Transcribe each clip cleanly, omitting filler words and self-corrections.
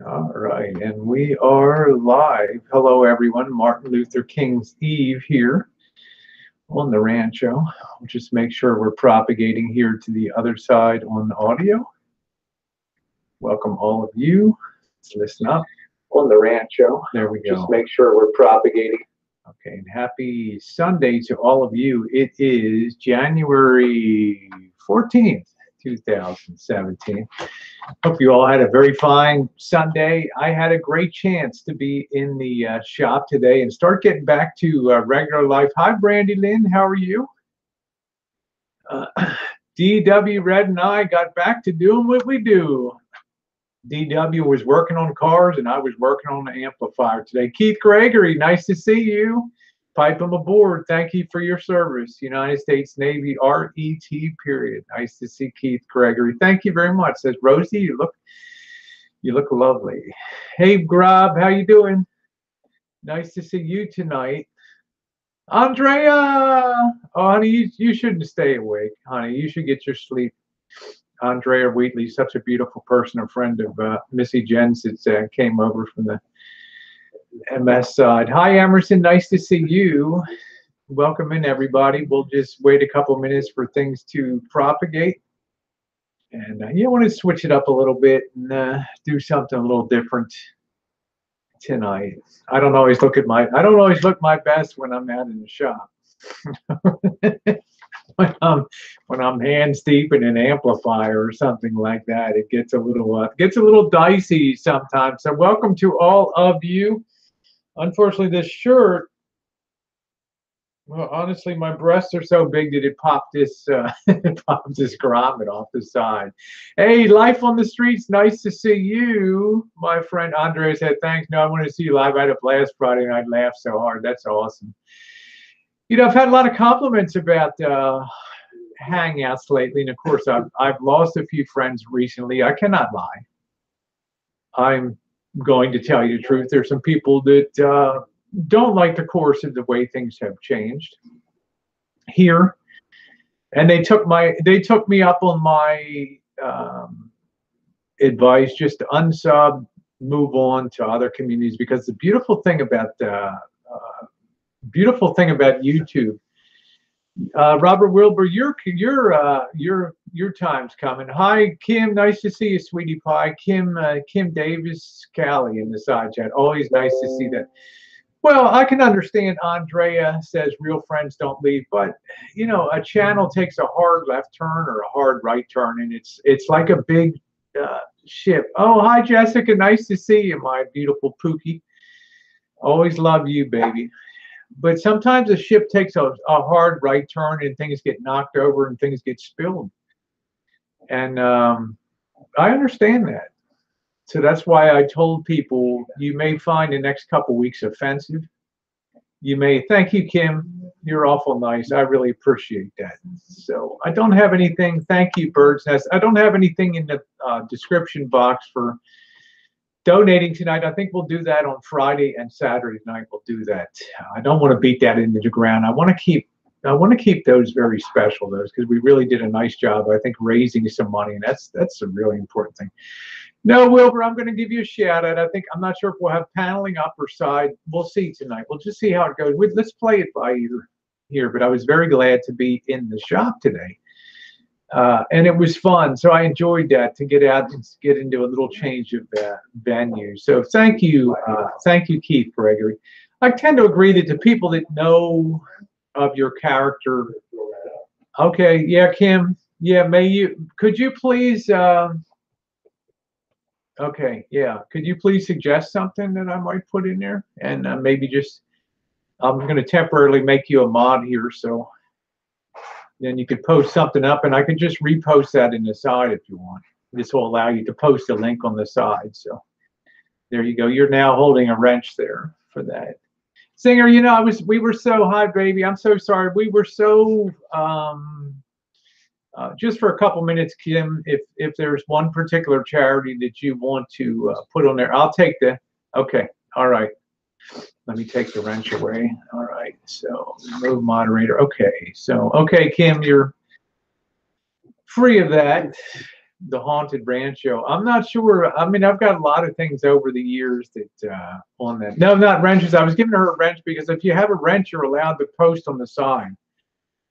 All right, and we are live. Hello, everyone. Martin Luther King's Eve here on the Rancho. We'll just make sure we're propagating here to the other side on the audio. Welcome, all of you. Let's listen up on the Rancho. There we go. Just make sure we're propagating. Okay, and happy Sunday to all of you. It is January 14th, 2017. Hope you all had a very fine Sunday. I had a great chance to be in the shop today and start getting back to regular life. Hi, Brandy Lynn. How are you? DW Red and I got back to doing what we do. DW was working on cars and I was working on the amplifier today. Keith Gregory, nice to see you. Pipe him aboard. Thank you for your service. United States Navy, RET, period. Nice to see Keith Gregory. Thank you very much. Says Rosie, you look lovely. Hey, Grob, how you doing? Nice to see you tonight. Andrea, oh, honey, you shouldn't stay awake, honey. You should get your sleep. Andrea Wheatley, such a beautiful person, a friend of Missy Jens that came over from the MS side. Hi, Emerson. Nice to see you. Welcome in, everybody. We'll just wait a couple minutes for things to propagate. And you want to switch it up a little bit and do something a little different tonight. I don't always look my best when I'm out in the shop. when I'm hands deep in an amplifier or something like that, it gets a little dicey sometimes. So welcome to all of you. Unfortunately, this shirt, well, honestly, my breasts are so big that it popped this popped this grommet off the side. Hey, Life on the Streets, nice to see you. My friend Andre said, thanks. No, I want to see you live. I had a blast Friday night. Laughed so hard. That's awesome. You know, I've had a lot of compliments about Hangouts lately, and of course, I've lost a few friends recently. I cannot lie. I'm going to tell you the truth. There's some people that don't like the course of the way things have changed here, and they took me up on my advice just to unsub, move on to other communities, because the beautiful thing about YouTube. Robert Wilbur, your time's coming. Hi, Kim. Nice to see you, sweetie pie. Kim Davis Callie in the side chat. Always nice to see that. Well, I can understand. Andrea says real friends don't leave, but you know, a channel takes a hard left turn or a hard right turn, and it's like a big ship. Oh, hi, Jessica. Nice to see you, my beautiful Pookie. Always love you, baby. But sometimes a ship takes a hard right turn and things get knocked over and things get spilled. And I understand that. So that's why I told people, you may find the next couple weeks offensive. You may, thank you, Kim. You're awful nice. I really appreciate that. So I don't have anything. Thank you, Bird's Nest. I don't have anything in the description box for donating tonight. I think we'll do that on Friday and Saturday night. We'll do that. I don't want to beat that into the ground. I want to keep those very special, those, because we really did a nice job, I think, raising some money, and that's a really important thing. No, Wilbur, I'm going to give you a shout out. I'm not sure if we'll have paneling up or side. We'll see tonight. We'll just see how it goes. Let's play it by ear here. But I was very glad to be in the shop today. And it was fun, so I enjoyed that, to get out and get into a little change of venue. So thank you, Keith Gregory. I tend to agree that the people that know of your character. Okay, yeah, Kim. Yeah, could you please? Okay, yeah, could you please suggest something that I might put in there, and maybe just I'm going to temporarily make you a mod here, so. Then you could post something up, and I could just repost that in the side if you want. This will allow you to post a link on the side. So there you go. You're now holding a wrench there for that. Singer, you know, we were so, hi, baby. I'm so sorry. We were so, just for a couple minutes, Kim, if there's one particular charity that you want to put on there, I'll take okay, all right. Let me take the wrench away. All right, so remove moderator. Okay, so, okay, Kim, you're free of that. the haunted rancho. I'm not sure. I mean, I've got a lot of things over the years that on that. No, not wrenches. I was giving her a wrench because if you have a wrench, you're allowed to post on the side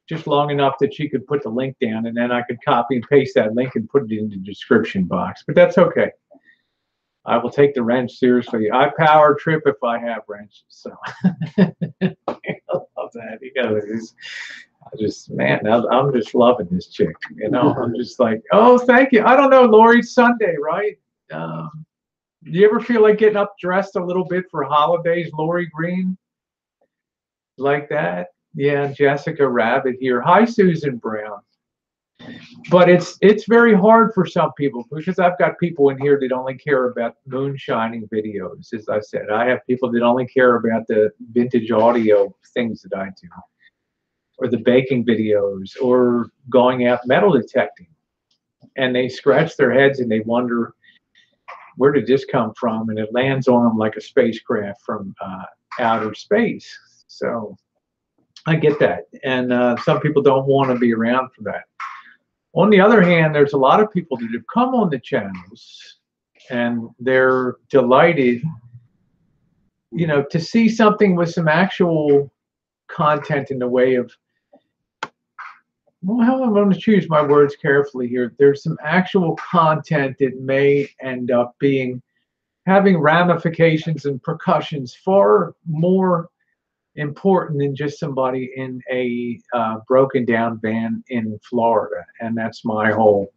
just long enough that she could put the link down, and then I could copy and paste that link and put it in the description box. But that's okay. I will take the wrench seriously. I power trip if I have wrenches. So I love that. You know, I'm just loving this chick. You know, I'm just like, oh, thank you. I don't know, Lori, it's Sunday, right? Do you ever feel like getting up dressed a little bit for holidays, Lori Green? Like that? Yeah, Jessica Rabbit here. Hi, Susan Brown. But it's very hard for some people because I've got people in here that only care about moonshining videos. As I said, I have people that only care about the vintage audio things that I do, or the baking videos, or going out metal detecting. And they scratch their heads and they wonder, where did this come from? And it lands on them like a spacecraft from outer space. So I get that. And some people don't want to be around for that. On the other hand, there's a lot of people that have come on the channels and they're delighted, you know, to see something with some actual content in the way of, well, I'm going to choose my words carefully here. There's some actual content that may end up having ramifications and repercussions far more important than just somebody in a broken down van in Florida. And that's my whole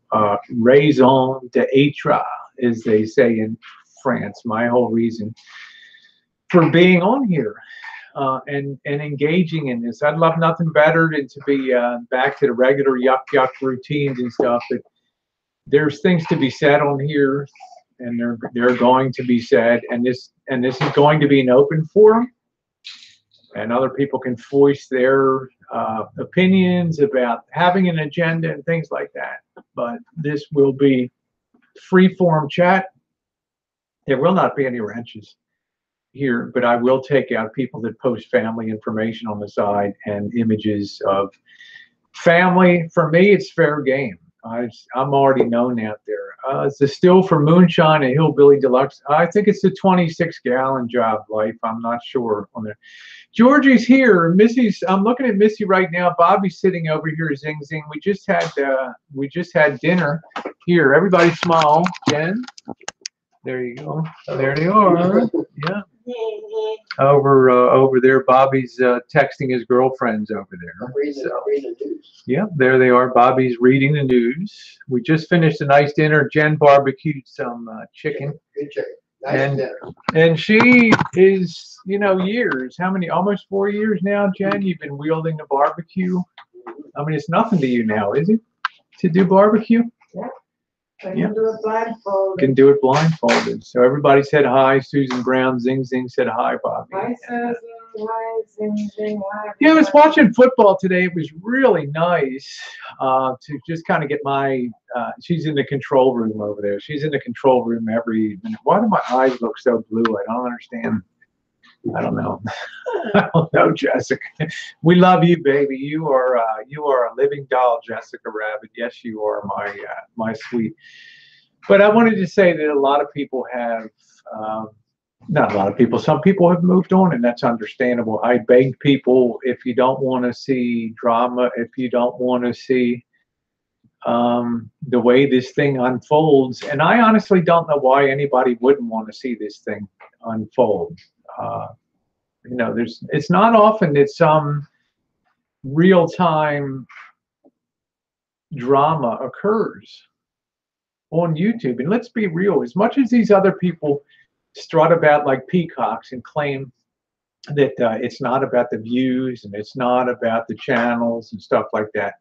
raison d'etre, as they say in France, my whole reason for being on here and engaging in this. I'd love nothing better than to be back to the regular yuck routines and stuff, but there's things to be said on here, and they're going to be said, and this is going to be an open forum. And other people can voice their opinions about having an agenda and things like that. But this will be free-form chat. There will not be any wrenches here, but I will take out people that post family information on the side and images of family. For me, it's fair game. I'm already known out there. It's the still for Moonshine and Hillbilly Deluxe. I think it's the 26-gallon job, Life. I'm not sure on there. Georgie's here. Missy's. I'm looking at Missy right now. Bobby's sitting over here. Zing zing. We just had dinner here. Everybody smile. Jen. There you go. There they are. Yeah. Over there, Bobby's texting his girlfriends over there. Reading the news. Yeah, there they are. Bobby's reading the news. We just finished a nice dinner. Jen barbecued some chicken. Good chicken. Nice dinner. And she is, you know, years. How many? Almost 4 years now, Jen. You've been wielding the barbecue. I mean, it's nothing to you now, is it? To do barbecue? Yeah. I can do it blindfolded. Can do it blindfolded. So everybody said hi. Susan Brown, Zing Zing said hi, Bobby. Hi, Susan. Hi, Zing Zing. Hi. Yeah, I was watching football today. It was really nice to just kind of get my. She's in the control room over there. She's in the control room every minute. Why do my eyes look so blue? I don't understand. I don't know. I don't know, Jessica. We love you, baby. You are a living doll, Jessica Rabbit. Yes, you are my sweet. But I wanted to say that a lot of people have, not a lot of people, some people have moved on, and that's understandable. I beg people, if you don't want to see drama, if you don't want to see the way this thing unfolds, and I honestly don't know why anybody wouldn't want to see this thing unfold. You know, it's not often that some real-time drama occurs on YouTube. And let's be real, as much as these other people strut about like peacocks and claim that it's not about the views and it's not about the channels and stuff like that,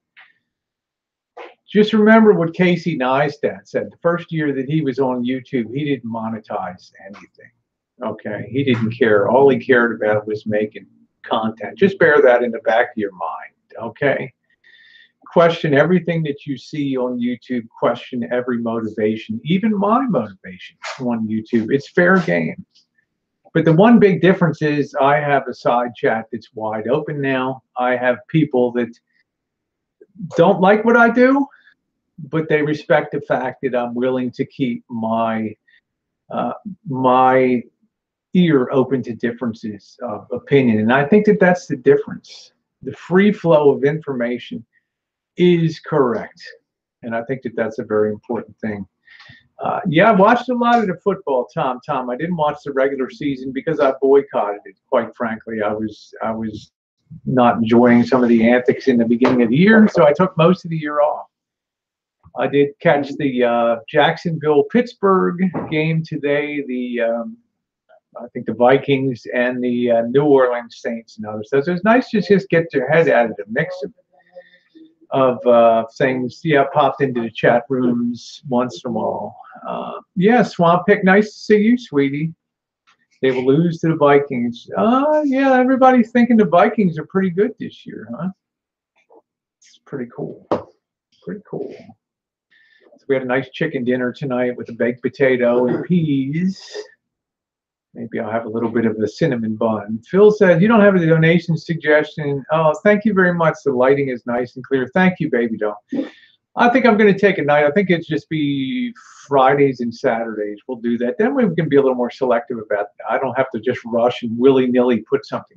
just remember what Casey Neistat said. The first year that he was on YouTube, he didn't monetize anything. Okay, he didn't care. All he cared about was making content. Just bear that in the back of your mind, okay? Question everything that you see on YouTube. Question every motivation, even my motivation on YouTube. It's fair game. But the one big difference is I have a side chat that's wide open now. I have people that don't like what I do, but they respect the fact that I'm willing to keep my my ear open to differences of opinion. And I think that that's the difference. The free flow of information is correct. And I think that that's a very important thing. Yeah, I watched a lot of the football, Tom. I didn't watch the regular season because I boycotted it. Quite frankly, I was not enjoying some of the antics in the beginning of the year, so I took most of the year off. I did catch the Jacksonville-Pittsburgh game today. I think the Vikings and the New Orleans Saints and others. So it was nice to just get your head out of the mix of things. Yeah, popped into the chat rooms once in a while. Yeah, Swamp Pick, nice to see you, sweetie. They will lose to the Vikings. Yeah, everybody's thinking the Vikings are pretty good this year, huh? It's pretty cool. Pretty cool. So we had a nice chicken dinner tonight with a baked potato and peas. Maybe I'll have a little bit of a cinnamon bun. Phil said, you don't have a donation suggestion. Oh, thank you very much. The lighting is nice and clear. Thank you, baby doll. I think I'm going to take a night. I think it'd just be Fridays and Saturdays. We'll do that. Then we can be a little more selective about that. I don't have to just rush and willy-nilly put something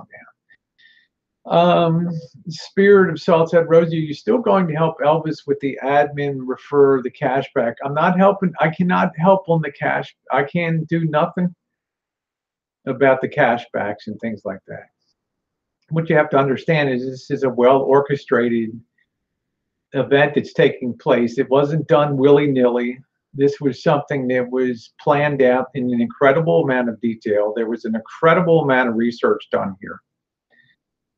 down. Spirit of Salt said, Rosie, are you still going to help Elvis with the admin refer the cash back? I'm not helping. I cannot help on the cash. I can do nothing about the cashbacks and things like that. What you have to understand is this is a well-orchestrated event that's taking place. It wasn't done willy-nilly. This was something that was planned out in an incredible amount of detail. There was an incredible amount of research done here.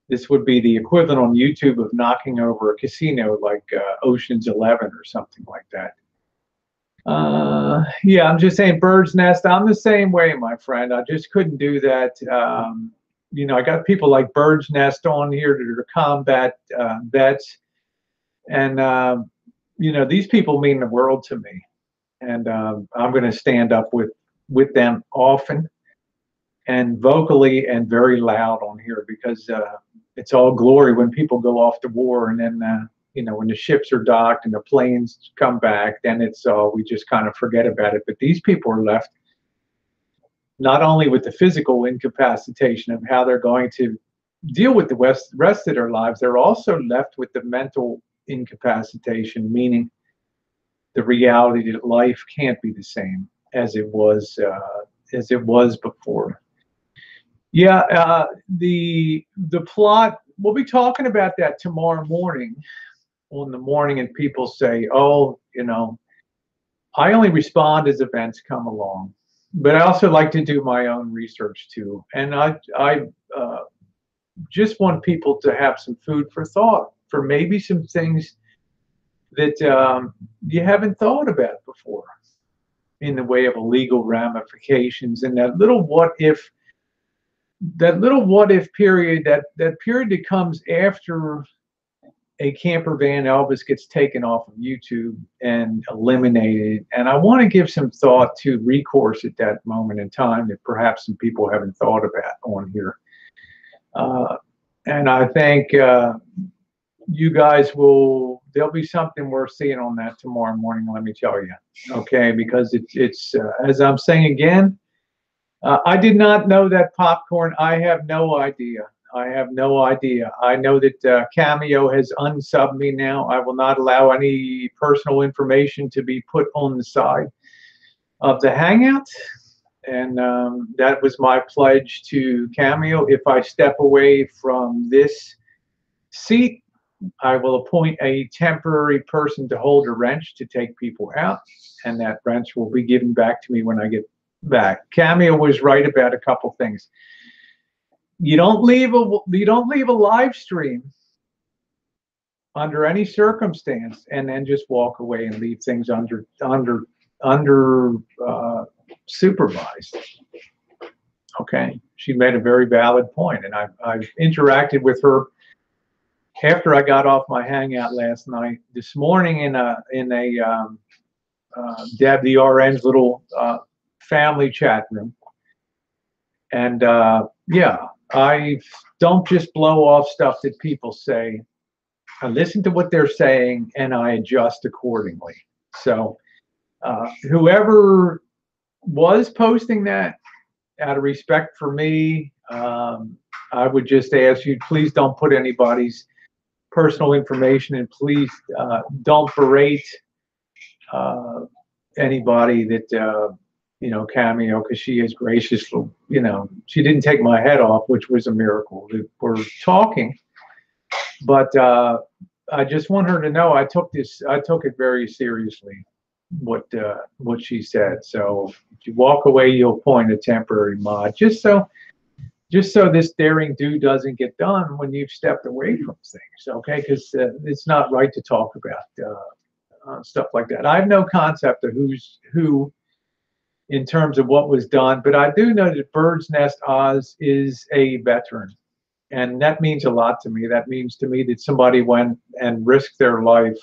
This would be the equivalent on YouTube of knocking over a casino like Ocean's 11 or something like that. Yeah, I'm just saying bird's nest. I'm the same way, my friend. I just couldn't do that. You know, I got people like Bird's Nest on here that are combat vets. And, you know, these people mean the world to me. And I'm going to stand up with them often and vocally and very loud on here because it's all glory when people go off to war and then you know, when the ships are docked and the planes come back, then it's we just kind of forget about it. But these people are left not only with the physical incapacitation of how they're going to deal with the rest of their lives, they're also left with the mental incapacitation, meaning the reality that life can't be the same as it was before. Yeah, the plot. We'll be talking about that tomorrow morning. On the morning, and people say, oh, you know, I only respond as events come along, but I also like to do my own research too. And I just want people to have some food for thought for maybe some things that you haven't thought about before in the way of legal ramifications and that little what if period, that period that comes after a camper van Elvis gets taken off of YouTube and eliminated. And I want to give some thought to recourse at that moment in time that perhaps some people haven't thought about on here. And I think you guys there'll be something worth seeing on that tomorrow morning, let me tell you. Okay, because it's as I'm saying again, I did not know that popcorn. I have no idea. I have no idea. I know that Cameo has unsubbed me now. I will not allow any personal information to be put on the side of the Hangout. And that was my pledge to Cameo. If I step away from this seat, I will appoint a temporary person to hold a wrench to take people out. And that wrench will be given back to me when I get back. Cameo was right about a couple things. You don't leave a live stream under any circumstance and then just walk away and leave things under supervised. Okay, she made a very valid point, and I've interacted with her after I got off my Hangout last night. This morning in a Deb the RN's little family chat room, and yeah. I don't just blow off stuff that people say I listen to what they're saying, and I adjust accordingly. So whoever was posting that, out of respect for me, I would just ask you, please don't put anybody's personal information, and please don't berate anybody that you know, Cameo, because she is gracious. You know, she didn't take my head off, which was a miracle. We're talking, but I just want her to know I took it very seriously, what she said. So if you walk away, you'll appoint a temporary mod, just so this daring do doesn't get done when you've stepped away from things, okay? Because it's not right to talk about stuff like that. I have no concept of who's who in terms of what was done, but I do know that Bird's Nest Oz is a veteran, and that means a lot to me. That means to me that somebody went and risked their life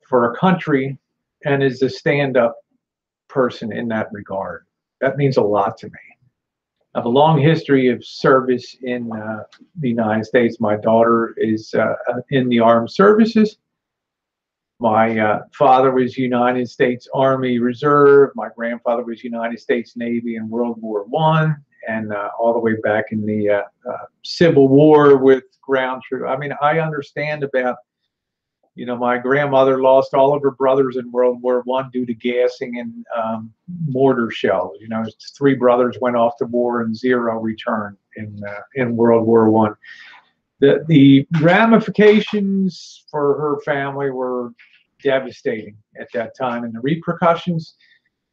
for a country and is a stand-up person in that regard. That means a lot to me. I have a long history of service in the United States. My daughter is in the armed services. My father was United States Army Reserve. My grandfather was United States Navy in World War I, and all the way back in the Civil War with ground troops. I mean, I understand about, you know, my grandmother lost all of her brothers in World War I due to gassing and mortar shells. You know, 3 brothers went off to war and 0 returned in World War I. The ramifications for her family were devastating at that time, and the repercussions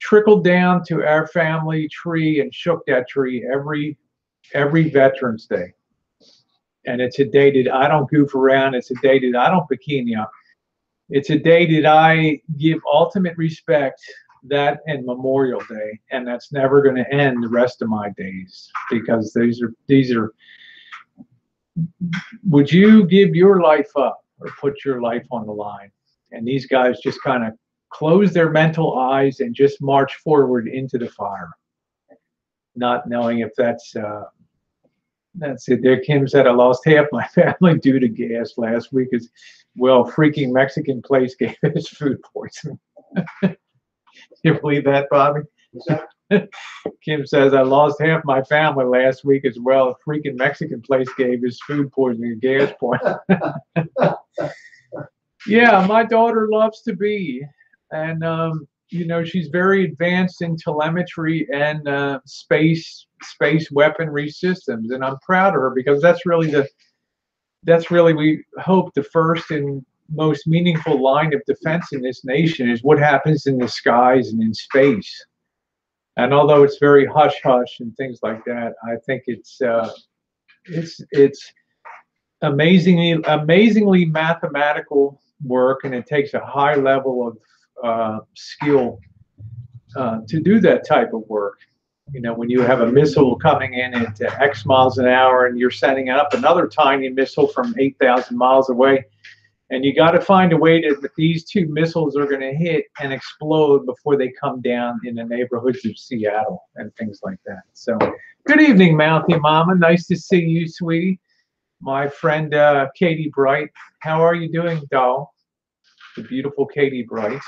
trickled down to our family tree and shook that tree every Veterans Day. And it's a day that I don't goof around. It's a day that I don't bikini up. It's a day that I give ultimate respect, that and Memorial Day, and that's never going to end the rest of my days, because these are. Would you give your life up or put your life on the line? And these guys just kind of close their mental eyes and just march forward into the fire, not knowing if that's it. There, Kim said, I lost half my family due to gas last week. As well, freaking Mexican place gave us food poisoning. You believe that, Bobby? Kim says, I lost half my family last week as well. A freaking Mexican place gave us food poisoning and gas poisoning. Yeah, my daughter loves to be. And, you know, she's very advanced in telemetry and space weaponry systems. And I'm proud of her, because that's really, we hope, the first and most meaningful line of defense in this nation is what happens in the skies and in space. And although it's very hush-hush and things like that, I think it's amazingly mathematical work, and it takes a high level of skill to do that type of work. You know, when you have a missile coming in at X miles an hour, and you're sending up another tiny missile from 8,000 miles away, and you got to find a way that these 2 missiles are going to hit and explode before they come down in the neighborhoods of Seattle and things like that. So, good evening, Mouthy Mama. Nice to see you, sweetie. My friend Katie Bright. How are you doing, doll? The beautiful Katie Bright.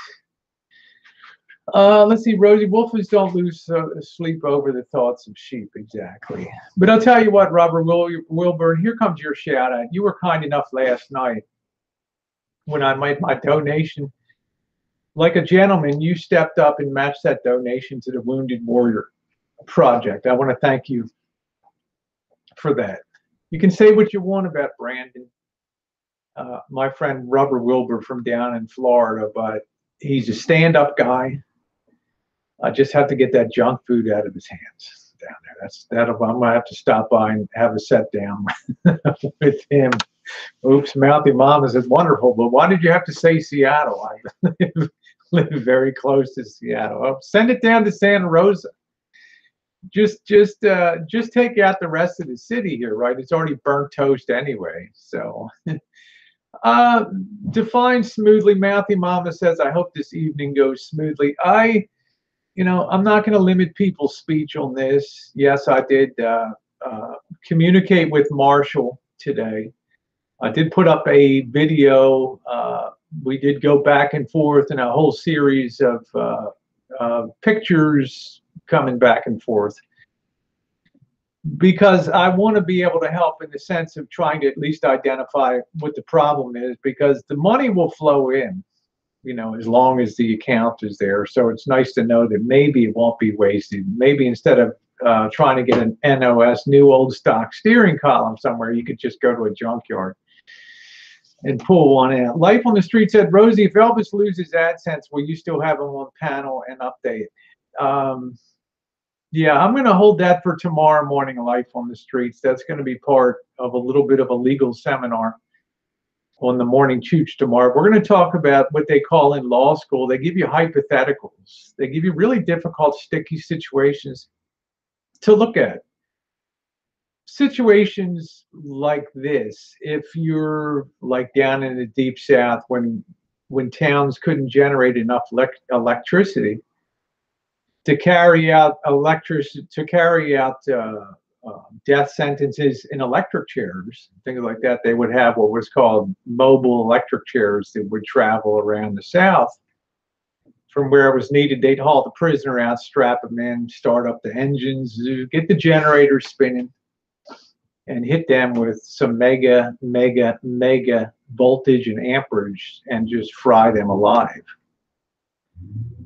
Let's see, Rosie. Wolfers don't lose sleep over the thoughts of sheep. Exactly. But I'll tell you what, Robert Wilburn, here comes your shout out. You were kind enough last night, when I made my donation, like a gentleman, you stepped up and matched that donation to the Wounded Warrior Project. I want to thank you for that. You can say what you want about Brandon, my friend Robert Wilbur from down in Florida, but he's a stand-up guy. I just have to get that junk food out of his hands down there. I'm gonna have to stop by and have a sit down with him. Oops, Mouthy Mama says, wonderful, but why did you have to say Seattle? I live very close to Seattle. Oh, send it down to Santa Rosa. Just take out the rest of the city here, right? It's already burnt toast anyway. So, define smoothly. Mouthy Mama says, I hope this evening goes smoothly. You know, I'm not going to limit people's speech on this. Yes, I did communicate with Marshall today. I did put up a video. We did go back and forth in a whole series of pictures coming back and forth, because I want to be able to help in the sense of trying to at least identify what the problem is, because the money will flow in, you know, as long as the account is there. So it's nice to know that maybe it won't be wasted. Maybe instead of trying to get an NOS, new old stock steering column somewhere, you could just go to a junkyard and pull one out. Life on the Street said, Rosie, if Elvis loses AdSense, will you still have him on panel and update? Yeah, I'm going to hold that for tomorrow morning, Life on the Streets. That's going to be part of a little bit of a legal seminar on the morning chooch tomorrow. We're going to talk about what they call in law school. They give you hypotheticals. They give you really difficult, sticky situations to look at. Situations like this, if you're like down in the deep south when towns couldn't generate enough electricity to carry out death sentences in electric chairs, things like that, they would have what was called mobile electric chairs that would travel around the South. From where it was needed, they'd haul the prisoner out, strap him in, start up the engines, get the generators spinning, and hit them with some mega voltage and amperage and just fry them alive.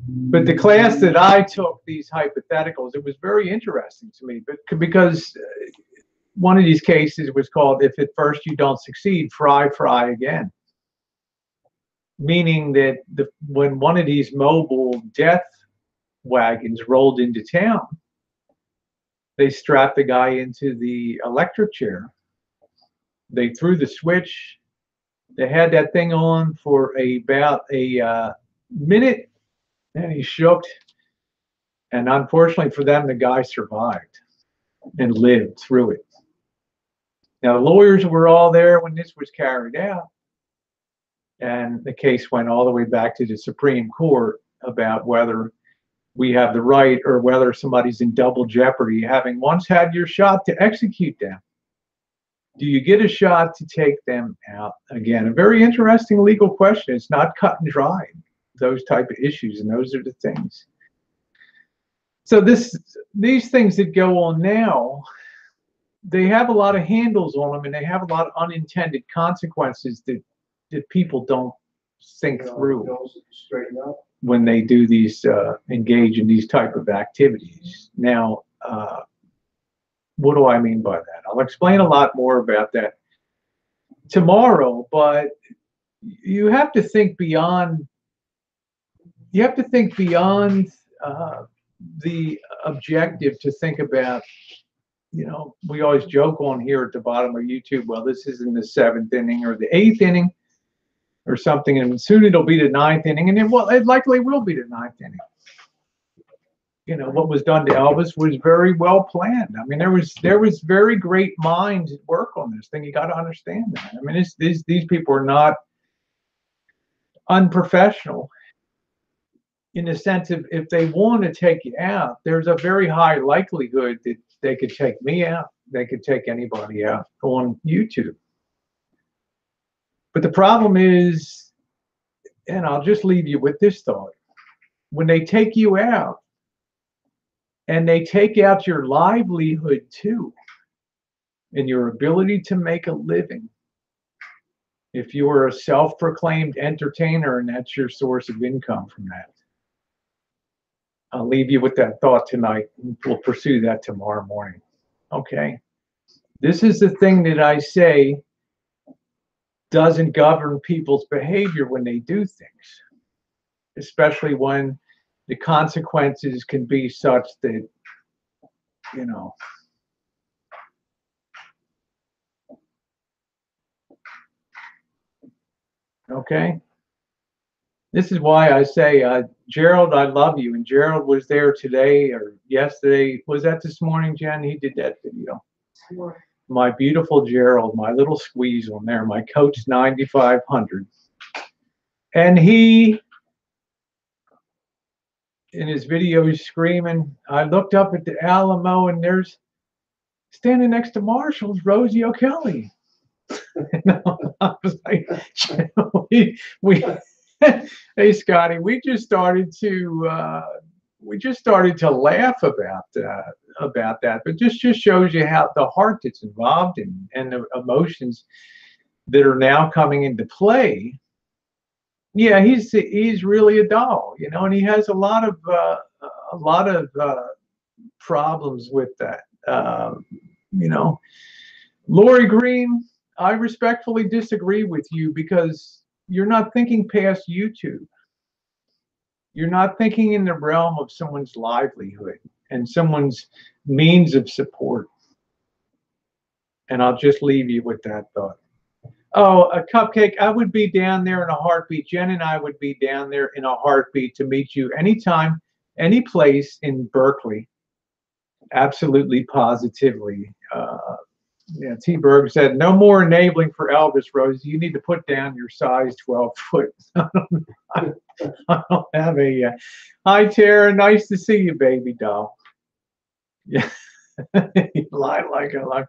But the class that I took, these hypotheticals, it was very interesting to me, but because one of these cases was called, if at first you don't succeed, fry again. Meaning that when one of these mobile death wagons rolled into town, they strapped the guy into the electric chair. They threw the switch. They had that thing on for about a minute, and he shook. And unfortunately for them, the guy survived and lived through it. Now, the lawyers were all there when this was carried out. And the case went all the way back to the Supreme Court about whether we have the right or whether somebody's in double jeopardy, having once had your shot to execute them. Do you get a shot to take them out again? A very interesting legal question. It's not cut and dry, those type of issues, and those are the things. So these things that go on now, they have a lot of handles on them, and they have a lot of unintended consequences that people don't think through when they do these engage in these type of activities. Now, what do I mean by that? I'll explain a lot more about that tomorrow, but you have to think beyond. You have to think beyond the objective to think about. You know, we always joke on here at the bottom of YouTube, well, this is in the 7th inning or the 8th inning or something, and soon it'll be the 9th inning, and then, well, it likely will be the 9th inning. You know, what was done to Elvis was very well planned. I mean, there was very great minds at work on this thing. You got to understand that. I mean, these people are not unprofessional in the sense of if they want to take you out, there's a very high likelihood that they could take me out. They could take anybody out on YouTube. But the problem is, and I'll just leave you with this thought, when they take you out and they take out your livelihood too, and your ability to make a living, if you are a self-proclaimed entertainer and that's your source of income from that, I'll leave you with that thought tonight. We'll pursue that tomorrow morning. Okay. This is the thing that I say doesn't govern people's behavior when they do things, especially when the consequences can be such that, you know, okay. This is why I say, Gerald, I love you. And Gerald was there today or yesterday. Was that this morning, Jen? He did that video. My beautiful Gerald, my little squeeze on there, my Coach 9500. And he, in his video, he's screaming. I looked up at the Alamo, and there's standing next to Marshall's Rosie O'Kelly. I was like, we hey Scotty, we just started to laugh about that, but just shows you how the heart that's involved in and the emotions that are now coming into play. Yeah, he's really a doll, and he has a lot of problems with that. You know, Lori Green, I respectfully disagree with you because you're not thinking past YouTube. You're not thinking in the realm of someone's livelihood and someone's means of support. And I'll just leave you with that thought. Oh, a Cupcake, I would be down there in a heartbeat. Jen and I would be down there in a heartbeat to meet you anytime, any place in Berkeley. Absolutely, positively. Yeah, T. Berg said, no more enabling for Elvis, Rose. You need to put down your size 12 foot. I don't have a... Hi, Tara. Nice to see you, baby doll. Yeah. You lie like a lie.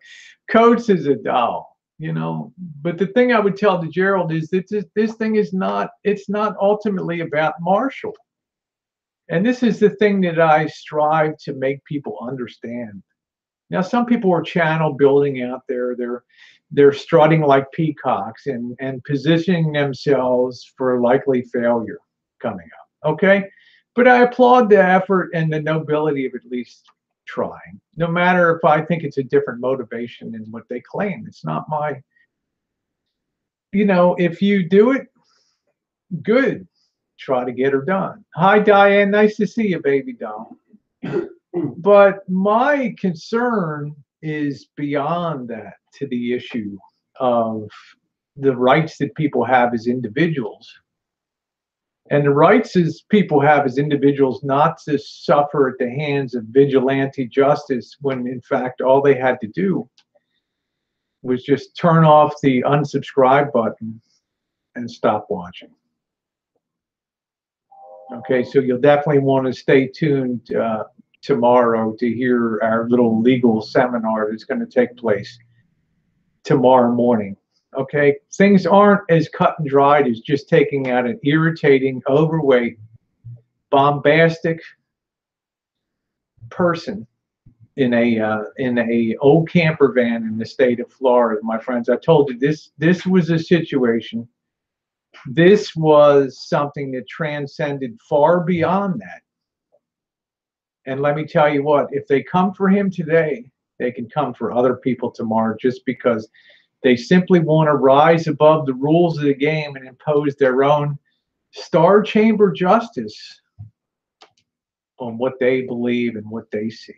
Coates is a doll, But the thing I would tell to Gerald is that this thing is not... It's not ultimately about Marshall. And this is the thing that I strive to make people understand. Now, some people are channel building out there. They're strutting like peacocks and positioning themselves for likely failure coming up. Okay, but I applaud the effort and the nobility of at least trying. No matter if I think it's a different motivation than what they claim. It's not my. If you do it, good. Try to get her done. Hi, Diane. Nice to see you, baby doll. But my concern is beyond that, to the issue of the rights that people have as individuals. And the rights as people have as individuals not to suffer at the hands of vigilante justice when, in fact, all they had to do was just turn off the unsubscribe button and stop watching. Okay, so you'll definitely want to stay tuned tomorrow to hear our little legal seminar that's going to take place tomorrow morning. Okay, things aren't as cut and dried as just taking out an irritating, overweight, bombastic person in a old camper van in the state of Florida. My friends, I told you this was a situation. This was something that transcended far beyond that. And let me tell you what, if they come for him today, they can come for other people tomorrow, just because they simply want to rise above the rules of the game and impose their own star chamber justice on what they believe and what they see.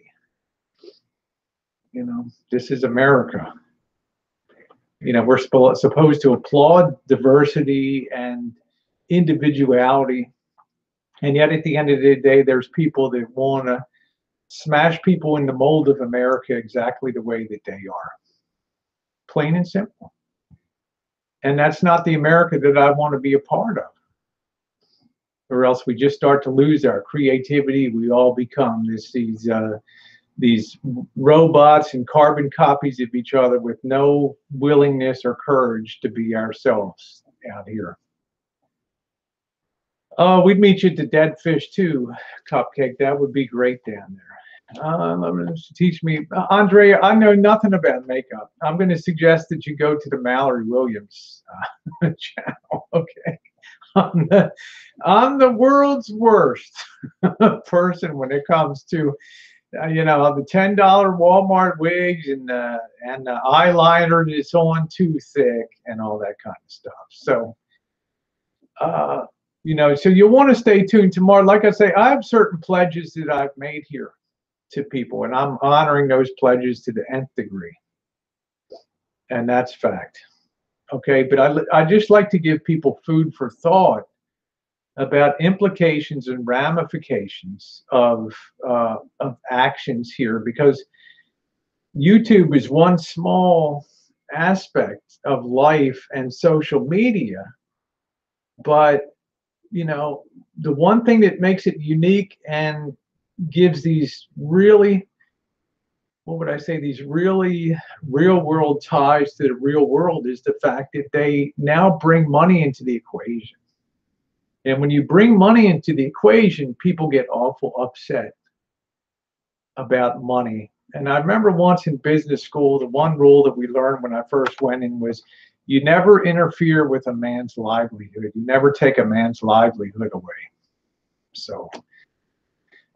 This is America. We're supposed to applaud diversity and individuality. And yet at the end of the day, there's people that want to smash people in the mold of America exactly the way that they are. Plain and simple. And that's not the America that I want to be a part of. Or else we just start to lose our creativity. We all become these robots and carbon copies of each other with no willingness or courage to be ourselves out here. Oh, we'd meet you at the Dead Fish too, Cupcake. That would be great down there. Teach me, Andrea. I know nothing about makeup. I'm going to suggest that you go to the Mallory Williams channel. Okay, I'm the world's worst person when it comes to the $10 Walmart wigs and the eyeliner that's on too thick and all that kind of stuff. So. So you'll want to stay tuned tomorrow. Like I say, I have certain pledges that I've made here to people, and I'm honoring those pledges to the nth degree. And that's fact. Okay, but I just like to give people food for thought about implications and ramifications of actions here, because YouTube is one small aspect of life and social media, but the one thing that makes it unique and gives these really what would I say, these really real world ties to the real world is the fact that they now bring money into the equation. And when you bring money into the equation, people get awful upset about money. And I remember once in business school, the one rule that we learned when I first went in was you never interfere with a man's livelihood. You never take a man's livelihood away. So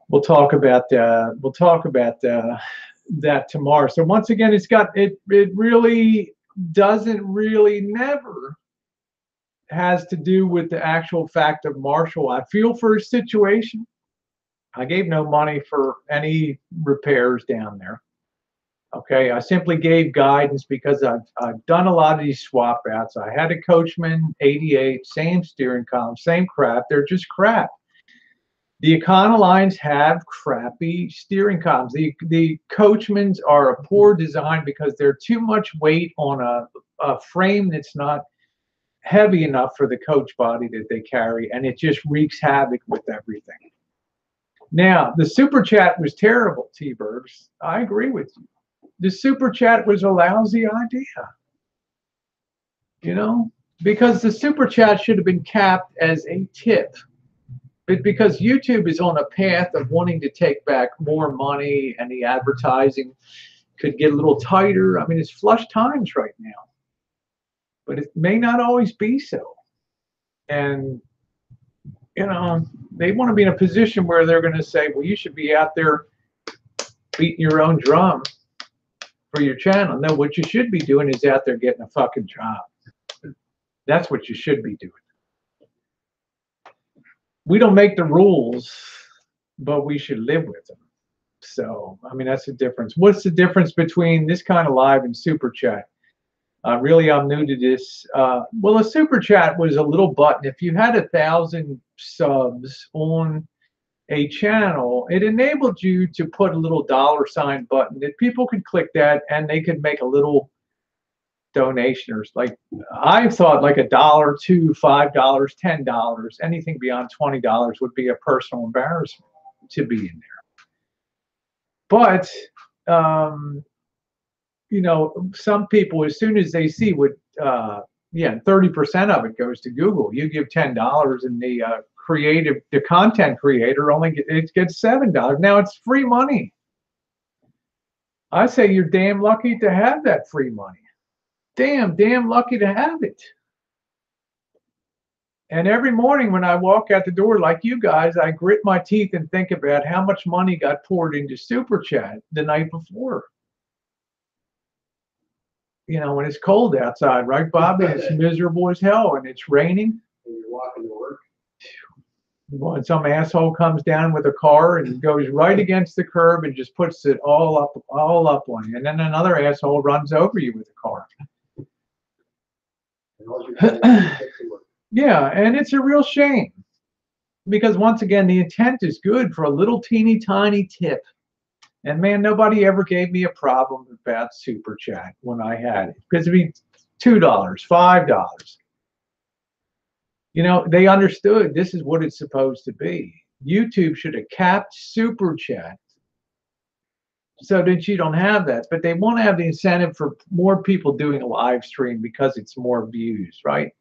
we'll talk about that tomorrow. So once again, it really doesn't really never has to do with the actual fact of Marshall. I feel for his situation. I gave no money for any repairs down there. Okay, I simply gave guidance because I've done a lot of these swap outs. I had a Coachman 88, same steering column, same crap. They're just crap. The Econolines have crappy steering columns. The Coachmans are a poor design because they're too much weight on a frame that's not heavy enough for the coach body that they carry, and it just wreaks havoc with everything. Now, the Super Chat was terrible, T-Bergs. I agree with you. The Super Chat was a lousy idea. You know, because the Super Chat should have been capped as a tip. But because YouTube is on a path of wanting to take back more money and the advertising could get a little tighter. I mean, it's flush times right now. But it may not always be so. And, you know, they want to be in a position where they're going to say, well, you should be out there beating your own drum for your channel. No, what you should be doing is out there getting a fucking job. That's what you should be doing. We don't make the rules, but we should live with them. So, I mean, that's the difference. What's the difference between this kind of live and Super Chat? Really, I'm new to this. Well, a Super Chat was a little button. If you had 1,000 subs on a channel, it enabled you to put a little $ button that people could click that and they could make a little donation, or like I thought like $1, $2, $5, $10, anything beyond $20 would be a personal embarrassment to be in there. But you know, some people, as soon as they see what 30% of it goes to Google, you give $10 and the content creator only gets $7. Now it's free money. I say you're damn lucky to have that free money. Damn lucky to have it. And every morning when I walk out the door like you guys, I grit my teeth and think about how much money got poured into Super Chat the night before. You know, when it's cold outside, right, Bob? And it's miserable as hell and it's raining. And you're walking to work. When some asshole comes down with a car and goes right against the curb and just puts it all up on you. And then another asshole runs over you with a car. Yeah, and it's a real shame because once again, the intent is good for a little teeny tiny tip. And man, nobody ever gave me a problem about Super Chat when I had it because it'd be $2, $5. You know, they understood this is what it's supposed to be. YouTube should have capped Super Chat so that you don't have that. But they want to have the incentive for more people doing a live stream because it's more views, right?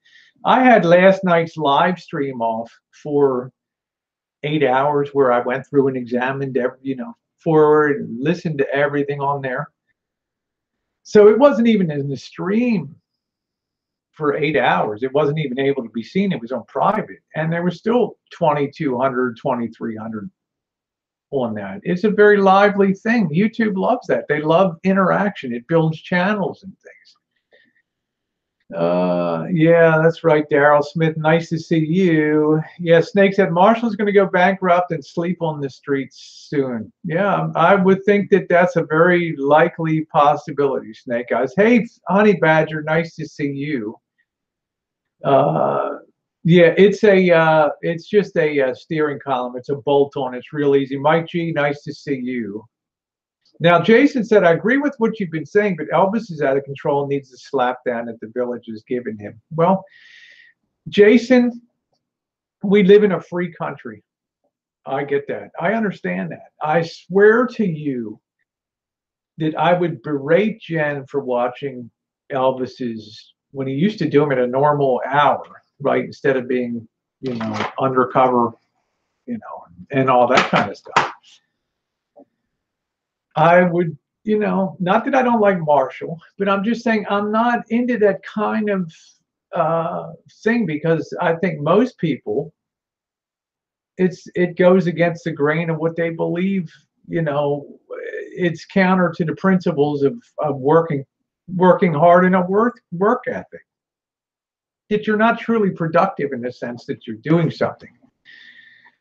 I had last night's live stream off for 8 hours where I went through and examined every, you know, forward and listened to everything on there. So it wasn't even in the stream for 8 hours. It wasn't even able to be seen. It was on private. And there was still 2,200, 2,300 on that. It's a very lively thing. YouTube loves that. They love interaction. It builds channels and things. Yeah, that's right, Daryl Smith. Nice to see you. Yeah, Snake said Marshall's going to go bankrupt and sleep on the streets soon. Yeah, I would think that that's a very likely possibility, Snake Eyes. Hey, Honey Badger, nice to see you. Yeah, it's just a steering column. It's a bolt-on. It's real easy. Mike G, nice to see you. Now, Jason said, I agree with what you've been saying, but Elvis is out of control and needs the slap down that the village is giving him. Well, Jason, we live in a free country. I get that. I understand that. I swear to you that I would berate Jen for watching Elvis's when he used to do them at a normal hour, right? Instead of being, you know, undercover, you know, and all that kind of stuff. I would, you know, not that I don't like Marshall, but I'm just saying I'm not into that kind of thing, because I think most people, it goes against the grain of what they believe. You know, it's counter to the principles of working hard and a work ethic. That you're not truly productive in the sense that you're doing something.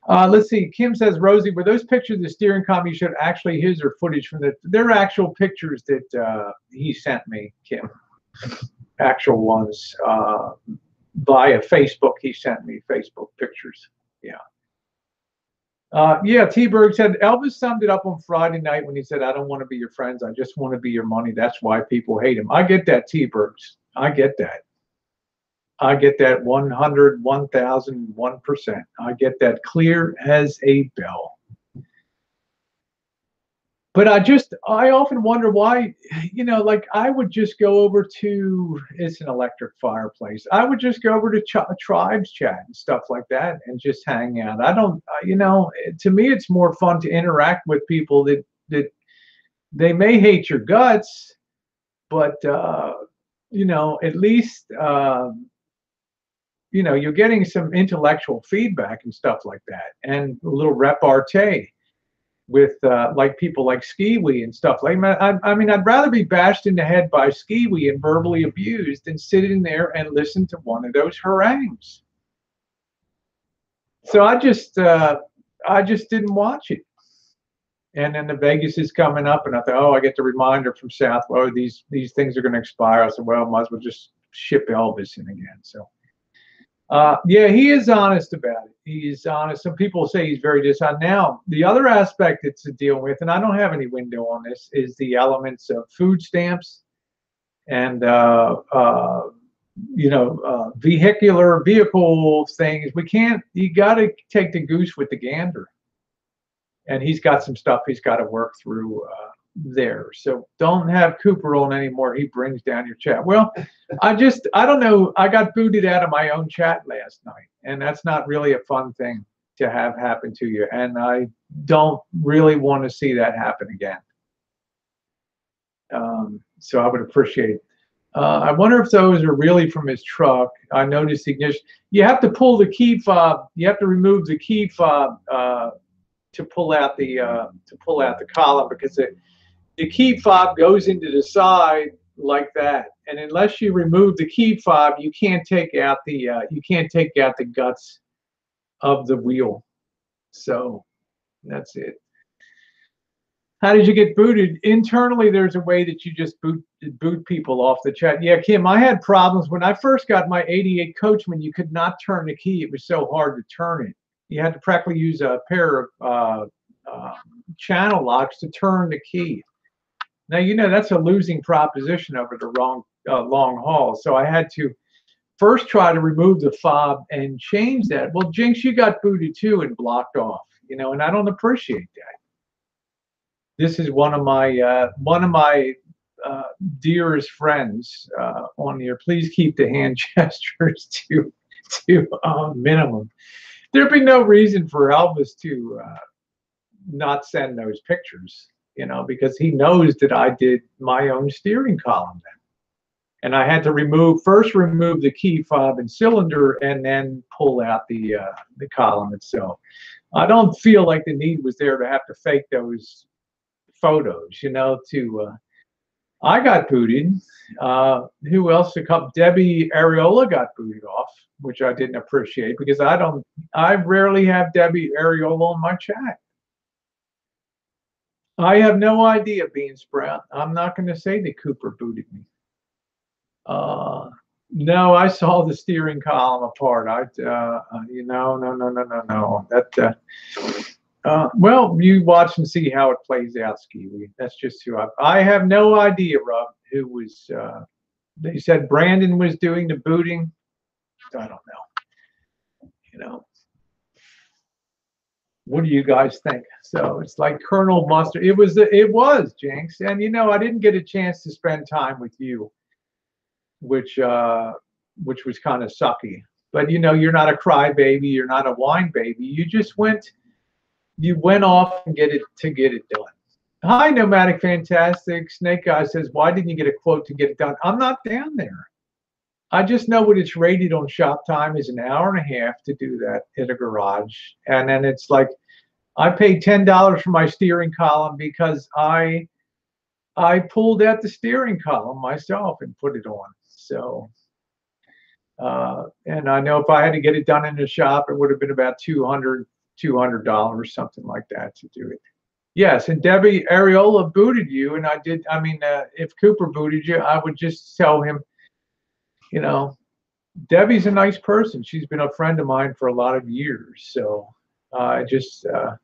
Let's see. Kim says, Rosie, were those pictures of the steering column you showed actually his or footage from the? They're actual pictures that he sent me, Kim. Actual ones via Facebook. He sent me Facebook pictures. Yeah. Yeah, T-Berg said, Elvis summed it up on Friday night when he said, I don't want to be your friends. I just want to be your money. That's why people hate him. I get that, T-Bergs. I get that. I get that 100, 1,001%. I get that clear as a bell. But I often wonder why, you know, like I would just go over to, it's an electric fireplace. I would just go over to tribes chat and stuff like that and just hang out. I don't, you know, to me, it's more fun to interact with people that they may hate your guts, but, you know, at least, you know, you're getting some intellectual feedback and stuff like that, and a little repartee with like people like Skiwi and stuff like that. I mean, I'd rather be bashed in the head by Skiwi and verbally abused than sit in there and listen to one of those harangues. So I just didn't watch it. And then the Vegas is coming up, and I thought, oh, I get the reminder from South. Oh, these things are going to expire. I said, well, might as well just ship Elvis in again. So. Yeah, he is honest about it. He's honest. Some people say he's very dishonest. Now, the other aspect it's to deal with, and I don't have any window on this, is the elements of food stamps and you know, vehicle things. We can't. You got to take the goose with the gander, and he's got some stuff he's got to work through there. So don't have Cooper on anymore. He brings down your chat. Well, I don't know. I got booted out of my own chat last night, and that's not really a fun thing to have happen to you. And I don't really want to see that happen again. So I would appreciate it. I wonder if those are really from his truck. I noticed the ignition. You have to pull the key fob. You have to remove the key fob to pull out the column, because the key fob goes into the side like that, and unless you remove the key fob, you can't take out the guts of the wheel. So that's it. How did you get booted? Internally, there's a way that you just boot people off the chat. Yeah, Kim, I had problems when I first got my 88 Coachman. You could not turn the key. It was so hard to turn it. You had to practically use a pair of channel locks to turn the key. Now, you know, that's a losing proposition over the long haul. So I had to first try to remove the fob and change that. Well, Jinx, you got booted too and blocked off, you know, and I don't appreciate that. This is one of my dearest friends on here. Please keep the hand gestures to minimum. There'd be no reason for Elvis to not send those pictures, you know, because he knows that I did my own steering column then. And I had to first remove the key fob and cylinder, and then pull out the column itself. I don't feel like the need was there to have to fake those photos, you know. I got booted. Who else? Debbie Areola got booted off, which I didn't appreciate, because I rarely have Debbie Areola on my chat. I have no idea, Bean Sprout. I'm not going to say that Cooper booted me. No, I saw the steering column apart. You know, no. Well, you watch and see how it plays out, Skiwi. That's just who I have no idea, Rob, who was, they said Brandon was doing the booting. I don't know. You know. What do you guys think? So it's like Colonel Mustard. It was Jinx, and you know I didn't get a chance to spend time with you, which was kind of sucky. But you know you're not a crybaby, you're not a whine baby. You went off and get it done. Hi, Nomadic Fantastic. Snake Guy says, why didn't you get a quote to get it done? I'm not down there. I just know what it's rated on Shop Time is an hour and a half to do that in a garage. And then it's like, I paid $10 for my steering column because I pulled out the steering column myself and put it on. So, and I know if I had to get it done in the shop, it would have been about $200, something like that to do it. Yes, and Debbie Areola booted you, and I did. I mean, if Cooper booted you, I would just tell him, you know, Debbie's a nice person. She's been a friend of mine for a lot of years. So okay,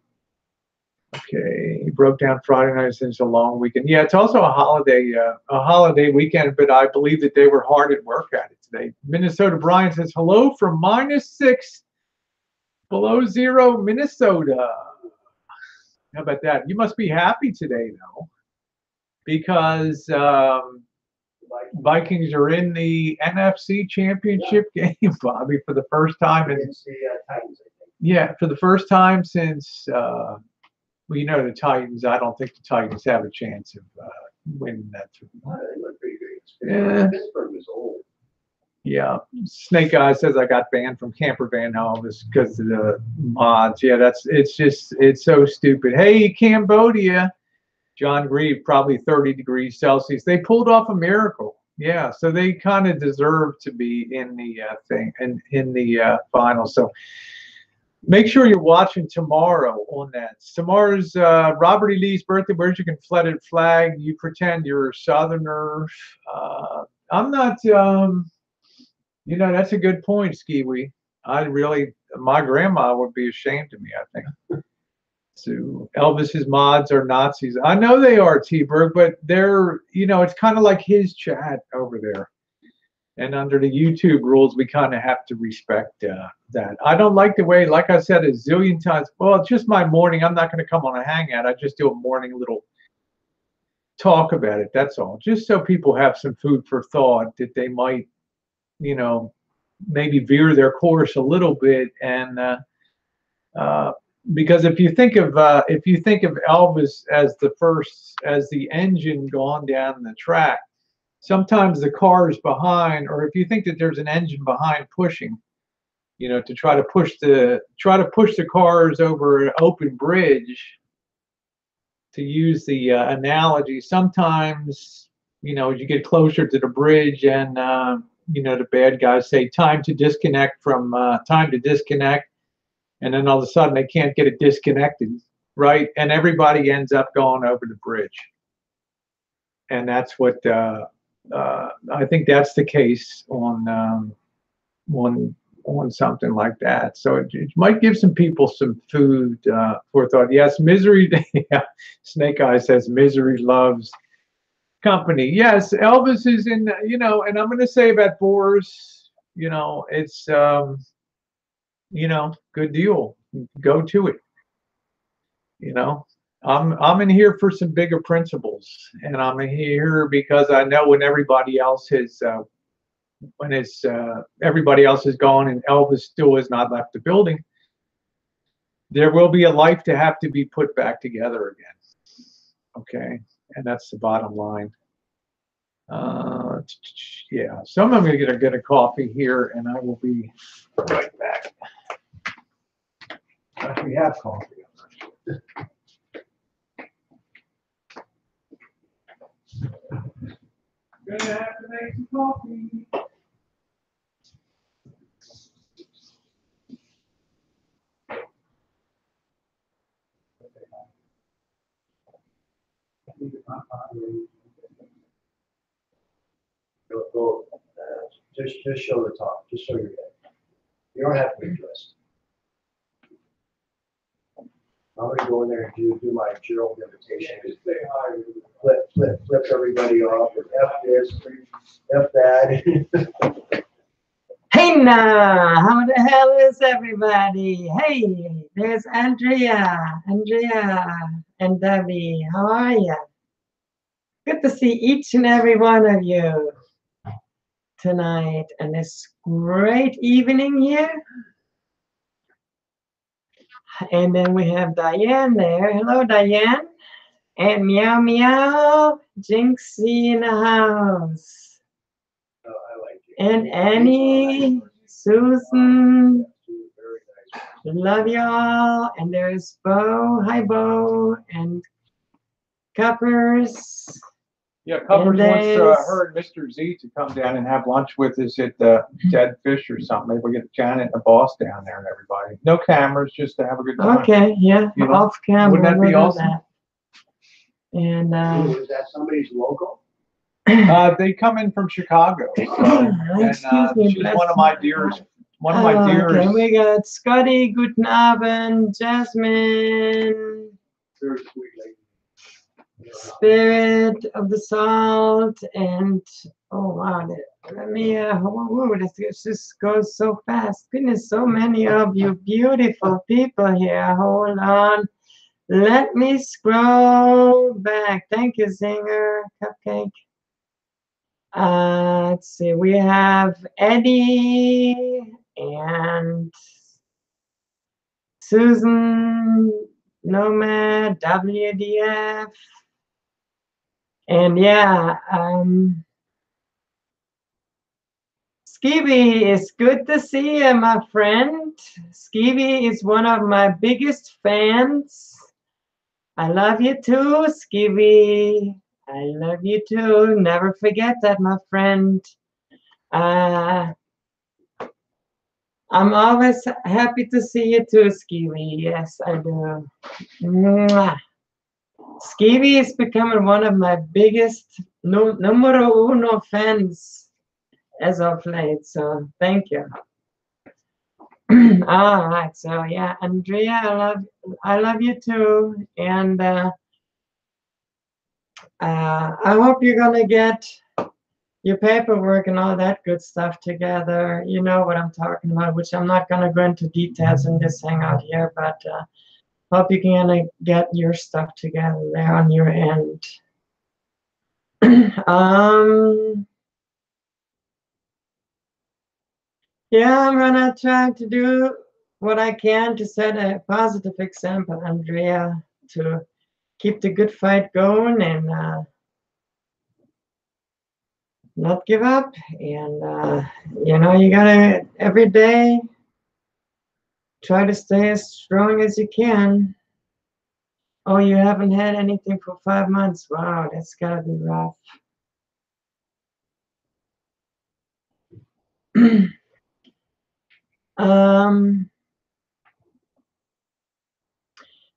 he broke down Friday night since a long weekend. Yeah, it's also a holiday weekend, but I believe that they were hard at work at it today. Minnesota Brian says, hello from -6 below zero, Minnesota. How about that? You must be happy today, though, because Vikings are in the NFC Championship game, Bobby, for the first time. Against the Titans, I think. Yeah, for the first time since, well, you know, the Titans. I don't think the Titans have a chance of winning that. They look pretty good. Yeah. Pittsburgh was old. Yeah, Snake Eye says I got banned from Camper Van Elvis because of the mods. Yeah, it's so stupid. Hey, Cambodia, John Grieve, probably 30 degrees Celsius. They pulled off a miracle. Yeah, so they kind of deserve to be in the thing and in the final. So make sure you're watching tomorrow on that. Tomorrow's Robert E. Lee's birthday. Where's your Confederate flag? You pretend you're a Southerner. I'm not. You know, that's a good point, Skiwi. My grandma would be ashamed of me, I think. So Elvis's mods are Nazis. I know they are, T-Berg, but they're, you know, it's kind of like his chat over there. And under the YouTube rules, we kind of have to respect that. I don't like the way, like I said a zillion times, well, it's just my morning. I'm not going to come on a hangout. I just do a morning little talk about it. That's all. Just so people have some food for thought that they might, you know, maybe veer their course a little bit. And because if you think of Elvis as the engine going down the track, sometimes the cars behind, or if you think that there's an engine behind pushing, you know, to try to push the cars over an open bridge, to use the analogy, sometimes, you know, as you get closer to the bridge and you know, the bad guys say time to disconnect, and then all of a sudden they can't get it disconnected, right? And everybody ends up going over the bridge. And that's what I think that's the case on something like that. So it might give some people some food for thought. Yes, misery. Yeah, Snake Eye says misery loves company. Yes, Elvis is in, you know, and I'm going to say about Boris, you know, it's, you know, good deal. Go to it. You know, I'm in here for some bigger principles, and I'm in here because I know when everybody else has, everybody else is gone and Elvis still has not left the building, there will be a life to have to be put back together again. Okay. And that's the bottom line. Yeah, so I'm going to get a coffee here, and I will be right back. If we have coffee. Gonna have to make some coffee. Go, just show the top. Just show your head. You don't have to be dressed. I'm gonna go in there and do my Gerald invitation. Just say hi. Flip everybody off. F this, F that. Hey now, how the hell is everybody? Hey, there's Andrea, and Debbie. How are you? Good to see each and every one of you tonight and this great evening here. And then we have Diane there. Hello, Diane. And Meow Meow, Jinxie in the house. No, I like it. And Annie, Susan, love y'all. And there's Bo. Hi, Bo. And Cuppers. Yeah, Cuppers And wants there's- her and Mr. Z to come down and have lunch with us at Dead Fish or something. Maybe we'll get Janet and the boss down there and everybody. No cameras, just to have a good time. Okay, yeah, You know, off camera. wouldn't that be we'll do awesome? that. And Ooh, is that somebody's local? They come in from Chicago. So, Excuse me, she's bless one of my you. dearest. One of my Okay, dearest. we got Scotty, guten Abend, Jasmine, Very sweet lady. Spirit of the Salt, and oh wow, let me, this just goes so fast. Goodness, so many of you beautiful people here. Hold on. Let me scroll back. Thank you, Zinger, Cupcake. Let's see, we have Eddie and Susan, Nomad, WDF, and yeah, Skibby, it's good to see you, my friend. Skibby is one of my biggest fans. I love you too, Skibby. I love you too. Never forget that, my friend. I'm always happy to see you too, Skibby. Yes, I do. Mwah. Skibby is becoming one of my biggest numero uno fans as of late, so thank you. All right, so yeah, Andrea, I love you too, and I hope you're gonna get your paperwork and all that good stuff together. You know what I'm talking about, which I'm not gonna go into details in this hangout here, but hope you can get your stuff together there on your end. Yeah, I'm gonna try to do what I can to set a positive example, Andrea, to keep the good fight going and not give up. And you know, you gotta every day try to stay as strong as you can. Oh, you haven't had anything for 5 months. Wow, that's gotta be rough.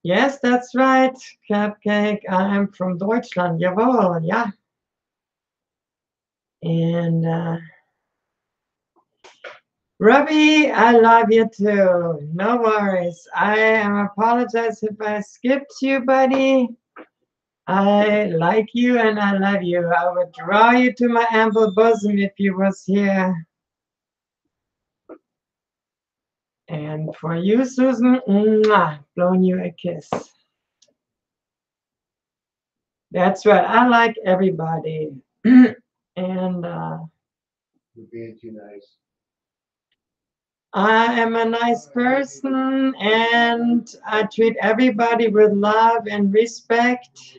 Yes, that's right, Cupcake. I'm from Deutschland. Jawohl, yeah. And Robbie, I love you too. No worries. I apologize if I skipped you, buddy. I like you and I love you. I would draw you to my ample bosom if you was here. And for you, Susan, mwah, blowing you a kiss. That's right. I like everybody. And You're being too nice. I am a nice person and I treat everybody with love and respect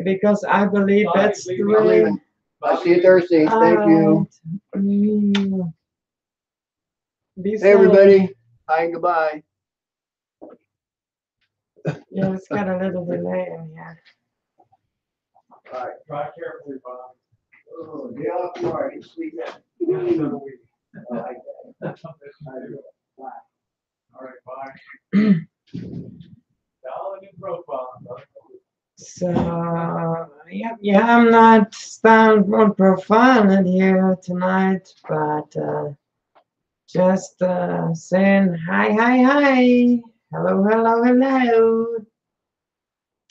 because I believe that's the way. I'll see you Thursday. Thank you. Mm. Be Hey, safe. everybody. Hi and goodbye. Yeah, it's got a little delay in here. All right. Drive carefully, Bob. Oh, get off the party. Sleep in. I like that. All right, bye. Down in profile. So, yeah, I'm not stand on profiling here tonight, but just saying hi. Hello.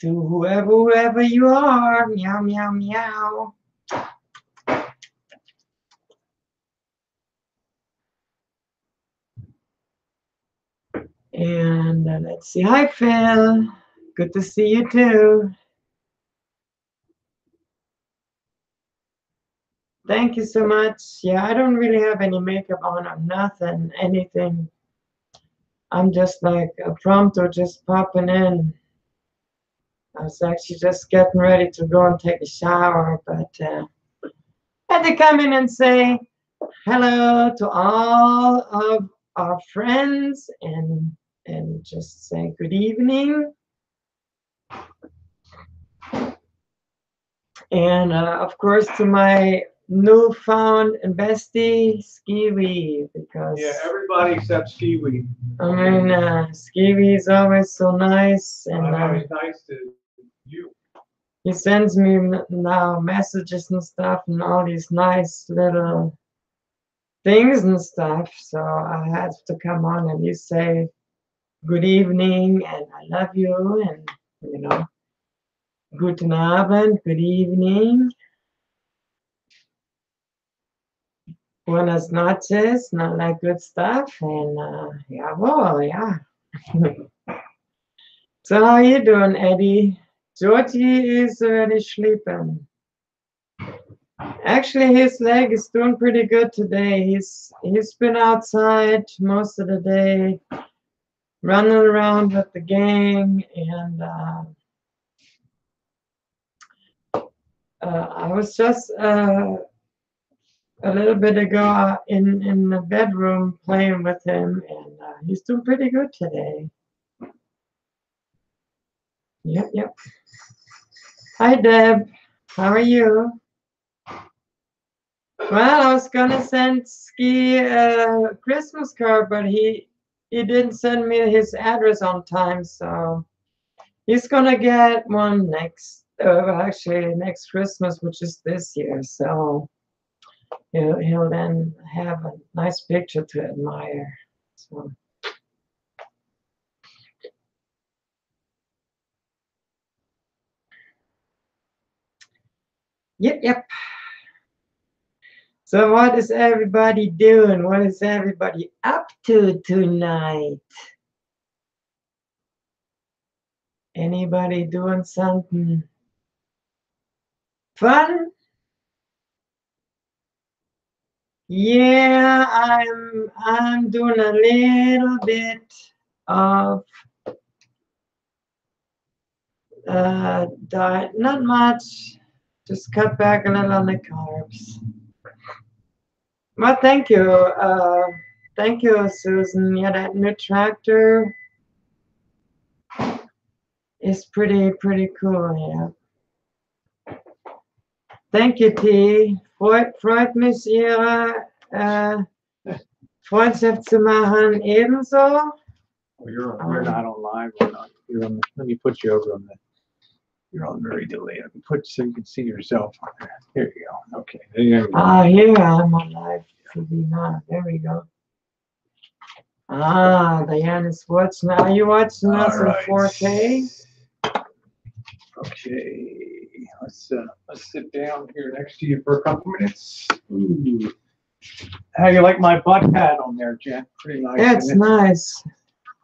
To whoever you are. Meow. And let's see. Hi, Phil. Good to see you too. Thank you so much. Yeah, I don't really have any makeup on or nothing, anything. I'm just like a prompter just popping in. I was actually just getting ready to go and take a shower, but had to come in and say hello to all of our friends and just say good evening. And of course to my newfound bestie, Skiwi, because Yeah, everybody except Skiwi. I mean, Skiwi is always so nice, and Always nice to you. he sends me now messages and stuff, and all these nice little things and stuff. So I had to come on and you say good evening and I love you, and you know, guten Abend, good evening. Buenas noches, and all that good stuff. And yeah, well, yeah. So how you doing, Eddie? Georgie is already sleeping. Actually, his leg is doing pretty good today. He's been outside most of the day, running around with the gang, and I was just a little bit ago in the bedroom playing with him, and he's doing pretty good today. Yep. Hi, Deb. How are you? Well, I was gonna send Ski a Christmas card, but he didn't send me his address on time, so he's gonna get one actually next Christmas, which is this year. So he'll then have a nice picture to admire. So. Yep. So what is everybody doing? What is everybody up to tonight? Anybody doing something fun? Yeah, I'm doing a little bit of diet, not much, just cut back a little on the carbs. Well, thank you, Susan. Yeah, that new tractor is pretty cool. Yeah. Thank you, T. Freut mich, Ihre Freundschaft zu machen, ebenso. Well, you're not on live. Or not. You're on. Let me put you over on the. You're on very delayed. Let me put so you can see yourself on there. There you go. Okay. There you go. Here I'm on live. There we go. Diana's watching. Are you watching us in 4K? Okay. Let's sit down here next to you for a couple minutes. Ooh. How you like my butt pad on there, Jen? Pretty nice. It's nice.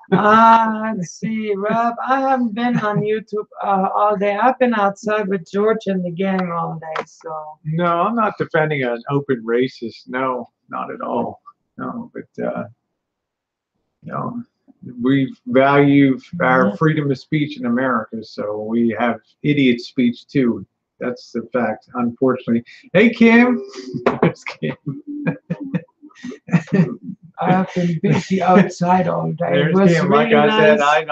Let's see, Rob. I haven't been on YouTube all day. I've been outside with George and the gang all day. So. No, I'm not defending an open racist. No, not at all. No, but no, we value our freedom of speech in America, so we have idiot speech too. That's the fact, unfortunately. Hey, Kim. It's Kim. I've been busy outside all day. There's Kim. Like really I said, I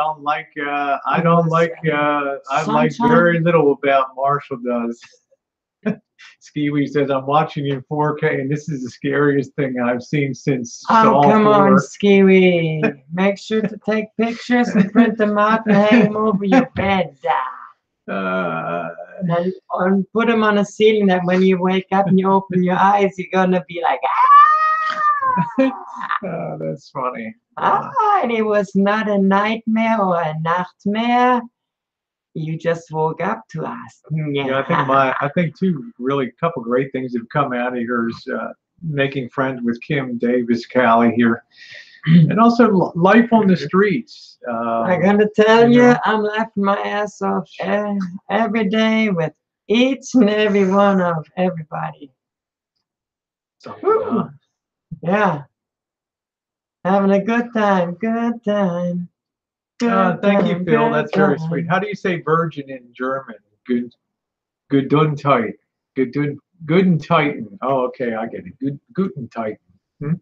like very little about Marshall does. Skiwi says, I'm watching you in 4K, and this is the scariest thing I've seen since Saw 4. Come on, Skiwi. Make sure to take pictures and print them out and hang them over your bed. And put them on a ceiling that when you wake up and you open your eyes, you're going to be like, oh, that's funny. And it was not a nightmare or a nachtmare. You just woke up to us. Yeah, I think too, really a couple great things have come out of here is making friends with Kim Davis, Callie here. And also life on the streets. I'm gonna tell you you, know. I'm laughing my ass off every day with each and every one of everybody. Something, Woo. Yeah, having a good time, good time. Good thank you, time, Phil. good That's very time. sweet. How do you say virgin in German? Good tight. Good and tighten. Oh, okay, I get it. Good and tighten. Hmm?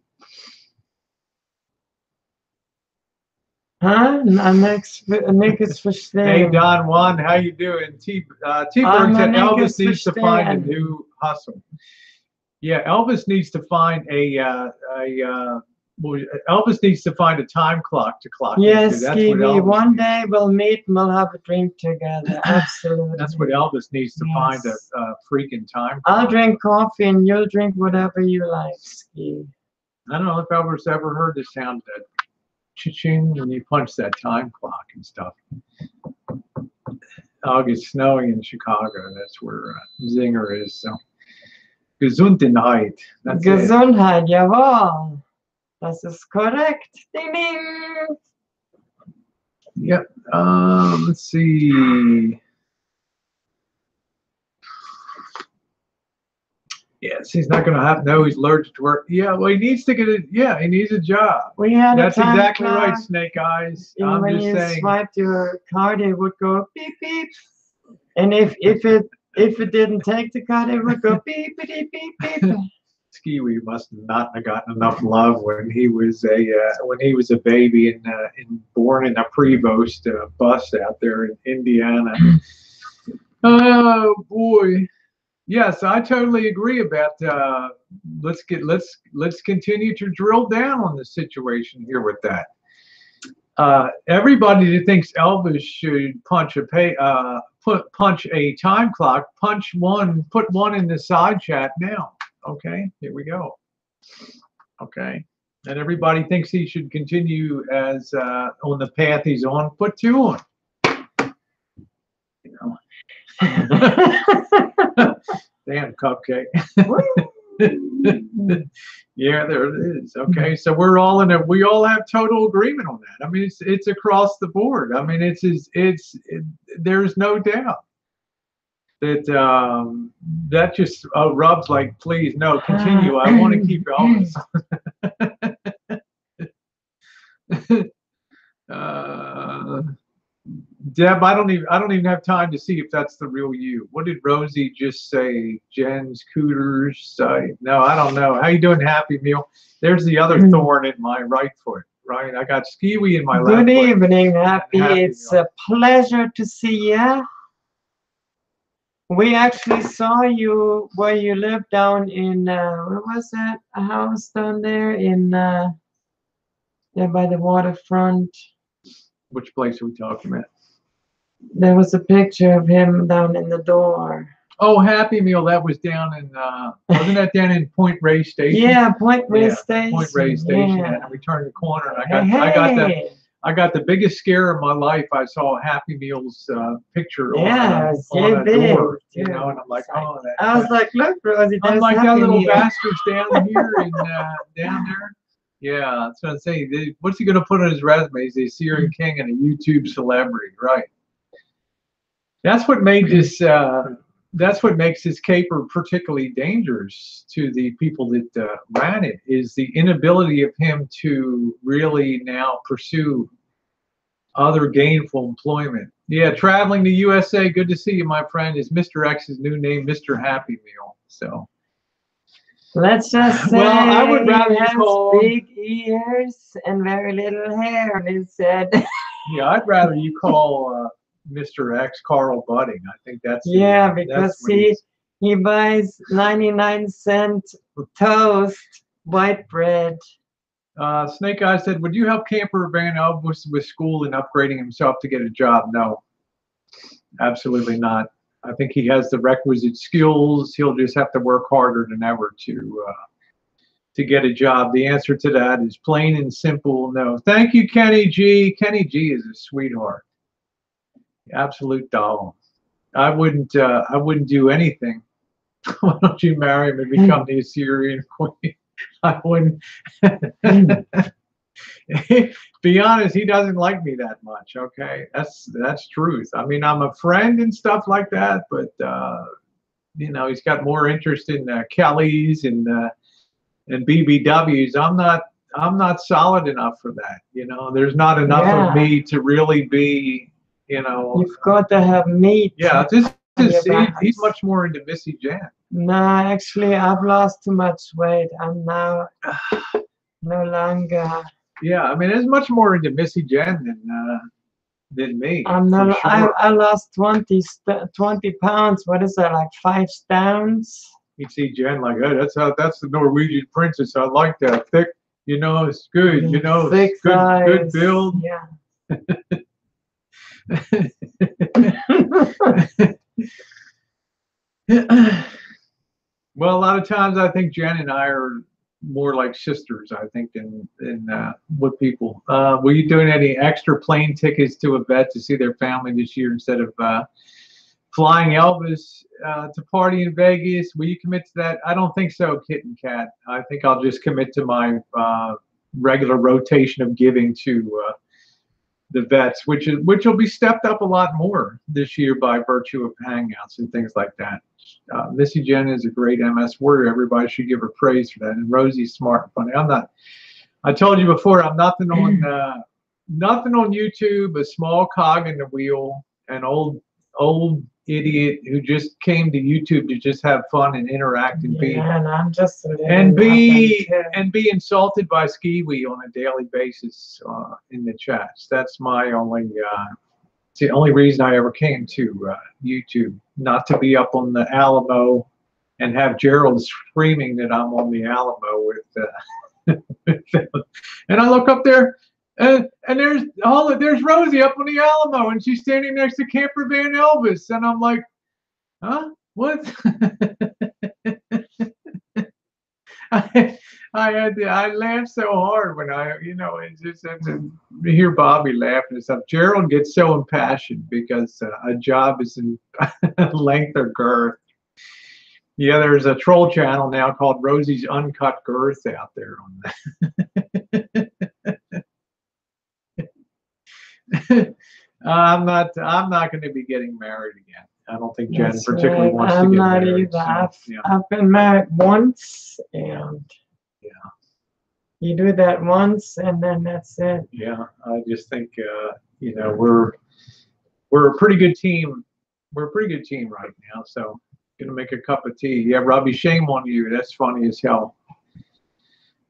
Huh? Nix Hey, verstehen. Don Juan, how you doing? T-Bird said Elvis needs to find a new hustle. Yeah, Elvis needs to find Elvis needs to find a time clock to clock Yes, into. That's what Stevie, Elvis one needs. day we'll meet and we'll have a drink together. Absolutely. That's what Elvis needs to find Yes. a freaking time I'll clock. drink coffee and you'll drink whatever you like, Steve. I don't know if Elvis ever heard the sound that cha-ching when you punch that time clock and stuff. Oh, it's snowing in Chicago. That's where Zinger is. So Gesundheit. That's it. Gesundheit, jawohl. Das ist korrekt. Ding, ding. Yep. Let's see. Yes, he's not going to have. No, he's allergic to work. Yeah, well, he needs to get it. Yeah, he needs a job. We had That's a time exactly right, clock, Snake Eyes. and I'm when just you saying. swiped your card, it would go beep beep. And if it didn't take the card, it would go beep beep beep beep. Skiwi must not have gotten enough love when he was a baby and born in a Prevost bus out there in Indiana. Oh boy, yes, I totally agree about. Let's continue to drill down on the situation here with that. Everybody that thinks Elvis should punch a time clock, put one in the side chat now. Okay, here we go. Okay, and everybody thinks he should continue as on the path he's on. Put two on. You know. Damn cupcake. Yeah, there it is. Okay, so we're all in it. We all have total agreement on that. I mean, it's across the board. I mean, there's no doubt that that just rubs like, please, no, continue. I want to keep Elvis. Deb, I don't even have time to see if that's the real you. What did Rosie just say? Jen's Cooters site. No, I don't know. How you doing, Happy Meal? There's the other thorn in my right foot. Right, I got Skiwi in my left foot. Good evening, Happy. Happy It's Meal. a pleasure to see you. We actually saw you where you live down in where was that? A house down there in there by the waterfront. Which place are we talking about? There was a picture of him down in the door. Oh, Happy Meal. That was down in wasn't that down in Point Rey Station? Yeah, Point Rey Station. Point Rey Station. Yeah. And we turned the corner, and Hey. I got the biggest scare of my life. I saw Happy Meal's picture Yeah, on a big, door, you too. know, and I'm like, oh, that. I was like, look, Rosie, there's Unlike that Happy little Meal. bastard's down here and down there. Yeah, that's what I'm saying. What's he going to put on his resume? He's a Syrian king and a YouTube celebrity, right? That's what made this. That's what makes this caper particularly dangerous to the people that ran it, is the inability of him to really now pursue other gainful employment. Yeah, traveling to USA. Good to see you, my friend. Is Mr. X's new name, Mr. Happy Meal? So. Let's just say Well, I would rather he has call. big ears and very little hair on his head. Yeah, I'd rather you call Mr. X Carl Budding. I think that's Yeah, that's because what he's- he buys 99-cent toast, white bread. Snake Eye said, would you help Camper Van Elvis with school and upgrading himself to get a job? No, absolutely not. I think he has the requisite skills. He'll just have to work harder than ever to get a job. The answer to that is plain and simple no. Thank you, Kenny G. Kenny G is a sweetheart. Absolute doll. I wouldn't do anything. Why don't you marry him and become the Assyrian queen? I wouldn't. Be honest, he doesn't like me that much. Okay, that's truth. I mean, I'm a friend and stuff like that, but you know, he's got more interest in Kelly's and BBWs. I'm not solid enough for that. You know, there's not enough of me to really be. You know, you've got to have meat. Yeah, he's much more into Missy Jan. No, actually, I've lost too much weight. I'm now no longer. Yeah, I mean, it's much more into Missy Jan than me. I'm not. Sure. I lost 20 pounds. What is that? Like 5 stones. You see Jen like, hey, that's the Norwegian princess. I like that thick. You know, it's good. You know, thick it's good thighs. build. Yeah. Well, a lot of times I think Jen and I are more like sisters, I think, than what people. Were you doing any extra plane tickets to a vet to see their family this year instead of flying Elvis to party in Vegas? Will you commit to that? I don't think so, Kit and Kat. I think I'll just commit to my regular rotation of giving to the vets, which will be stepped up a lot more this year by virtue of hangouts and things like that. Missy Jen is a great MS warrior. Everybody should give her praise for that. And Rosie's smart and funny. I told you before, I'm nothing on YouTube, a small cog in the wheel, an old idiot who just came to YouTube to just have fun and interact and be insulted by Skiwi on a daily basis in the chats. That's my only. It's the only reason I ever came to YouTube, not to be up on the Alamo and have Gerald screaming that I'm on the Alamo with and I look up there. And there's Rosie up on the Alamo, and she's standing next to Camper Van Elvis, and I'm like, huh? What? I laughed so hard when it's just to hear Bobby laughing and stuff. Gerald gets so impassioned because a job is in length or girth. Yeah, there's a troll channel now called Rosie's Uncut Girth out there on that. I'm not going to be getting married again. I don't think Jen particularly wants to get married. I've been married once, and you do that once, and then that's it. Yeah, I just think we're a pretty good team. We're a pretty good team right now. So gonna make a cup of tea. Yeah, Robbie, shame on you. That's funny as hell.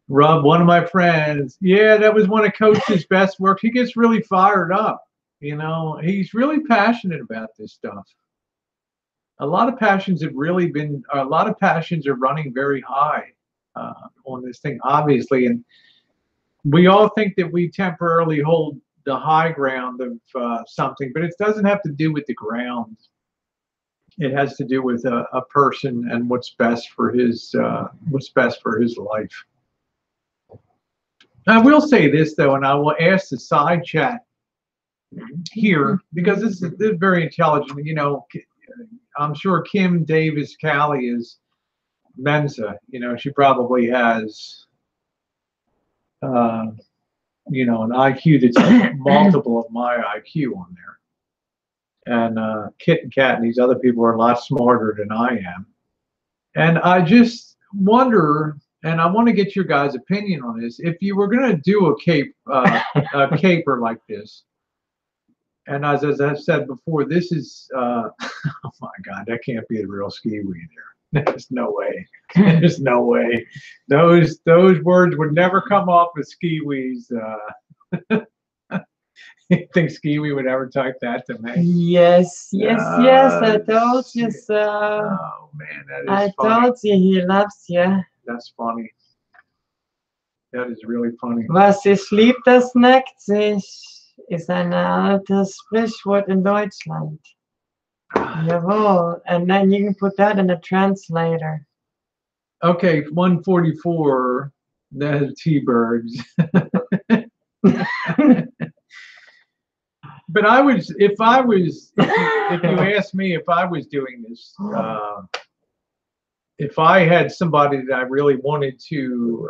Rob, one of my friends, that was one of Coach's best work. He gets really fired up. You know, he's really passionate about this stuff. A lot of passions are running very high on this thing, obviously. And we all think that we temporarily hold the high ground of something, but it doesn't have to do with the ground. It has to do with a person and what's best for his life. I will say this, though, and I will ask the side chat here, because this is very intelligent. You know, I'm sure Kim Davis Callie is Mensa. You know, she probably has, an IQ that's a multiple of my IQ on there. And Kit and Kat and these other people are a lot smarter than I am. And I just wonder, and I want to get your guys' opinion on this. If you were going to do a caper like this, and as I've said before, this is, oh my God, that can't be the real Skiwi there. There's no way. There's no way. Those words would never come off of Skiwi's. You think Skiwi would ever type that to me? Yes. I told you so. Oh man, that is funny. I told you he loves you. That's funny. That is really funny. Was ich lieb, das neckt sich, ist ein altes Sprichwort in Deutschland. Jawohl. And then you can put that in a translator. Okay, 144. The T-birds. But if you asked me if I was doing this, if I had somebody that I really wanted to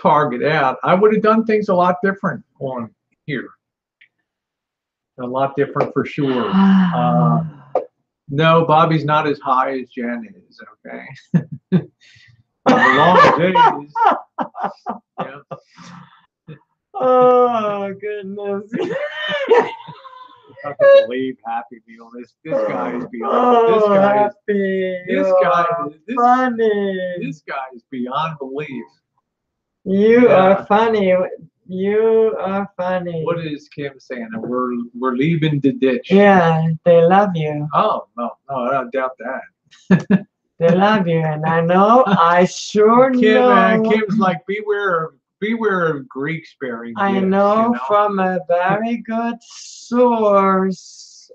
target out, I would have done things a lot different on here. A lot different for sure. No, Bobby's not as high as Jen is, okay? The long days. Yeah. Oh goodness. I can believe Happy Meal. This guy is beyond. This guy is. This guy is beyond belief. You are funny. You are funny. What is Kim saying? We're leaving the ditch. Yeah, they love you. Oh no, I don't doubt that. They love you, and I know. I sure know. Kim's like beware of Greek sparing. I know from a very good source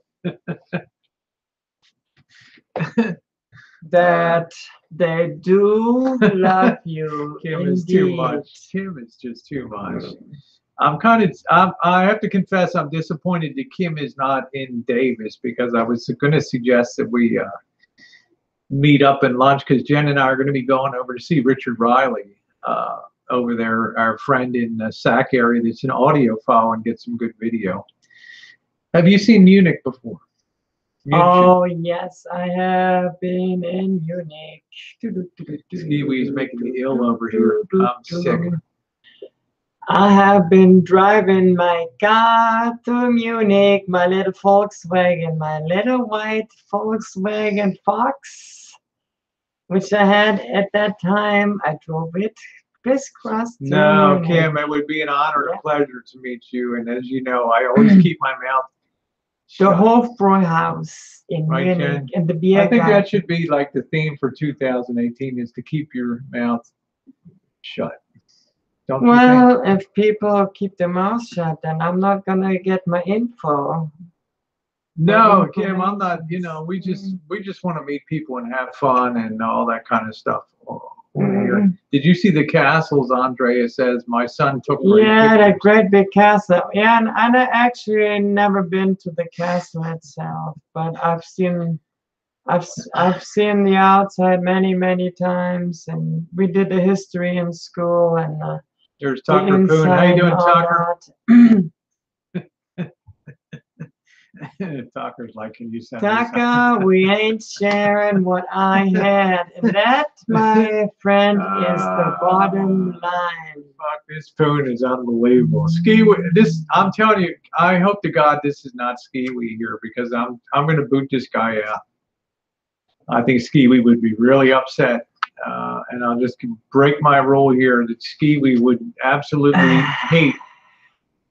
that they do love you. Kim indeed. is too much. Kim is just too much. I have to confess, I'm disappointed that Kim is not in Davis, because I was going to suggest that we meet up and lunch, because Jen and I are going to be going over to see Richard Riley over there, our friend in the SAC area that's an audiophile, and get some good video. Have you seen Munich before? Oh, yes, I have been in Munich. Skiwi's making me ill over here. I'm sick. I have been driving my car to Munich, my little Volkswagen, my little white Volkswagen Fox, which I had at that time. I drove it crisscross. No, Kim, it would be an honor and a pleasure to meet you. And as you know, I always keep my mouth shut. The Hofbräuhaus in Munich, Jen? and the beer I think garden. that should be like the theme for 2018, is to keep your mouth shut. Don't you think? Well, if people keep their mouth shut, then I'm not gonna get my info. No, Kim, I'm not. You know, we just want to meet people and have fun and all that kind of stuff. Did you see the castles? Andrea says my son took. Yeah, that great big castle. Yeah, and I actually never been to the castle itself, but I've seen the outside many times, and we did the history in school, and there's Tucker Poon. How you doing, Tucker? Tucker's like, can you send me Tucker, we ain't sharing what I had. And that, my friend, is the bottom line. Fuck, this Poon is unbelievable. Skiwi, I'm telling you, I hope to God this is not Skiwi here, because I'm going to boot this guy out. I think Skiwi would be really upset. And I'll just break my rule here that Skiwi would absolutely hate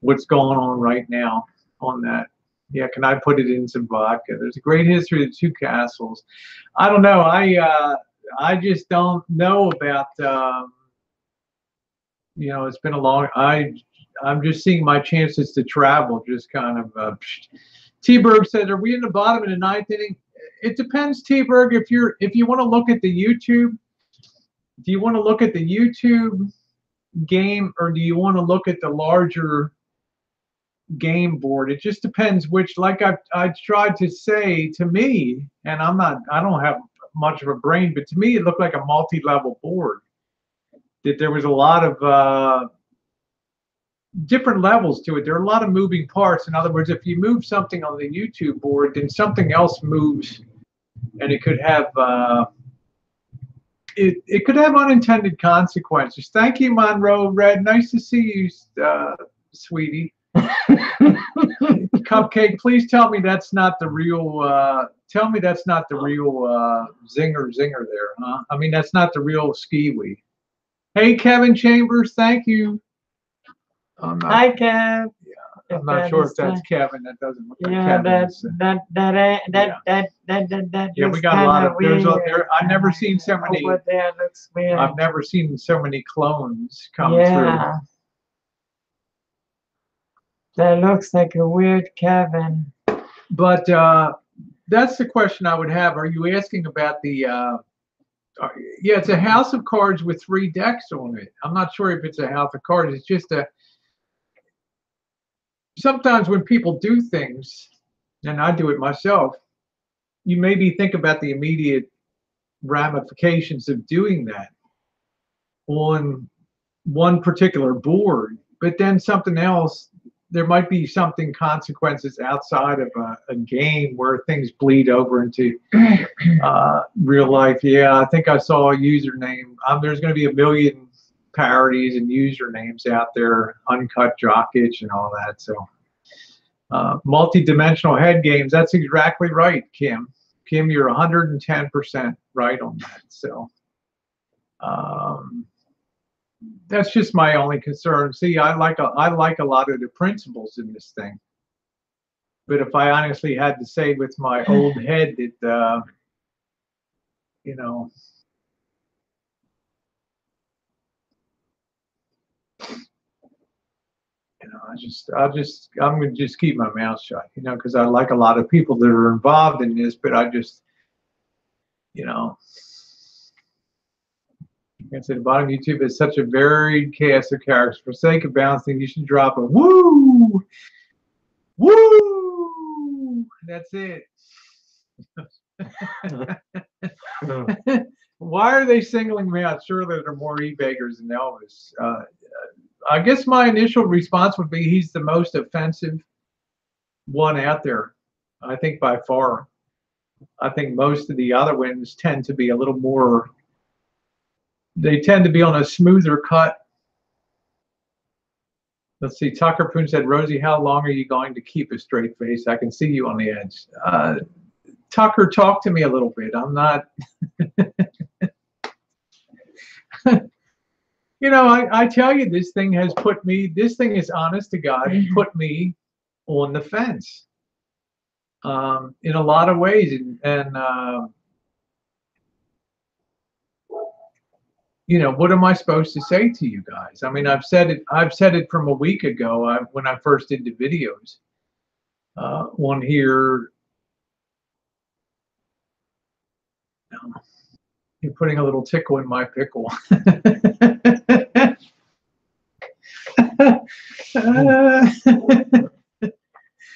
what's going on right now on that. Yeah, can I put it in some vodka? There's a great history of the two castles. I don't know. I just don't know about. You know, it's been a long. I'm just seeing my chances to travel just kind of. T-Berg said, "Are we in the bottom of the ninth inning?" It depends, T-Berg. If you want to look at the YouTube, do you want to look at the YouTube game, or do you want to look at the larger game board? It just depends which. Like I tried to say, to me, and I don't have much of a brain, but to me it looked like a multi-level board, that there was a lot of different levels to it. There are a lot of moving parts. In other words, if you move something on the YouTube board, then something else moves, and it could have it could have unintended consequences. Thank you, Monroe Red. Nice to see you, sweetie. Cupcake, please tell me that's not the real. Tell me that's not the real zinger there, huh? I mean, that's not the real Skiwi. Hey, Kevin Chambers, thank you. Hi, Kev. Yeah, I'm not sure if that's Kevin. That doesn't look like yeah, Kevin. That yeah, we got a lot of. I've never seen so many. Over there looks weird. I've never seen so many clones come yeah. through. That looks like a weird Kevin. But that's the question I would have. Are you asking about the? Yeah, it's a house of cards with 3 decks on it. I'm not sure if it's a house of cards. It's just a. Sometimes when people do things, and I do it myself, you maybe think about the immediate ramifications of doing that on one particular board, but then something else, there might be something consequences outside of a game where things bleed over into real life. Yeah, I think I saw a username. There's going to be a million parodies and usernames out there, Uncut Jock Itch and all that. So multi-dimensional head games, that's exactly right, Kim. Kim, you're 110% right on that. So that's just my only concern. See, I like a lot of the principles in this thing, but if I honestly had to say with my old head that you know, I'm gonna just keep my mouth shut, you know, because I like a lot of people that are involved in this, but I just, you know, like I said, the bottom YouTube is such a varied cast of characters. For sake of balancing, you should drop a woo, woo. That's it. Why are they singling me out? Surely there are more e-beggars than Elvis. I guess my initial response would be he's the most offensive one out there. I think by far. I think most of the other ones tend to be a little more, they tend to be on a smoother cut. Let's see, Tucker Poon said, Rosie, how long are you going to keep a straight face? I can see you on the edge. Tucker, talk to me a little bit. I'm not... You know, I tell you, this thing has put me, this thing is honest to God, put me on the fence in a lot of ways. And you know, what am I supposed to say to you guys? I mean, I've said it from a week ago when I first did the videos on here. You're putting a little tickle in my pickle.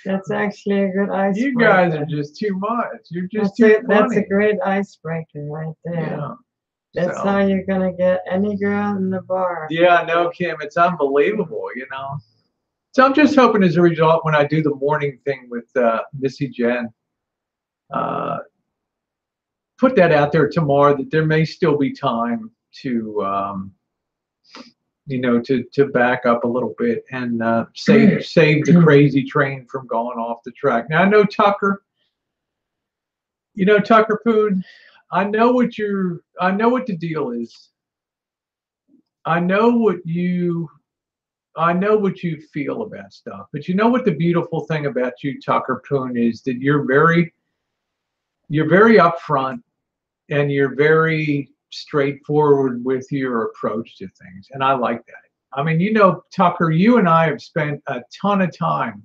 That's actually a good icebreaker. You guys are just too much. You're just too funny. That's a great icebreaker right there. Yeah. That's how you're gonna get any girl in the bar. Yeah, no, Kim, it's unbelievable, you know. So I'm just hoping as a result, when I do the morning thing with Missy Jen, put that out there tomorrow, that there may still be time to, you know, to back up a little bit and save the crazy train from going off the track. Now I know Tucker, you know, Tucker Poon, I know what the deal is. I know what you feel about stuff. But you know what the beautiful thing about you, Tucker Poon, is that you're very upfront and you're very straightforward with your approach to things. And I like that. I mean, you know, Tucker, you and I have spent a ton of time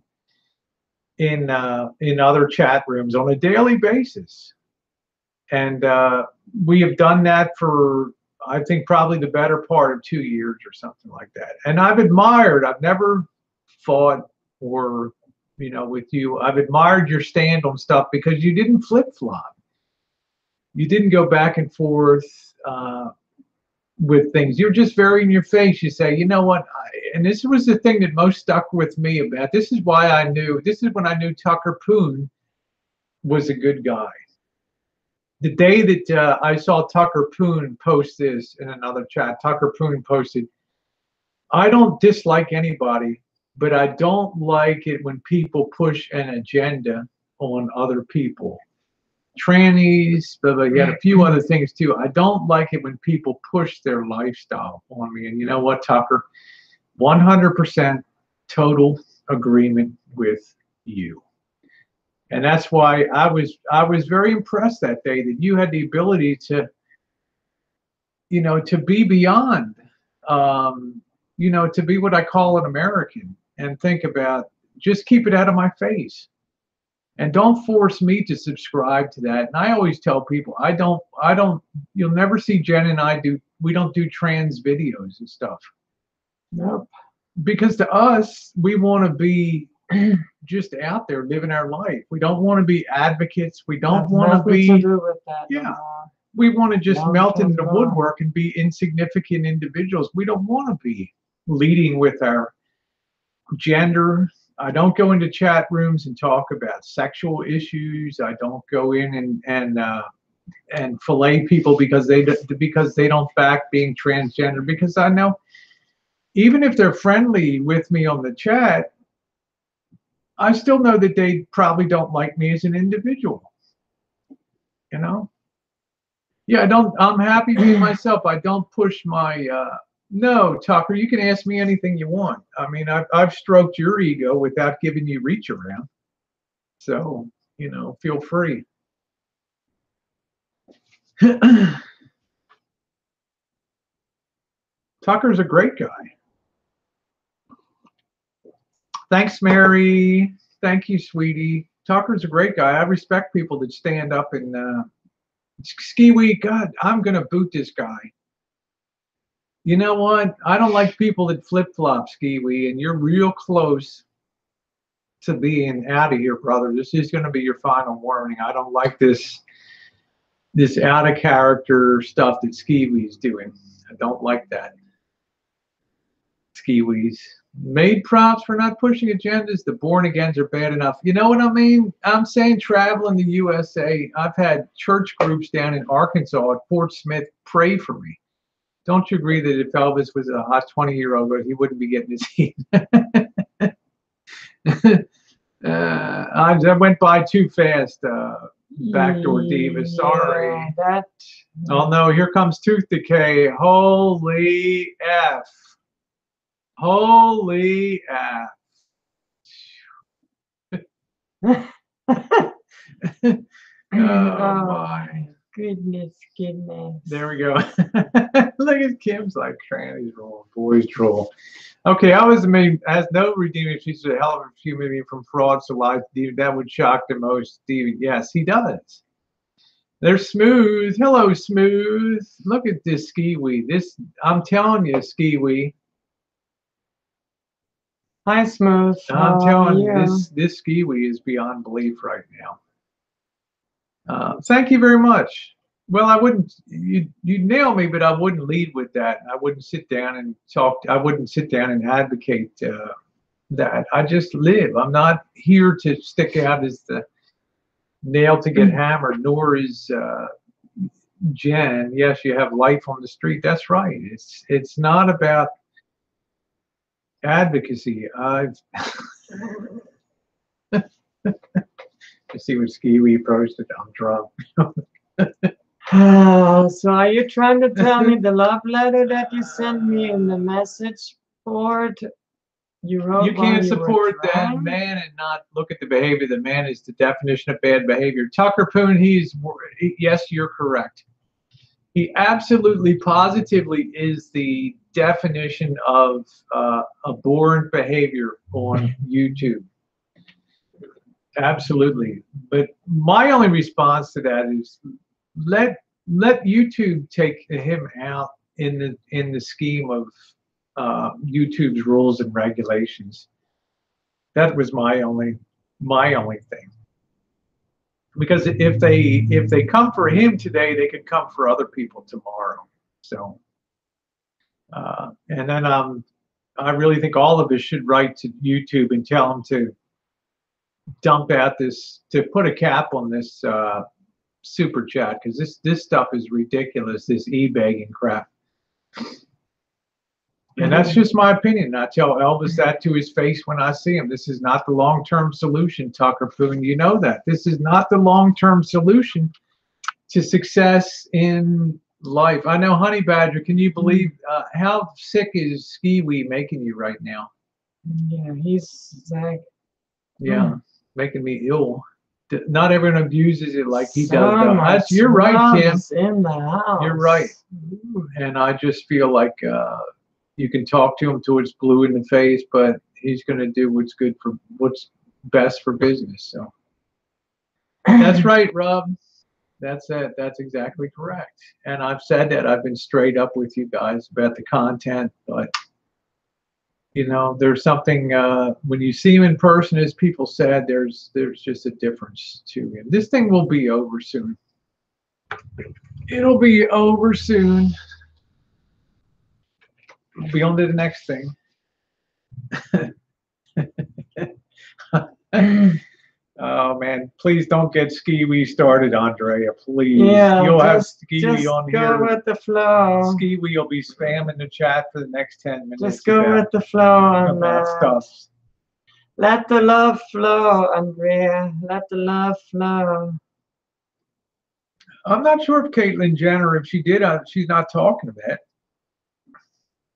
in other chat rooms on a daily basis. And we have done that for, I think, probably the better part of 2 years or something like that. And I've never fought or, you know, with you. I've admired your stand on stuff because you didn't flip-flop. You didn't go back and forth with things. You're just very in your face. You say, you know what? And this was the thing that most stuck with me about, this is when I knew Tucker Poon was a good guy. The day that I saw Tucker Poon post this in another chat, Tucker Poon posted, I don't dislike anybody, but I don't like it when people push an agenda on other people. Trannies, but he had a few other things too. I don't like it when people push their lifestyle on me. And you know what, Tucker? 100% total agreement with you. And that's why I was very impressed that day that you had the ability to, you know, to be beyond, you know, to be what I call an American and think about, just keep it out of my face. And don't force me to subscribe to that. And I always tell people, you'll never see Jen and I we don't do trans videos and stuff. Nope. Because to us, we want to be just out there living our life. We don't want to be advocates. We don't want to be. Nothing to do with that. Yeah. we want to just melt Long-term into the goal. woodwork and be insignificant individuals. We don't want to be leading with our gender. I don't go into chat rooms and talk about sexual issues. I don't go in and fillet people because they don't back being transgender. Because I know even if they're friendly with me on the chat, I still know that they probably don't like me as an individual. You know? Yeah, I'm happy being myself. I don't push my no, Tucker, you can ask me anything you want. I mean, I've stroked your ego without giving you reach around. So, you know, feel free. Tucker's a great guy. Thanks, Mary. Thank you, sweetie. Tucker's a great guy. I respect people that stand up and ski week. God, I'm gonna boot this guy. You know what? I don't like people that flip-flop, ski week, and you're real close to being out of here, brother. This is gonna be your final warning. I don't like this out of character stuff that ski week's doing. I don't like that. Ski week's made props for not pushing agendas. The born agains are bad enough. You know what I mean? I'm saying travel in the USA. I've had church groups down in Arkansas at Fort Smith pray for me. Don't you agree that if Elvis was a hot 20-year-old, he wouldn't be getting his heat? I went by too fast. Backdoor diva. Sorry. Yeah, Oh no, here comes tooth decay. Holy F. Holy F. Oh my. Goodness. There we go. Look at Kim's like trannies roll, boys roll. Okay, I was amazed. Has no redeeming. She's a hell of a human being from frauds to life. That would shock the most. Stevie. Yes, he does. They're smooth. Hello, smooth. Look at this skiwi. This, I'm telling you, skiwi. Hi, Smooth. I'm telling you, this skiwi is beyond belief right now. Thank you very much. Well, I wouldn't, you nail me, but I wouldn't lead with that. I wouldn't sit down and talk. I wouldn't sit down and advocate that. I just live. I'm not here to stick out as the nail to get hammered, nor is Jen. Yes, you have life on the street. That's right. It's not about advocacy. You see what Skiwi posted? I'm drunk. So are you trying to tell me the love letter that you sent me in the message board you wrote? You can't while support were that man and not look at the behavior. The man is the definition of bad behavior. Tucker Poon, yes, you're correct. He absolutely, positively is the definition of abhorrent behavior on YouTube. Absolutely. But my only response to that is let YouTube take him out in the scheme of YouTube's rules and regulations. That was my only thing. Because if they come for him today, they could come for other people tomorrow. So and then I really think all of us should write to YouTube and tell them to dump out this, to put a cap on this super chat, because this stuff is ridiculous, this e-begging crap. And that's just my opinion. I tell Elvis that to his face when I see him. This is not the long-term solution, Tucker Poon. You know that. This is not the long-term solution to success in life. I know, Honey Badger, can you believe how sick is Skiwi making you right now? Yeah, he's like... Yeah, making me ill. Not everyone abuses it like he does, though. You're right, Kim. In the house. You're right. And I just feel like you can talk to him till it's blue in the face, but he's going to do what's best for business. So that's right, Rob. That's it. That's exactly correct. And I've said that. I've been straight up with you guys about the content, but you know, there's something when you see him in person, as people said, there's just a difference to him. This thing will be over soon. It'll be over soon. We'll be on to the next thing. Oh man, please don't get skiwi started, Andrea. Please. Yeah, You'll have just skiwi on go here. with the flow. Skiwi will be spamming the chat for the next 10 minutes. Just go with the flow on about that. stuff. Let the love flow, Andrea. Let the love flow. I'm not sure if Caitlyn Jenner, if she did, she's not talking about it.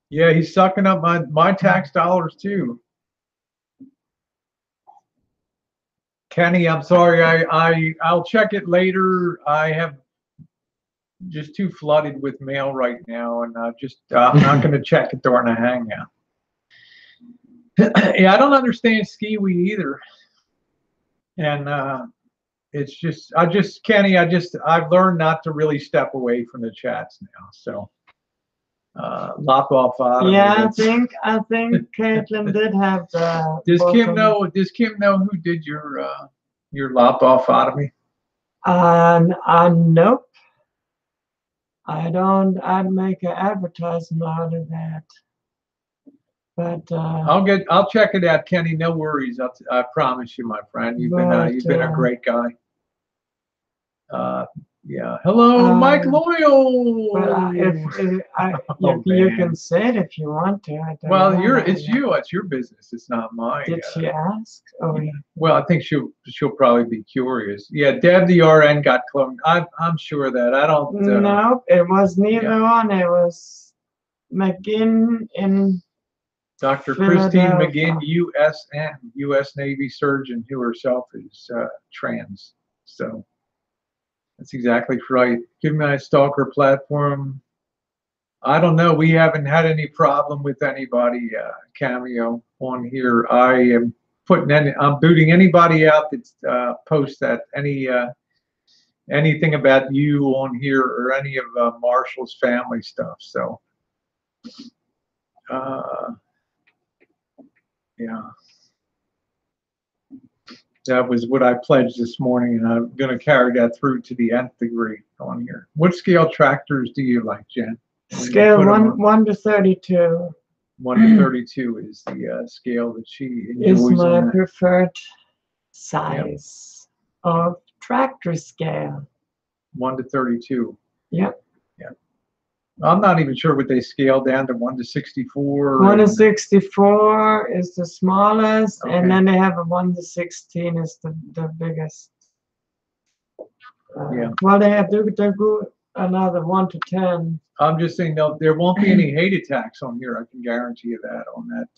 Yeah, he's sucking up my tax dollars too. Kenny, I'm sorry. I'll check it later. I have just too flooded with mail right now, and I'm not going to check it during a hangout. Yeah, I don't understand Skiwi either, and it's just Kenny. I've learned not to really step away from the chats now. So lop off out of Yeah, me. I think Caitlin did have the. Does Kim know? Does Kim know who did your lop off out of me? Nope. I don't. I'd make an advertisement out of that. But I'll check it out, Kenny. No worries. I promise you, my friend. You've been a great guy. Yeah. Hello, Mike Loyal. But you can say it if you want to. Well, it's your business. It's not mine. Did she ask? Oh, yeah. Well, I think she'll probably be curious. Yeah, Deb the RN got cloned. I'm sure of that. I don't. Nope, it was neither one. It was McGinn in. Dr. Christine McGinn, USN, U.S. Navy surgeon, who herself is trans. So that's exactly right. Give me a stalker platform. I don't know. We haven't had any problem with anybody, Cameo, on here. I am I'm booting anybody out that posts that anything about you on here or any of Marshall's family stuff. So. Yeah, that was what I pledged this morning, and I'm going to carry that through to the nth degree on here. What scale tractors do you like, Jen? Scale 1 to 32. 1 to 32 is the scale that she enjoys. Is my preferred size of tractor scale. 1 to 32. Yep. I'm not even sure what they scale down to. 1 to 64. 1 to 64 is the smallest, okay. And then they have a 1 to 16 is the biggest. Yeah. Well, they go another 1 to 10. I'm just saying there won't be any hate attacks on here. I can guarantee you that on that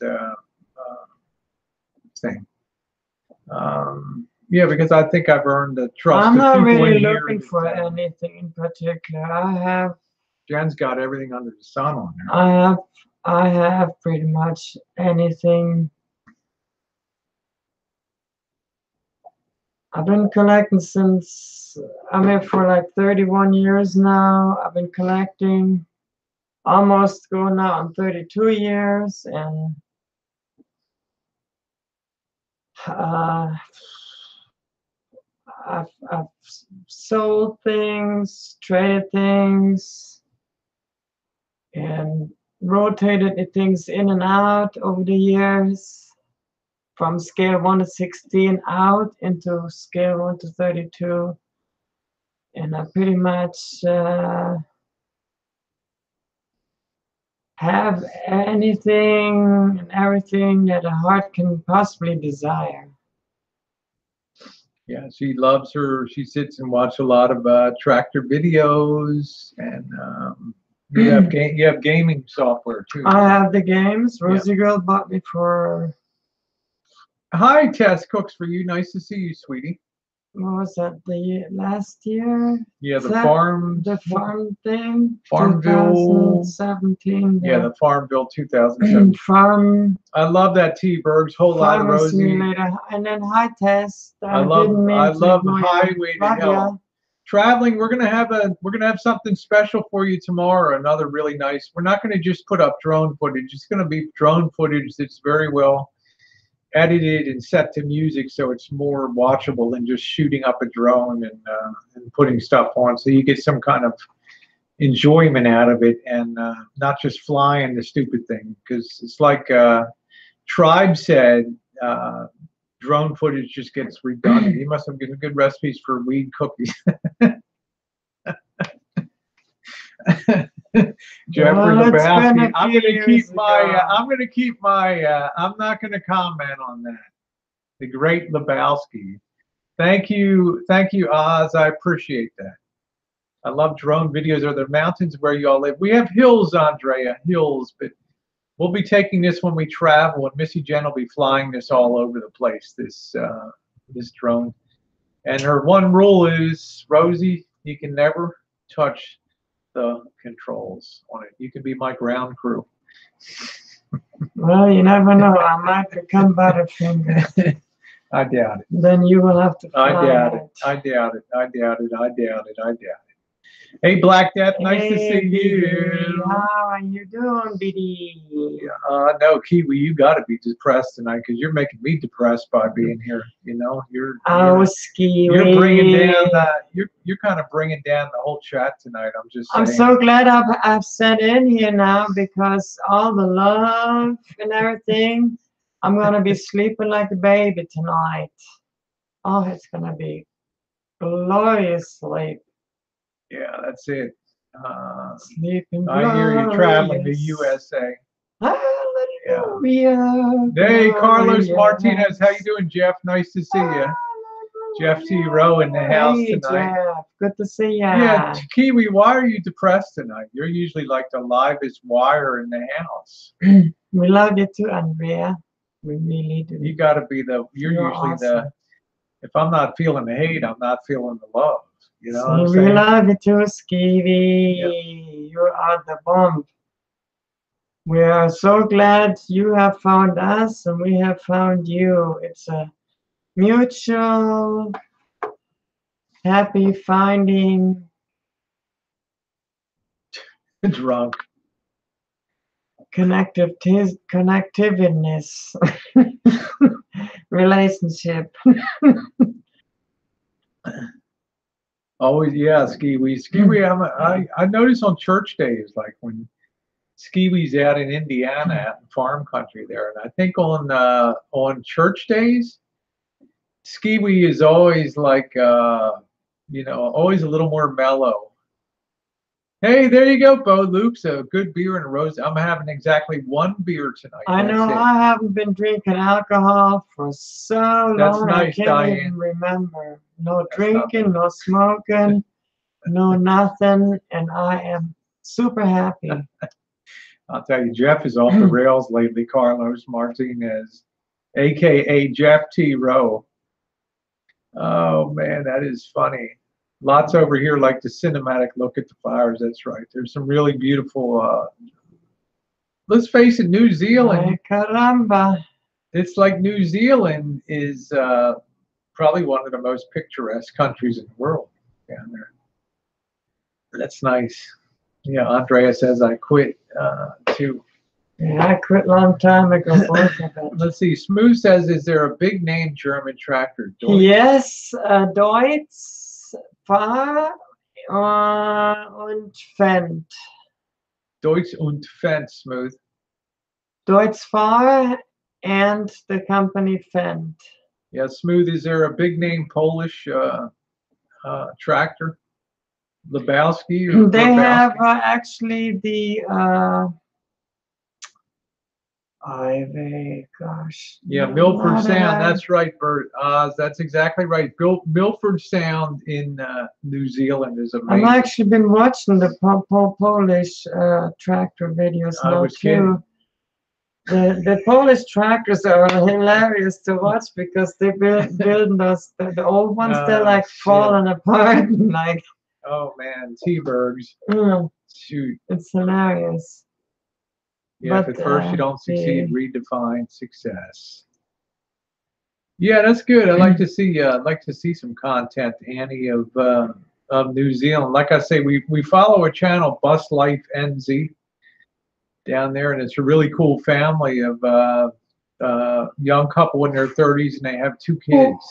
thing. Yeah, because I think I've earned the trust. I'm not really in looking for anything in particular. Jen's got everything under the sun on there. I have pretty much anything. I've been collecting since I'm here for like 31 years now. I've been collecting almost going out on 32 years, and I've sold things, traded things, and rotated things in and out over the years, from scale 1 to 16 out into scale 1 to 32. And I pretty much have anything and everything that a heart can possibly desire. Yeah, she loves her. She sits and watches a lot of tractor videos, and you have gaming software too. I have the games. Rosie Girl bought me for. Hi, Tess cooks for you. Nice to see you, sweetie. What was that? The last year? Yeah, the farm thing. Farmville 2017. Yeah, the Farmville 2007. Farm. I love that T-Bergs. Whole lot of Rosie. Simulator. And then High Test. I love Highway to Hell. Traveling. We're gonna have something special for you tomorrow. Another really nice. We're not gonna just put up drone footage. It's gonna be drone footage that's very well edited and set to music, so it's more watchable than just shooting up a drone and putting stuff on. So you get some kind of enjoyment out of it, and not just flying the stupid thing. Because it's like Tribe said, drone footage just gets redundant. He must have given good recipes for weed cookies. Jeffrey Lebowski. I'm not gonna comment on that. The great Lebowski. Thank you, Oz. I appreciate that. I love drone videos. Are there mountains where you all live? We have hills, Andrea, hills, but we'll be taking this when we travel, and Missy Jen will be flying this all over the place, this drone. And her one rule is, Rosie, you can never touch the controls on it. You can be my ground crew. Well, you never know. I might become Butterfinger. I doubt it. Then you will have to fly. I doubt it. I doubt it. I doubt it. I doubt it. I doubt it. Hey, Black Death, nice to see you. How are you doing, BD? No, Kiwi, you got to be depressed tonight because you're making me depressed by being here. You know, you're bringing down you're kind of bringing down the whole chat tonight. I'm just saying. I'm so glad I've sat in here now because all the love and everything. I'm gonna be sleeping like a baby tonight. Oh, it's gonna be glorious sleep. Yeah, that's it. Sleeping. I hear you traveling to USA. Hallelujah. Hey, Carlos Martinez, how you doing, Jeff? Nice to see you. Jeff T. Rowe in the house tonight. Jeff. Good to see you. Yeah, Kiwi, why are you depressed tonight? You're usually like the livest wire in the house. We love you too, Andrea. We really do. You got to be you're usually awesome. if I'm not feeling the hate, I'm not feeling the love. You know what I'm We saying? love you too, Skivvy. Yep. You are the bomb. We are so glad you have found us and we have found you. It's a mutual happy finding. Drunk. Connectiveness. Relationship. Always, yeah, Skiwi. I notice on church days, like when Skiwi's out in Indiana, out in farm country there, and I think on church days, Skiwi is always like, always a little more mellow. Hey, there you go, Bo Luke's a good beer and a rose. I'm having exactly one beer tonight. I know I haven't been drinking alcohol for so long. That's nice, I can't Diane. even remember. No drinking, no smoking, no nothing, and I am super happy. I'll tell you, Jeff is off the rails lately. Carlos Martinez, aka Jeff T. Rowe. Oh man, that is funny. Lots over here like the cinematic look at the flowers. That's right. There's some really beautiful. Let's face it, New Zealand. Ay, caramba. It's like New Zealand is probably one of the most picturesque countries in the world down there. That's nice. Yeah, Andrea says I quit too. Yeah, I quit a long time ago. Both of it. Let's see. Smooth says, is there a big name German tractor? Deutsch? Yes, Deutsch. Fahr und Fendt. Deutsch und Fendt, Smooth. Deutsch Fahr and the company Fendt. Yeah, Smooth. Is there a big name Polish tractor? Lebowski? Or they Lebowski? have actually the gosh. Yeah, Milford Sound. That's right, Bert. That's exactly right. Milford Sound in New Zealand is amazing. I've actually been watching the Polish tractor videos now too. The Polish tractors are hilarious to watch because they build those the old ones. They're like falling apart and like. Oh man, T-Bergs. Shoot, it's hilarious. Yeah, if at first you don't succeed, redefine success. Yeah, that's good. I'd like to see some content, Annie, of New Zealand. Like I say, we follow a channel, Bus Life NZ, down there, and it's a really cool family of young couple in their 30s, and they have 2 kids.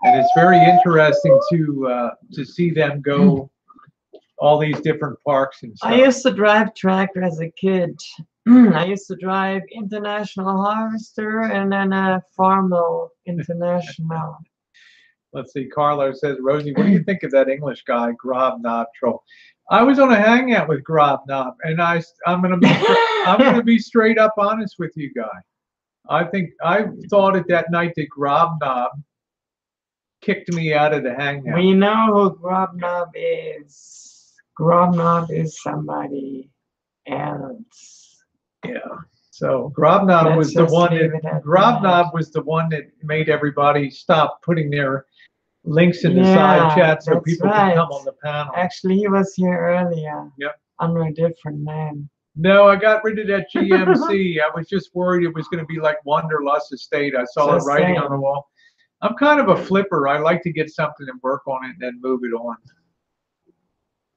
And it's very interesting to see them go all these different parks and stuff. I used to drive tractor as a kid. I used to drive International Harvester and then a Farmel International. Let's see. Carlo says, Rosie, what do you think of that English guy, Grobknob Troll? I was on a hangout with Grobknob, and I'm gonna be straight up honest with you guys. I thought at that night that Grobknob kicked me out of the hangout. We know who Grobknob is. Grobknob is somebody else. Yeah. So Grobknob was the one that made everybody stop putting their links in the side chat so people can come on the panel. Actually, he was here earlier. Yep. Under a different name. No, I got rid of that GMC. I was just worried it was going to be like Wanderlust Estate. I saw the writing on the wall. I'm kind of a flipper. I like to get something and work on it and then move it on.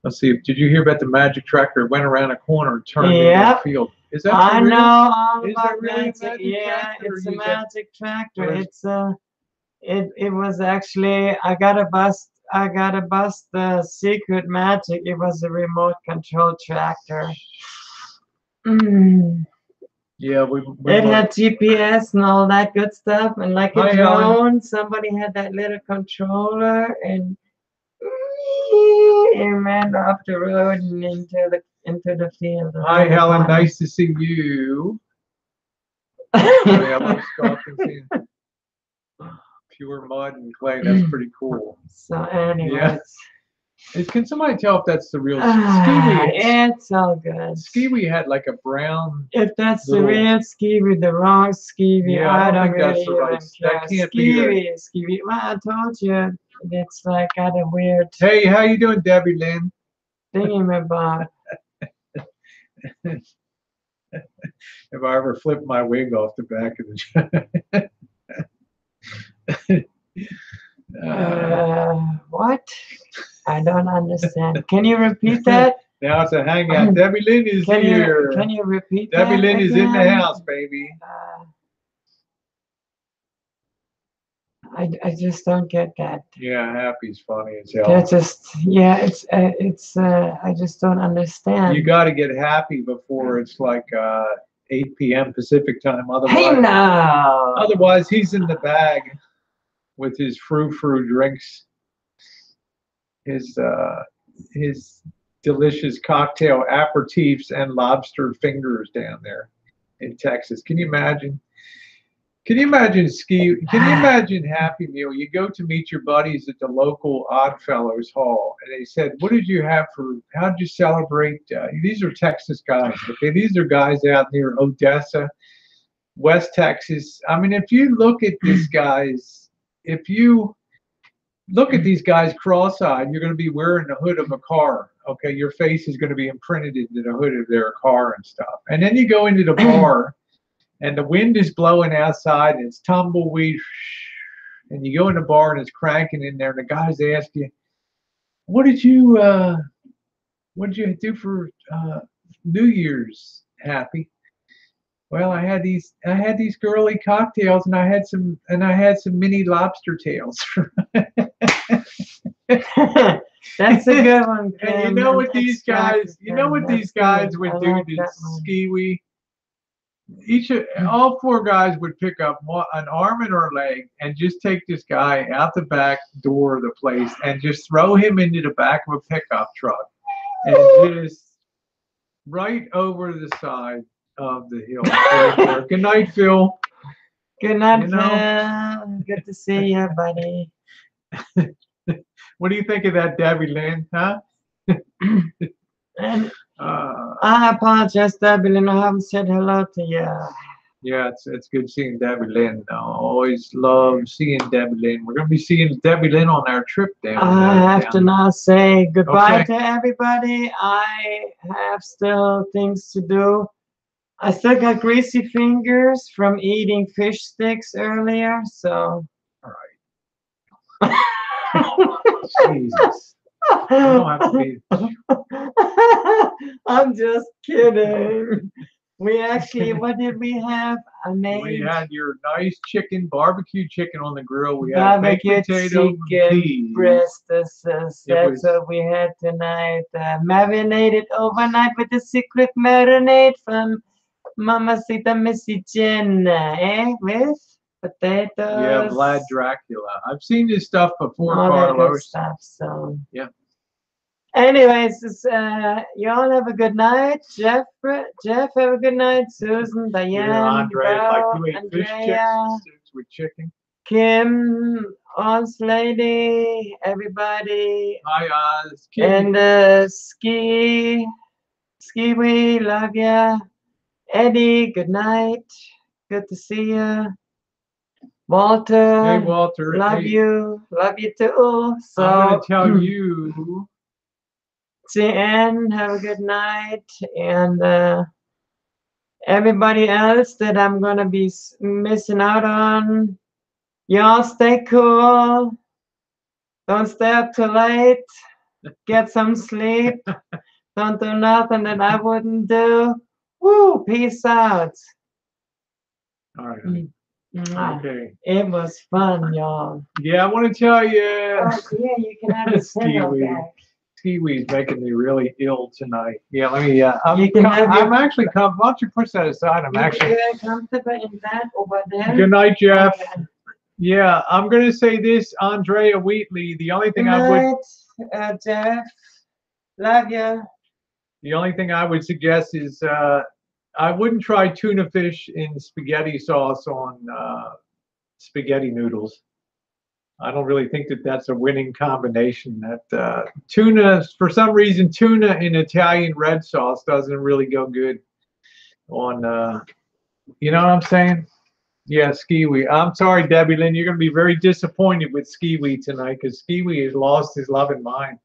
Let's see. Did you hear about the magic tractor? It went around a corner and turned into a field. Is that I real? know all Is about it really magic. Yeah, tractor, it's a or magic tractor. or is- It's it was actually I gotta bust the secret magic. It was a remote control tractor. Yeah, It had GPS and all that good stuff, and like a drone, somebody had that little controller, and it ran up the road and into the field. Hi, Helen. Nice to see you. I love sculpting. Pure mud and clay. That's pretty cool. So, anyways. Yeah. Can somebody tell if that's the real Skiwi? It's all good. Skiwi had like a brown. If that's the real Skiwi, the wrong Skiwi, Yeah, I don't think really that's the right. even care. That can't be Skiwi. Well, I told you, it's like got a weird. Hey, how you doing, Debbie Lynn? Thingamabob. If I ever flip my wig off the back of the. What? I don't understand. Can you repeat that? Now it's a hangout. Debbie Lynn is here. Can you repeat Debbie that? Lynn is in the again? house, baby. I just don't get that. Yeah, Happy's funny as hell. That's just it's I just don't understand. You got to get Happy before it's like 8 p.m. Pacific time. Otherwise, Hey now. Otherwise, he's in the bag with his frou-frou drinks, his delicious cocktail aperitifs and lobster fingers down there in Texas. Can you imagine? Can you imagine Happy Meal? You go to meet your buddies at the local Oddfellows Hall, and they said, "What did you have for? How did you celebrate?" These are Texas guys. Okay, these are guys out near Odessa, West Texas. I mean, if you look at these guys, cross-eyed, you're going to be wearing the hood of a car. Okay, your face is going to be imprinted into the hood of their car and stuff. And then you go into the bar. And the wind is blowing outside, and it's tumbleweed. And you go in the bar, and it's cranking in there. And the guys ask you, "What did you do for New Year's, Happy?" "Well, I had these girly cocktails, and I had some mini lobster tails." That's a good one. And you know what these guys would do to Skiwi? All four guys would pick up an arm and or a leg and just take this guy out the back door of the place and just throw him into the back of a pickup truck and just right over the side of the hill. Good night, Phil. Good night, Phil. Good to see you, buddy. What do you think of that, Debbie Lynn? Huh? I apologize, Debbie Lynn. I haven't said hello to you. Yeah, it's good seeing Debbie Lynn. I always love seeing Debbie Lynn. We're going to be seeing Debbie Lynn on our trip down. I have to now say goodbye Okay. to everybody. I have still things to do. I still got greasy fingers from eating fish sticks earlier, so. All right. Jesus. You don't have to be. I'm just kidding. We actually, what did we have? I We made had your nice chicken, barbecue chicken on the grill. We had baked barbecue potato and chicken peas. breast. It That's was- what we had tonight. Marinated overnight with a secret marinade from Mamacita Missy Jen, with potatoes. Yeah, Vlad Dracula. I've seen this stuff before, all that good Carlos. stuff. So Yeah. anyways, you all have a good night. Jeff, have a good night. Susan, Diane, Yeah, Andre, like Bo, you ate fish Andrea, chips with chicken. Kim, Oz Lady, everybody, Hi, Oz. Kim. and Ski, we love ya. Eddie, good night. Good to see ya. Walter, Hey, Walter. love Hey, you too. So I'm going to tell you. Jen, have a good night, and everybody else that I'm gonna be missing out on, y'all stay cool. Don't stay up too late. Get some sleep. Don't do nothing that I wouldn't do. Woo! Peace out. All right. honey. Mwah. Okay. It was fun, y'all. Yeah, I want to tell you. Oh, yeah, you can have the pillow Skiwi. back. Kiwi's making me really ill tonight. Yeah, let me. I'm, You can have your- I'm actually. Why don't you push that aside? I'm actually. You're comfortable in that over there? Good night, Jeff. Okay. Yeah, I'm going to say this, Andrea Wheatley. The only Good thing I would. night, Jeff. Love you. The only thing I would suggest is I wouldn't try tuna fish in spaghetti sauce on spaghetti noodles. I don't really think that that's a winning combination. That tuna, for some reason, tuna in Italian red sauce doesn't really go good on, you know what I'm saying? Yeah, Skiwi. I'm sorry, Debbie Lynn. You're going to be very disappointed with Skiwi tonight because Skiwi has lost his love and mind.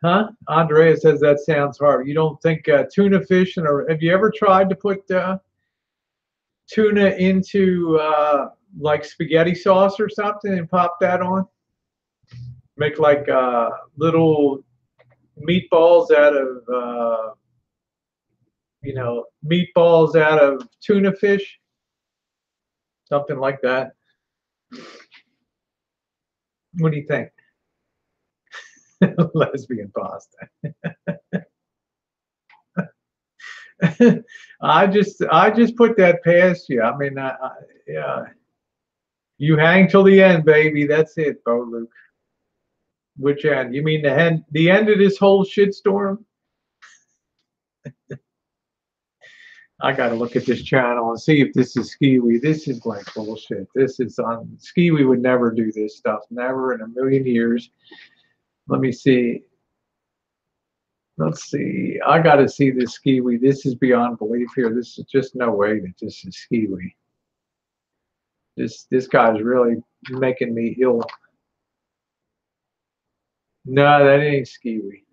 Huh? Andrea says that sounds hard. You don't think tuna fish, have you ever tried to put tuna into like spaghetti sauce or something and pop that on? Make like little meatballs out of, meatballs out of tuna fish. Something like that. What do you think? Lesbian pasta. I just put that past you. I mean, yeah. You hang till the end, baby. That's it, Bo Luke. Which end? You mean the end of this whole shitstorm? I gotta look at this channel and see if this is Skiwi. This is like bullshit. This is on Skiwi would never do this stuff. Never in a million years. Let me see. Let's see. I gotta see this Skiwi. This is beyond belief here. This is just no way that this is Skiwi. This guy's really making me ill. No, that ain't Skiwi.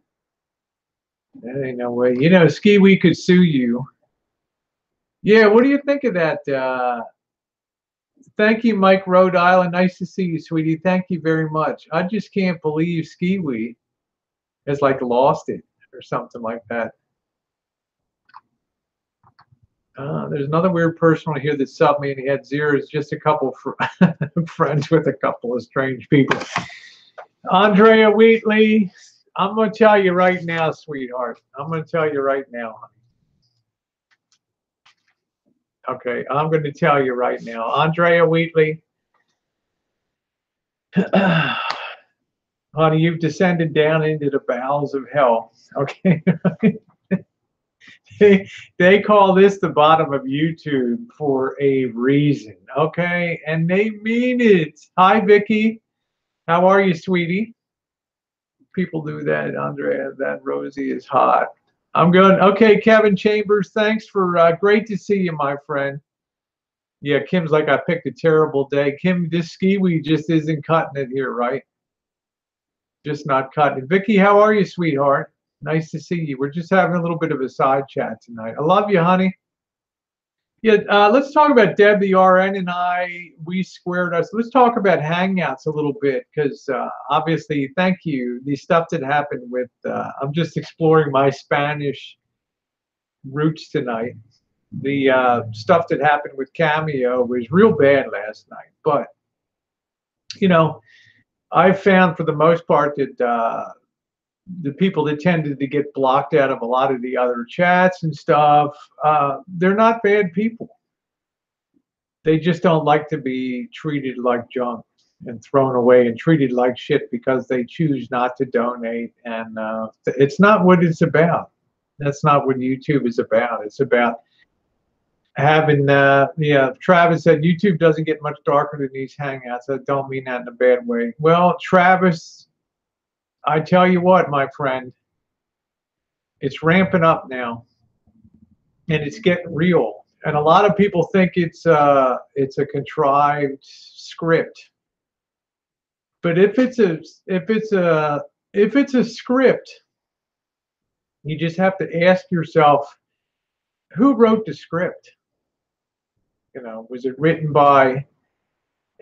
That ain't no way. You know, Skiwi could sue you. Yeah, what do you think of that? Thank you, Mike, Rhode Island. Nice to see you, sweetie. Thank you very much. I just can't believe Skiwi has like lost it or something like that. There's another weird person on here that subbed me and he had zeros, just a couple friends with a couple of strange people. Andrea Wheatley, I'm going to tell you right now, sweetheart. I'm going to tell you right now, honey. Okay, I'm going to tell you right now. Andrea Wheatley, honey, you've descended down into the bowels of hell. Okay. They call this the bottom of YouTube for a reason, okay? And they mean it. Hi, Vicky. How are you, sweetie? People do that, Andrea. That Rosie is hot. I'm good. Okay, Kevin Chambers, thanks for great to see you, my friend. Yeah, Kim's like, I picked a terrible day. Kim, this Skiwi just isn't cutting it here, right? Just not cutting it. Vicky, how are you, sweetheart? Nice to see you. We're just having a little bit of a side chat tonight. I love you, honey. Yeah, let's talk about Deb, the RN, and we squared us. Let's talk about Hangouts a little bit because obviously, thank you. The stuff that happened with, I'm just exploring my Spanish roots tonight. The stuff that happened with Cameo was real bad last night. But, you know, I found for the most part that the people that tended to get blocked out of a lot of the other chats and stuff, they're not bad people. They just don't like to be treated like junk and thrown away and treated like shit because they choose not to donate. And it's not what it's about. That's not what YouTube is about. It's about having, yeah, Travis said YouTube doesn't get much darker than these Hangouts. I don't mean that in a bad way. Well, Travis, I tell you what, my friend, it's ramping up now, and it's getting real. And a lot of people think it's a contrived script. But if it's a script, you just have to ask yourself, who wrote the script? You know, was it written by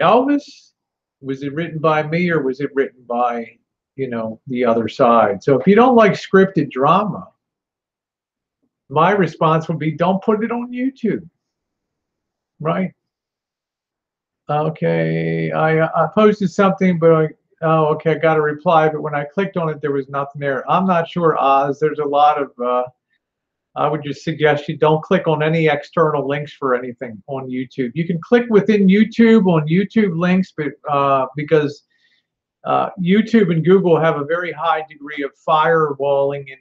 Elvis? Was it written by me, or was it written by, you know, the other side? So if you don't like scripted drama, my response would be, don't put it on YouTube, right? Okay, I posted something, but oh, okay, I got a reply, but when I clicked on it, there was nothing there. I'm not sure, Oz. There's a lot of, I would just suggest you don't click on any external links for anything on YouTube. You can click within YouTube on YouTube links, but because YouTube and Google have a very high degree of firewalling and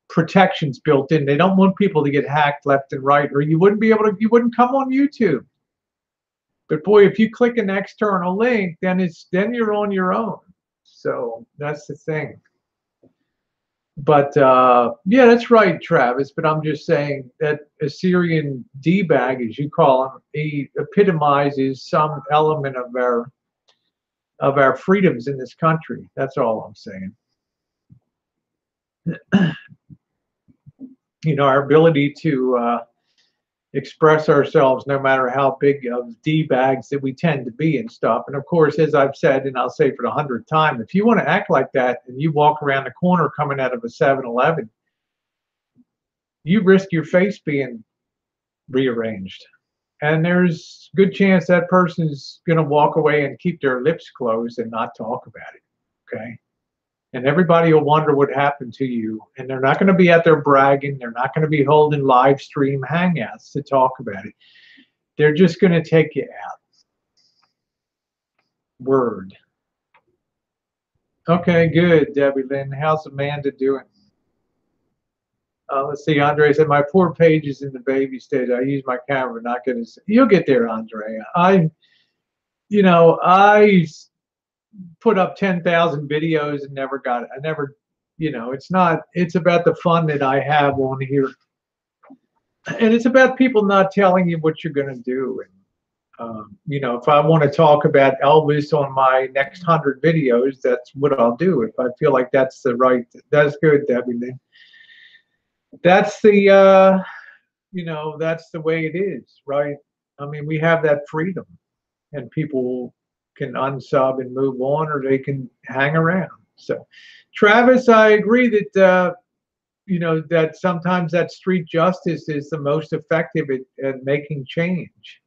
protections built in. They don't want people to get hacked left and right, or you wouldn't be able to, you wouldn't come on YouTube. But boy, if you click an external link, then you're on your own. So that's the thing. But yeah, that's right, Travis. But I'm just saying that Assyrian D-bag, as you call him, he epitomizes some element of our freedoms in this country. That's all I'm saying. You know, our ability to express ourselves, no matter how big of D-bags that we tend to be and stuff. And of course, as I've said, and I'll say for the 100th time, if you want to act like that and you walk around the corner coming out of a 7-Eleven, you risk your face being rearranged. And there's a good chance that person's going to walk away and keep their lips closed and not talk about it, okay? And everybody will wonder what happened to you. And they're not going to be out there bragging. They're not going to be holding live stream hangouts to talk about it. They're just going to take you out. Word. Okay, good, Debbie Lynn. How's Amanda doing? Let's see, Andre said, my poor page is in the baby stage. I use my camera, not going to. You'll get there, Andrea. I put up 10,000 videos and never got it. I never, you know, it's about the fun that I have on here. And it's about people not telling you what you're going to do. And, you know, if I want to talk about Elvis on my next 100 videos, that's what I'll do. If I feel like that's the right, that's good, Debbie. That's the, you know, that's the way it is, right? I mean, we have that freedom, and people can unsub and move on, or they can hang around. So, Travis, I agree that you know, that sometimes that street justice is the most effective at making change.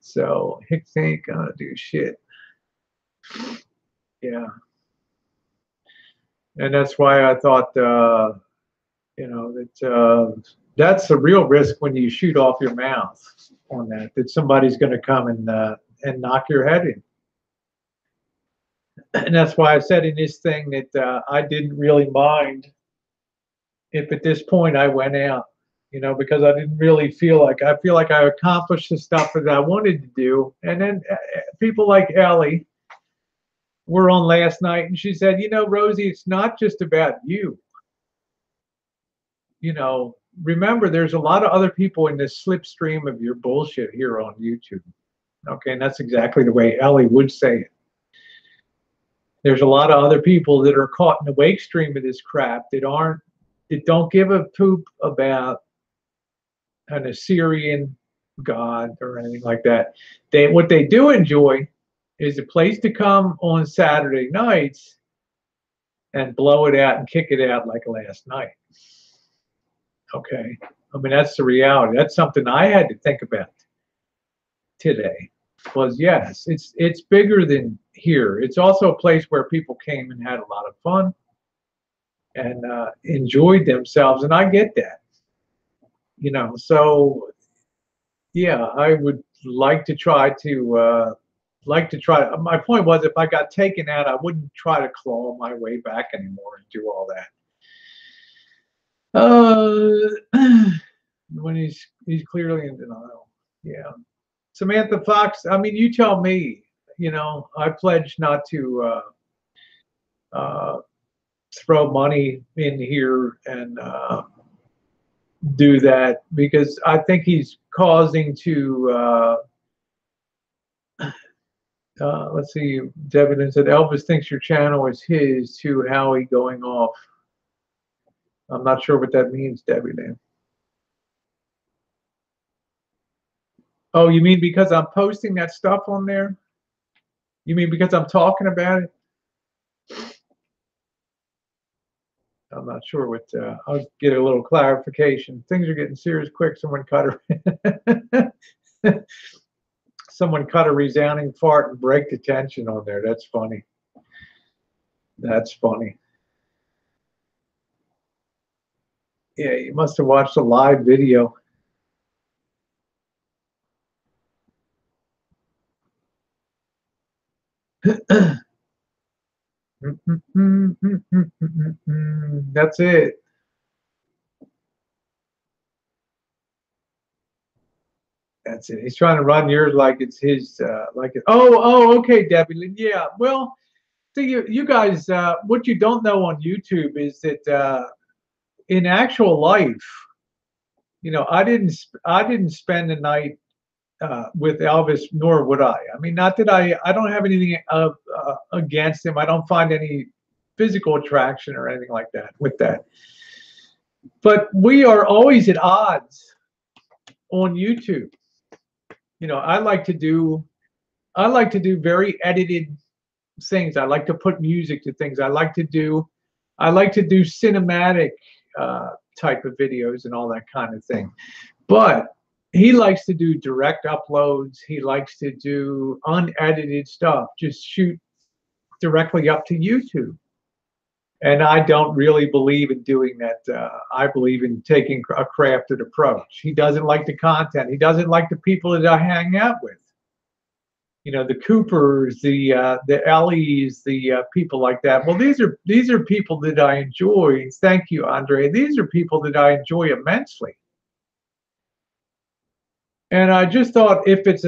So Hicks ain't gonna do shit. Yeah, and that's why I thought, you know, that that's the real risk when you shoot off your mouth on that somebody's going to come and knock your head in. And that's why I said in this thing that I didn't really mind if at this point I went out, you know, because I didn't really feel like, I feel like I accomplished the stuff that I wanted to do. And then people like Ellie were on last night, and she said, you know, Rosie, it's not just about you. You know, remember, there's a lot of other people in this slipstream of your bullshit here on YouTube. Okay, and that's exactly the way Ellie would say it. There's a lot of other people that are caught in the wake stream of this crap that don't give a poop about an Assyrian god or anything like that. What they do enjoy is a place to come on Saturday nights and blow it out and kick it out like last night. Okay. I mean, that's the reality. That's something I had to think about today. Was yes, it's bigger than here. It's also a place where people came and had a lot of fun and enjoyed themselves, and I get that. You know, so yeah, I would like to try to my point was, if I got taken out, I wouldn't try to claw my way back anymore and do all that. When he's clearly in denial. Yeah. Samantha Fox, I mean, you tell me. You know, I pledge not to throw money in here and do that, because I think he's causing to let's see, Devin said Elvis thinks your channel is his to Howie going off. I'm not sure what that means, Debbie. Oh, you mean because I'm posting that stuff on there? You mean because I'm talking about it? I'm not sure what. I'll get a little clarification. Things are getting serious quick. Someone cut a resounding fart and break the tension on there. That's funny. That's funny. Yeah, you must have watched a live video. That's it. That's it. He's trying to run yours like it's his. Okay, Debbie Lynn. Yeah. Well, see, you guys. What you don't know on YouTube is that in actual life, you know, I didn't spend the night with Elvis, nor would I. I mean, not that I don't have anything against him. I don't find any physical attraction or anything like that with that. But we are always at odds on YouTube. You know, I like to do very edited things. I like to put music to things. I like to do cinematic type of videos and all that kind of thing. But he likes to do direct uploads. He likes to do unedited stuff. Just shoot directly up to YouTube. And I don't really believe in doing that. I believe in taking a crafted approach. He doesn't like the content. He doesn't like the people that I hang out with. You know, the Coopers, the Ellies, the people like that. Well, these are people that I enjoy. Thank you, Andre. These are people that I enjoy immensely. And I just thought, if it's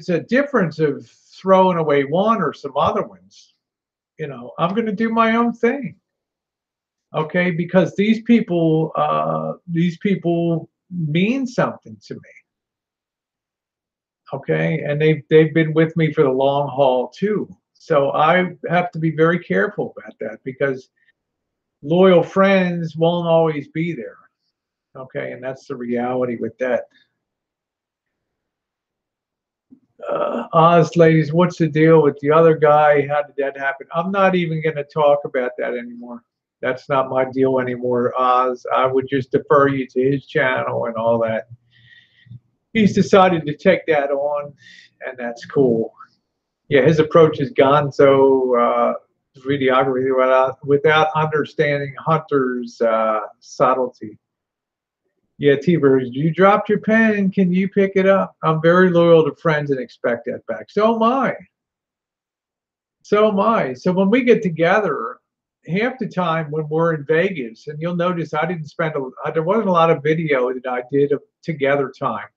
a difference of throwing away one or some other ones, you know, I'm going to do my own thing. Okay, because these people mean something to me. Okay, and they've been with me for the long haul too. So I have to be very careful about that, because loyal friends won't always be there. Okay, and that's the reality with that. Oz ladies, what's the deal with the other guy? How did that happen? I'm not even going to talk about that anymore. That's not my deal anymore, Oz. I would just defer you to his channel and all that. He's decided to take that on, and that's cool. Yeah, his approach is gonzo videography without understanding Hunter's subtlety. Yeah, T-Bird, you dropped your pen. Can you pick it up? I'm very loyal to friends and expect that back. So am I. So am I. So when we get together, half the time when we're in Vegas, and you'll notice I didn't spend there wasn't a lot of video that I did of together time,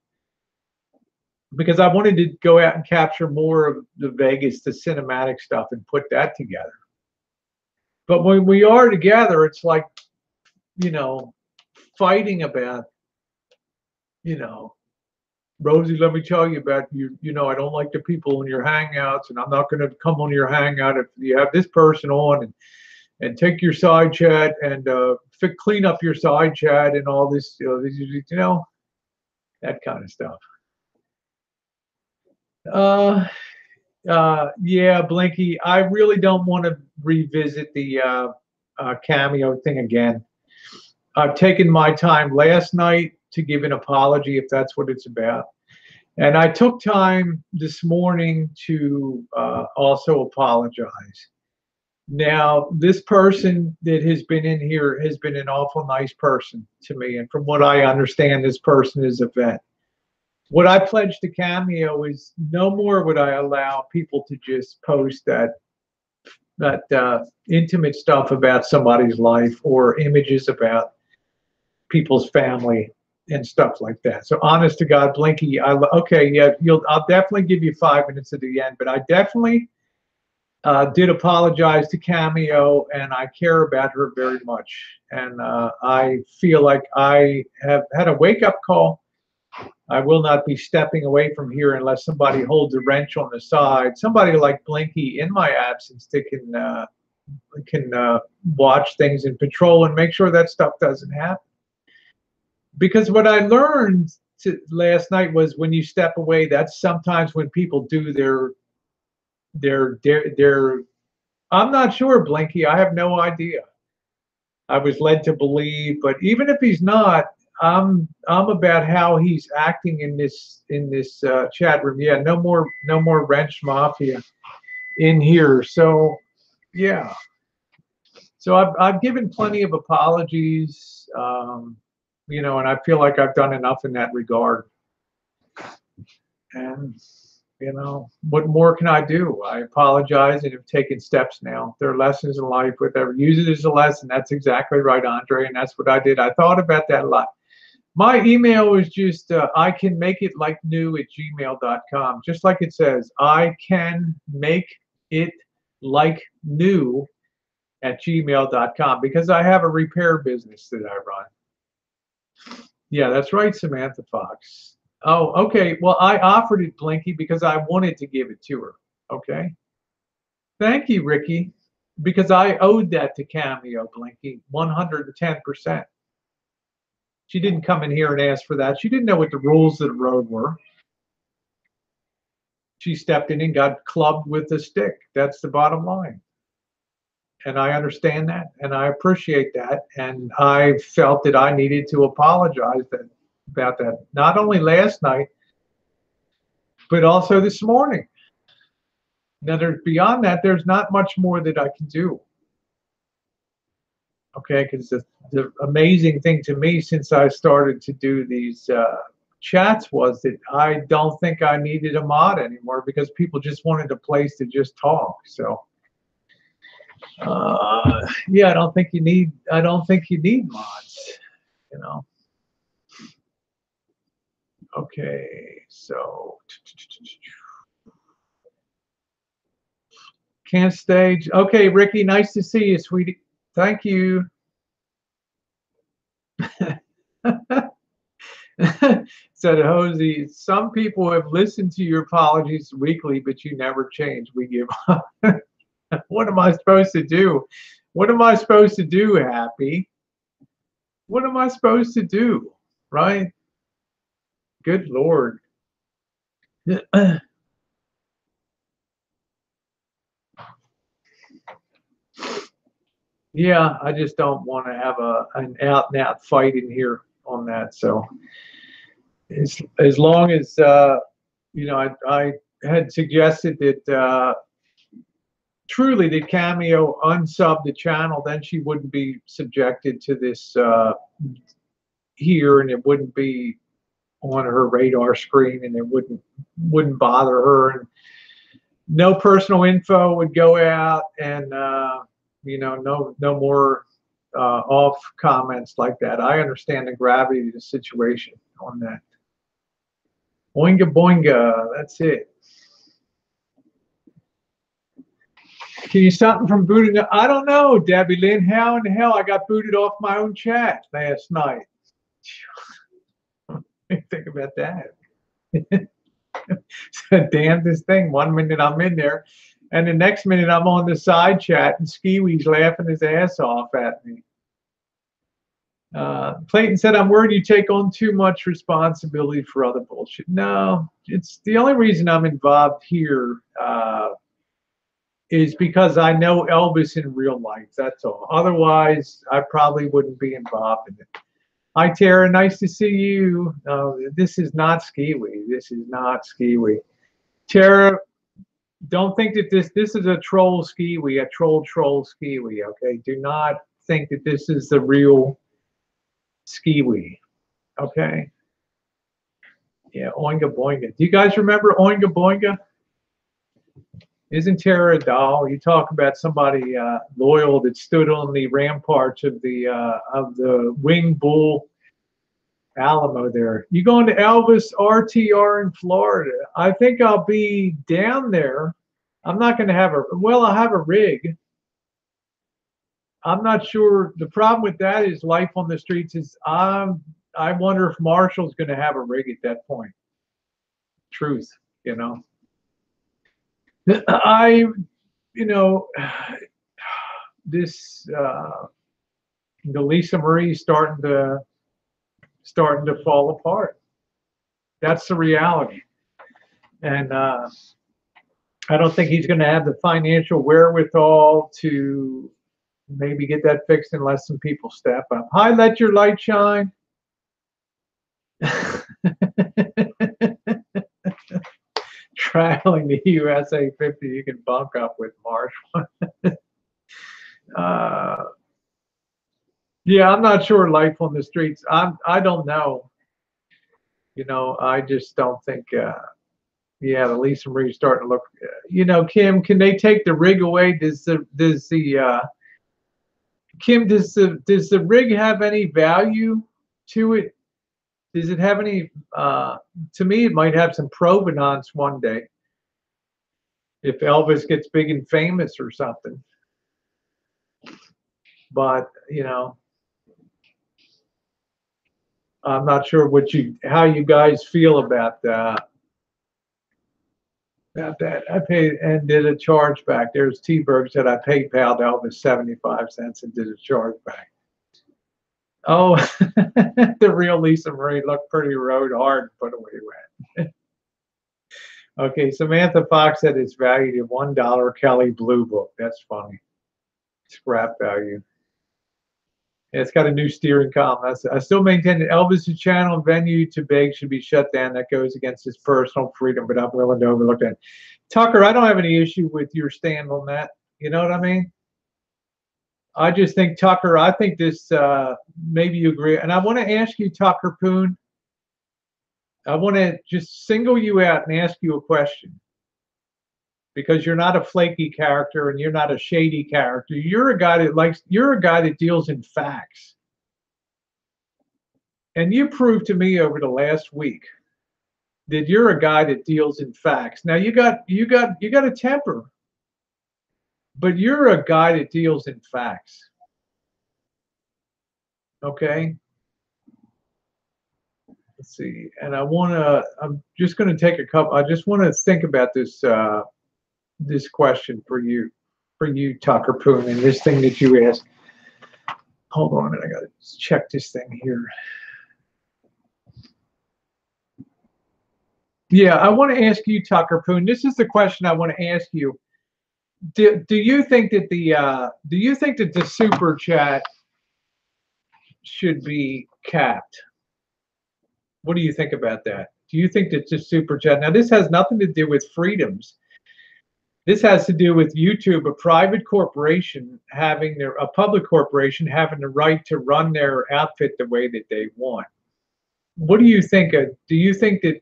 because I wanted to go out and capture more of the Vegas, the cinematic stuff, and put that together. But when we are together, it's like, you know, fighting about, you know, Rosie, let me tell you about you. You know, I don't like the people in your hangouts, and I'm not going to come on your hangout if you have this person on, and take your side chat and clean up your side chat and all this, you know, that kind of stuff. Yeah, Blinky, I really don't want to revisit the cameo thing again. I've taken my time last night to give an apology if that's what it's about. And I took time this morning to also apologize. Now, this person that has been in here has been an awful nice person to me. And from what I understand, this person is a vet. What I pledged to Cameo is no more would I allow people to just post that intimate stuff about somebody's life or images about people's family and stuff like that. So honest to God, Blinky, okay, yeah, I'll definitely give you 5 minutes at the end, but I definitely did apologize to Cameo, and I care about her very much. And I feel like I have had a wake-up call. I will not be stepping away from here unless somebody holds a wrench on the side. Somebody like Blinky in my absence that can watch things and patrol and make sure that stuff doesn't happen. Because what I learned last night was when you step away, that's sometimes when people do their I'm not sure, Blinky. I have no idea. I was led to believe, but even if he's not, I'm about how he's acting in this chat room. Yeah, no more wrench mafia in here. So yeah. So I've given plenty of apologies, you know, and I feel like I've done enough in that regard. And you know, what more can I do? I apologize and have taken steps now. There are lessons in life, whatever. Use it as a lesson. That's exactly right, Andre, and that's what I did. I thought about that a lot. My email is just icanmakeitLikeNew@gmail.com. Just like it says, I can make it like new at gmail.com, because I have a repair business that I run. Yeah, that's right, Samantha Fox. Oh, okay. Well, I offered it, Blinky, because I wanted to give it to her. Okay. Thank you, Ricky, because I owed that to Cameo, Blinky, 110%. She didn't come in here and ask for that. She didn't know what the rules of the road were. She stepped in and got clubbed with a stick. That's the bottom line. And I understand that, and I appreciate that. And I felt that I needed to apologize about that, not only last night, but also this morning. Now, beyond that, there's not much more that I can do. Okay, because the amazing thing to me since I started to do these chats was that I don't think I needed a mod anymore, because people just wanted a place to just talk. So yeah, I don't think you need mods, you know. Okay, so can't stage. Okay, Ricky, nice to see you, sweetie. Thank you. Said Hosey, some people have listened to your apologies weekly, but you never change. We give up. What am I supposed to do? What am I supposed to do, Happy? What am I supposed to do? Right? Good Lord. Yeah, I just don't want to have an out-and-out fight in here on that. So as long as you know, I had suggested that truly that Cameo unsub the channel, then she wouldn't be subjected to this here, and it wouldn't be on her radar screen, and it wouldn't bother her, and no personal info would go out, and you know, no more off comments like that. I understand the gravity of the situation on that. Boinga boinga, that's it. Can you stop me from booting? I don't know, Debbie Lynn. How in the hell I got booted off my own chat last night? Think about that. It's the damnedest thing. 1 minute I'm in there, and the next minute I'm on the side chat, and Skiwi's laughing his ass off at me. Clayton said, I'm worried you take on too much responsibility for other bullshit. No, it's the only reason I'm involved here is because I know Elvis in real life. That's all. Otherwise, I probably wouldn't be involved in it. Hi, Tara. Nice to see you. This is not Skiwi. This is not Skiwi. Tara, don't think that this is a troll Skiwi, a troll Skiwi. Okay, do not think that this is the real Skiwi. Okay. Yeah, Oinga Boinga. Do you guys remember Oinga Boinga? Isn't Tara a doll? You talk about somebody loyal that stood on the ramparts of the Wing Bull Alamo there. You going to Elvis RTR in Florida? I think I'll be down there. I'm not going to have I'll have a rig. I'm not sure. The problem with that is life on the streets is I wonder if Marshall's going to have a rig at that point. Truth, you know. This the Lisa Marie starting to fall apart. That's the reality, and I don't think he's going to have the financial wherewithal to maybe get that fixed unless some people step up. Hi, let your light shine. Traveling to USA 50, you can bunk up with Marshall. Yeah, I'm not sure life on the streets. I don't know. You know, I just don't think. Yeah, the Lisa Marie's starting to look. You know, Kim, can they take the rig away? Does the rig have any value to it? Does it have any? To me, it might have some provenance one day. If Elvis gets big and famous or something. But, you know, I'm not sure how you guys feel about that. I paid and did a chargeback. There's T-Berg said I PayPal'd Elvis 75 cents and did a chargeback. Oh, the real Lisa Marie looked pretty rode hard and put away rent. Okay, Samantha Fox said it's valued at $1 Kelly Blue Book. That's funny. Scrap value. Yeah, it's got a new steering column. I still maintain that Elvis' channel and venue too big should be shut down. That goes against his personal freedom, but I'm willing to overlook that. Tucker, I don't have any issue with your stand on that. You know what I mean? I just think, Tucker, I think this, maybe you agree. And I want to ask you, Tucker Poon, I want to just single you out and ask you a question. Because you're not a flaky character and you're not a shady character. You're a guy that deals in facts. And you proved to me over the last week that you're a guy that deals in facts. Now you got a temper, but you're a guy that deals in facts. Okay? Let's see. And I'm just going to take I just want to think about this this question for you, Tucker Poon, and this thing that you asked. Hold on a minute, I gotta check this thing here. Yeah, I want to ask you, Tucker Poon. This is the question I want to ask you. Do you think that the super chat should be capped? What do you think about that? Do you think that the super chat? Now, this has nothing to do with freedoms. This has to do with YouTube, a private corporation a public corporation having the right to run their outfit the way that they want. What do you think? Do you think that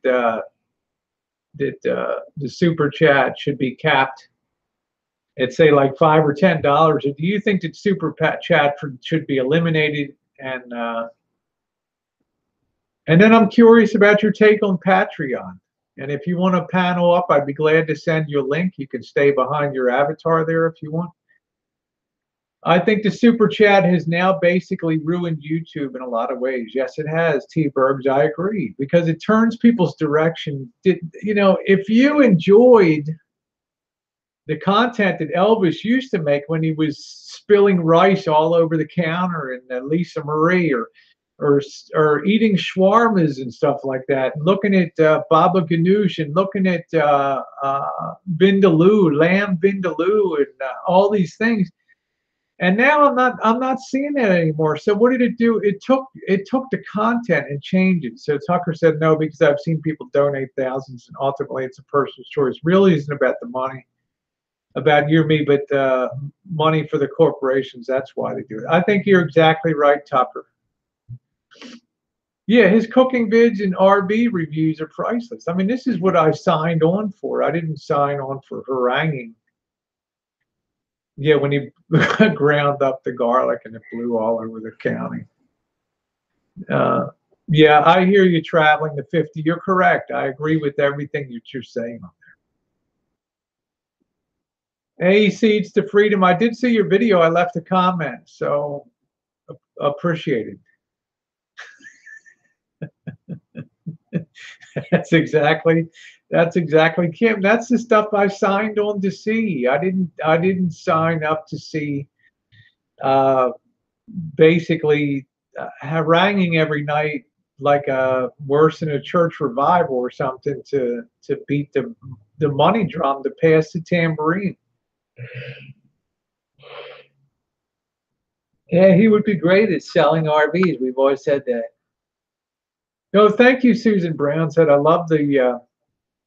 the super chat should be capped at say like $5 or $10, or do you think that super chat should be eliminated? And then I'm curious about your take on Patreon. And if you want to panel up, I'd be glad to send you a link. You can stay behind your avatar there if you want. I think the super chat has now basically ruined YouTube in a lot of ways. Yes, it has, T-Bergs. I agree, because it turns people's direction. You know, if you enjoyed the content that Elvis used to make when he was spilling rice all over the counter and Lisa Marie, or or eating shawarmas and stuff like that, and looking at baba ganoush and looking at vindaloo, lamb vindaloo, and all these things. And now I'm not seeing that anymore. So what did it do? It took the content and changed it. So Tucker said no, because I've seen people donate thousands, and ultimately it's a person's choice. Really isn't about the money, about you or me, but money for the corporations. That's why they do it. I think you're exactly right, Tucker. Yeah, his cooking vids and RB reviews are priceless. I mean, this is what I signed on for. I didn't sign on for haranguing. Yeah, when he ground up the garlic and it blew all over the county. Yeah, I hear you traveling to 50. You're correct. I agree with everything that you're saying on there. Hey, Seeds to Freedom. I did see your video. I left a comment, so appreciate it. That's exactly Kim. That's the stuff I signed on to see. I didn't sign up to see basically haranguing every night like worse than a church revival or something to beat the money drum, to pass the tambourine. Yeah, he would be great at selling RVs. We've always said that. No, thank you, Susan Brown said. I love the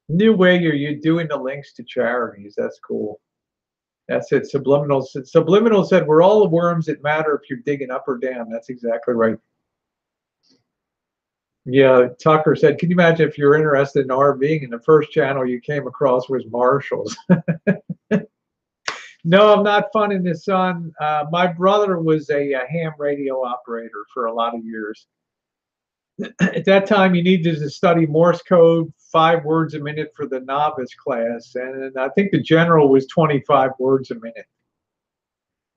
new way you're doing the links to charities. That's cool. That's it. Subliminal said, we're all the worms that matter if you're digging up or down. That's exactly right. Yeah, Tucker said, can you imagine if you're interested in RVing and the first channel you came across was Marshall's? No, I'm not funning this on. My brother was a ham radio operator for a lot of years. At that time, you needed to study Morse code, 5 words a minute for the novice class. And I think the general was 25 words a minute.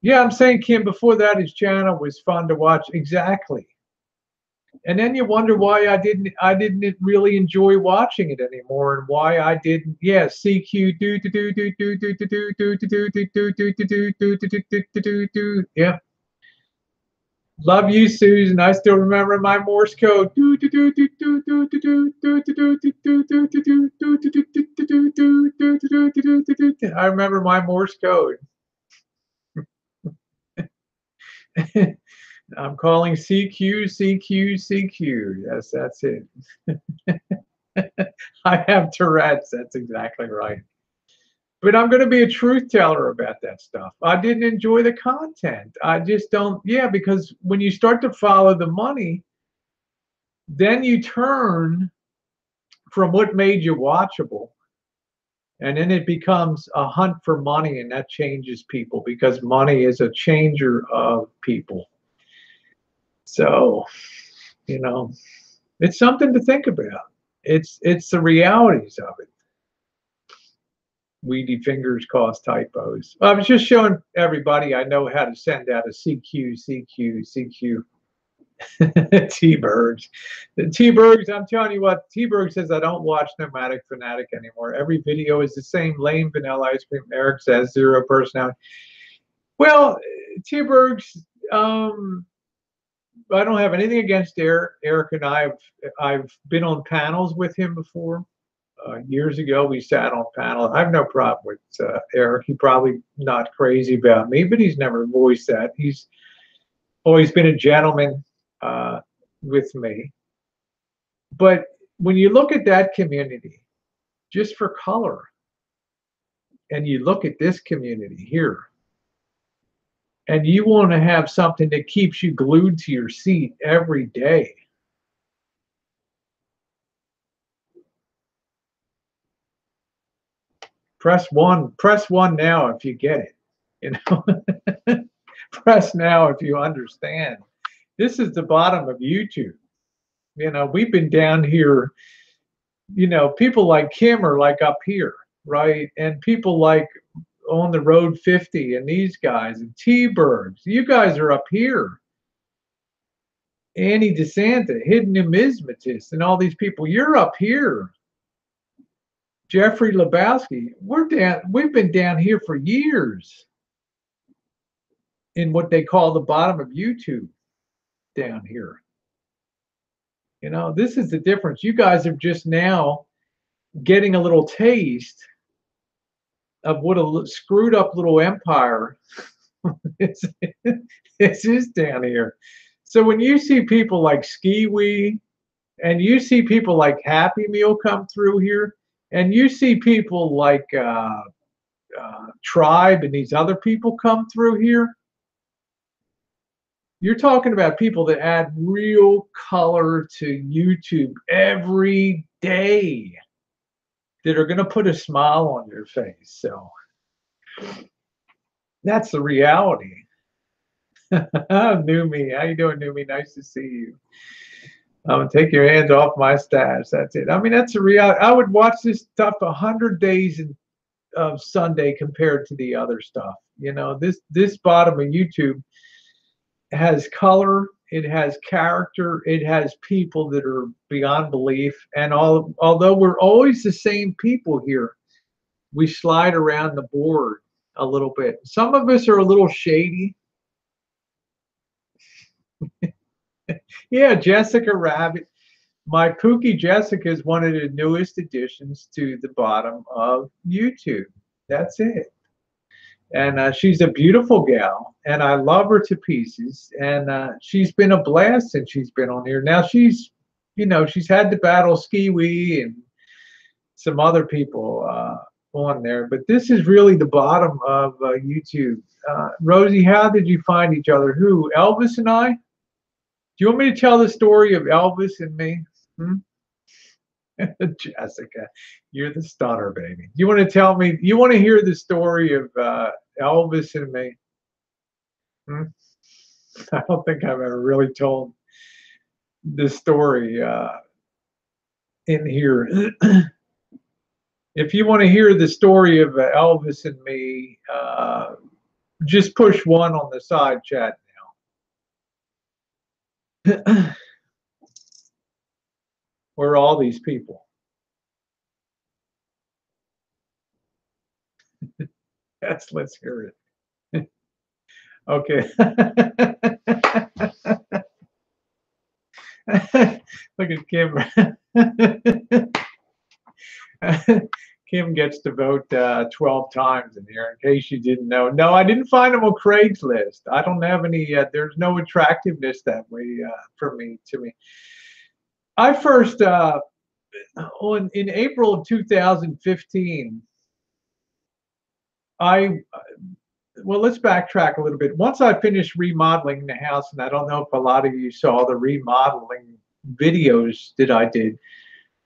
Yeah, I'm saying, Kim, before that, his channel was fun to watch. Exactly. And then you wonder why I didn't really enjoy watching it anymore, and why I didn't. Yeah, CQ do do do do do do do do do do do do do do do do do do. Yeah. Love you, Susan. I still remember my Morse code. I remember my Morse code. I'm calling CQ, CQ, CQ. Yes, that's it. I have Tourette's. That's exactly right. But I'm going to be a truth teller about that stuff. I didn't enjoy the content. I just don't. Yeah, because when you start to follow the money, then you turn from what made you watchable. And then it becomes a hunt for money, and that changes people, because money is a changer of people. So, you know, it's something to think about. It's the realities of it. Weedy fingers cause typos. I was just showing everybody I know how to send out a CQ, CQ, CQ. T-Bergs. The T-Bergs, I'm telling you what, T-Berg says, I don't watch Nomadic Fanatic anymore. Every video is the same lame vanilla ice cream. Eric says 0 personality. Well, T-Bergs, I don't have anything against Eric. Eric and I've been on panels with him before. Years ago, we sat on panel. I have no problem with Eric. He's probably not crazy about me, but he's never voiced that. He's always been a gentleman with me. But when you look at that community, just for color, and you look at this community here, and you want to have something that keeps you glued to your seat every day, press one now if you get it, you know. Press now if you understand. This is the bottom of YouTube. You know, we've been down here, you know, people like Kim are like up here, right? And people like on the road 50 and these guys and T-Bergs, you guys are up here. Annie DeSanta, hidden numismatist, and all these people, you're up here. Jeffrey Lebowski, we've been down here for years in what they call the bottom of YouTube down here. You know, this is the difference. You guys are just now getting a little taste of what a screwed up little empire is, is down here. So when you see people like Skiwi, and you see people like Happy Meal come through here, and you see people like Tribe and these other people come through here, you're talking about people that add real color to YouTube every day, that are going to put a smile on your face. So that's the reality. Numi, how you doing, Numi? Nice to see you. Take your hands off my stash. That's it. I mean, that's a reality. I would watch this stuff 100 days of Sunday compared to the other stuff. You know, this bottom of YouTube has color, it has character, it has people that are beyond belief. And although we're always the same people here, we slide around the board a little bit. Some of us are a little shady. Yeah, Jessica Rabbit. My Pookie Jessica is one of the newest additions to the bottom of YouTube. That's it. And she's a beautiful gal, and I love her to pieces. And she's been a blast since she's been on here. Now she's, you know, she's had to battle Skiwi and some other people on there, but this is really the bottom of YouTube. Rosie, how did you find each other? Who, Elvis and I? Do you want me to tell the story of Elvis and me? Jessica, you're the stunner, baby. You want to tell me? You want to hear the story of Elvis and me? I don't think I've ever really told this story in here. If you want to hear the story of Elvis and me, just push 1 on the side chat now. Where are all these people? Yes, let's hear it. Okay. Look at Kim. Kim gets to vote 12 times in here, in case you didn't know. No, I didn't find them on Craigslist. I don't have any, there's no attractiveness that way for me, to me. I first, in April of 2015, well, let's backtrack a little bit. Once I finished remodeling the house, and I don't know if a lot of you saw the remodeling videos that I did,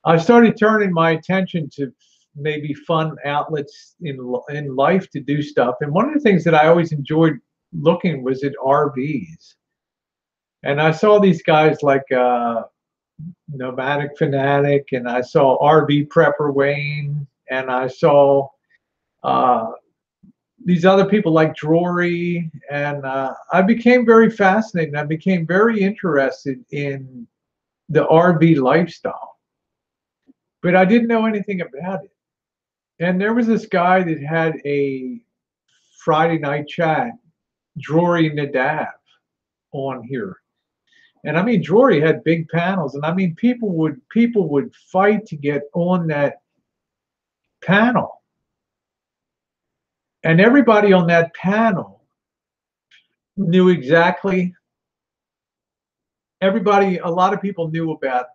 I started turning my attention to maybe fun outlets in life to do stuff. And one of the things that I always enjoyed looking was at RVs. And I saw these guys like Nomadic Fanatic, and I saw RV Prepper Wayne, and I saw these other people like Drury, and I became very fascinated. I became very interested in the RV lifestyle, but I didn't know anything about it. And there was this guy that had a Friday night chat, Drury Nadav, on here. And I mean, Drury had big panels, and I mean, people would fight to get on that panel. And everybody on that panel knew exactly, a lot of people knew about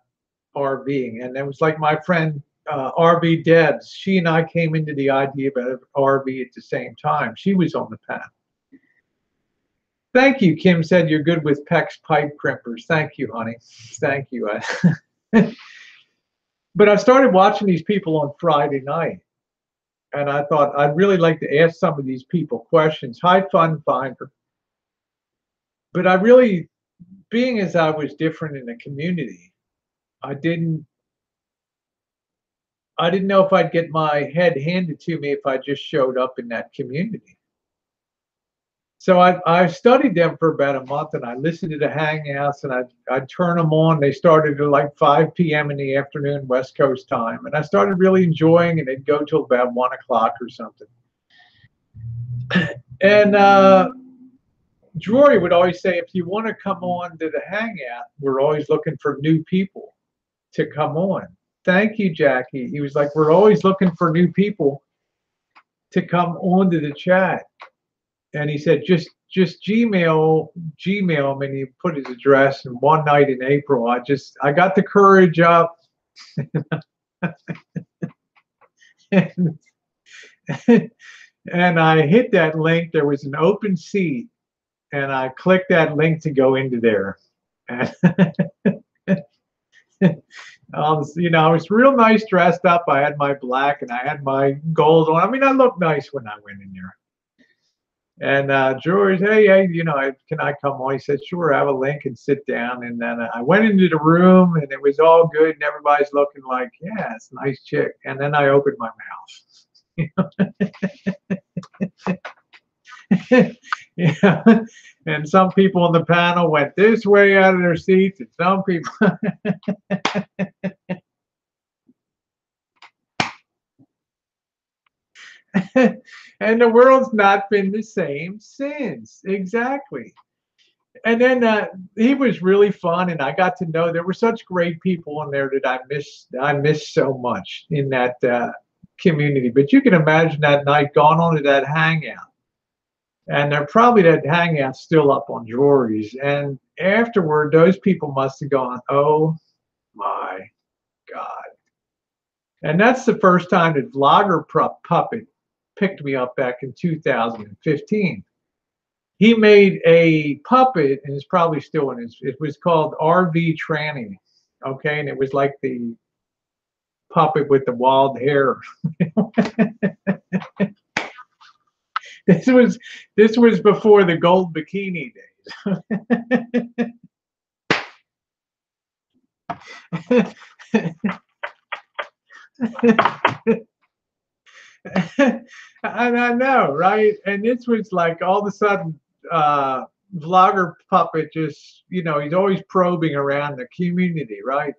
RVing. And it was like my friend RV Debs, she and I came into the idea about RV at the same time. She was on the panel. Thank you. Kim said you're good with PEX pipe crimpers. Thank you, honey. Thank you. But I started watching these people on Friday night, and I thought I'd really like to ask some of these people questions. Hi, Fun Finder. But I really, being as I was different in the community, I didn't know if I'd get my head handed to me if I just showed up in that community. So I studied them for about a month, and I listened to the Hangouts, and I'd turn them on. They started at like 5 p.m. in the afternoon, West Coast time. And I started really enjoying it. They'd go till about 1 o'clock or something. And Drury would always say, if you want to come on to the Hangout, we're always looking for new people. to come on. Thank you, Jackie. He was like, we're always looking for new people to come onto the chat. And he said, just Gmail him, and he put his address. And one night in April, I got the courage up. and, and I hit that link. There was an open seat, and I clicked that link to go into there. You know, I was real nice dressed up. I had my black and I had my gold on. I mean, I looked nice when I went in there. And George, hey, you know, can I come on? He said, sure, have a link and sit down. And then I went into the room and it was all good. And everybody's looking like, yeah, it's a nice chick. And then I opened my mouth. Yeah. And some people on the panel went this way out of their seats, and some people and the world's not been the same since. Exactly. And then he was really fun, and I got to know there were such great people in there that I missed so much in that community. But you can imagine that night going on to that hangout. And they're probably that hangout still up on Jory's. And afterward, those people must have gone, oh my God. And that's the first time that Vlogger Puppet picked me up back in 2015. He made a puppet, and it's probably still in his, it was called RV Tranny. Okay, and it was like the puppet with the wild hair. This was before the gold bikini days. And I know, right? And this was like all of a sudden, Vlogger Puppet just, you know, he's always probing around the community, right?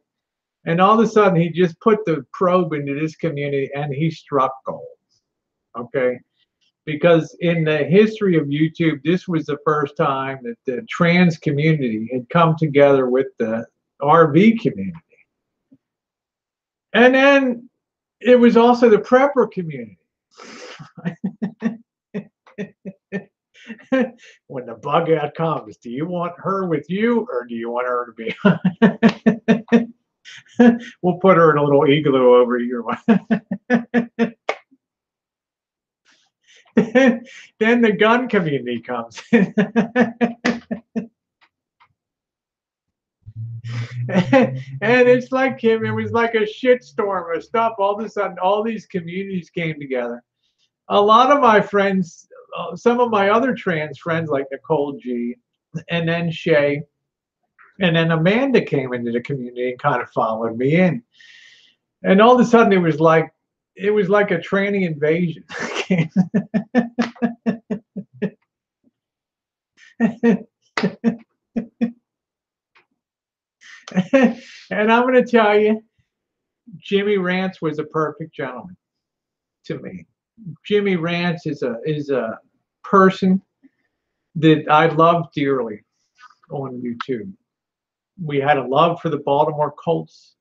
And all of a sudden, he just put the probe into this community, and he struck gold. Okay. Because in the history of YouTube, this was the first time that the trans community had come together with the RV community. And then it was also the prepper community. When the bug out comes, do you want her with you or do you want her to be? We'll put her in a little igloo over here. Then the gun community comes. And it's like him, it was like a shitstorm of stuff. All of a sudden, all these communities came together. A lot of my friends, some of my other trans friends like Nicole G, and then Shay, and then Amanda came into the community and kind of followed me in. And all of a sudden, it was like a tranny invasion. And I'm going to tell you, Jimmy Rance was a perfect gentleman to me. Jimmy Rance is a person that I love dearly on YouTube. We had a love for the Baltimore Colts.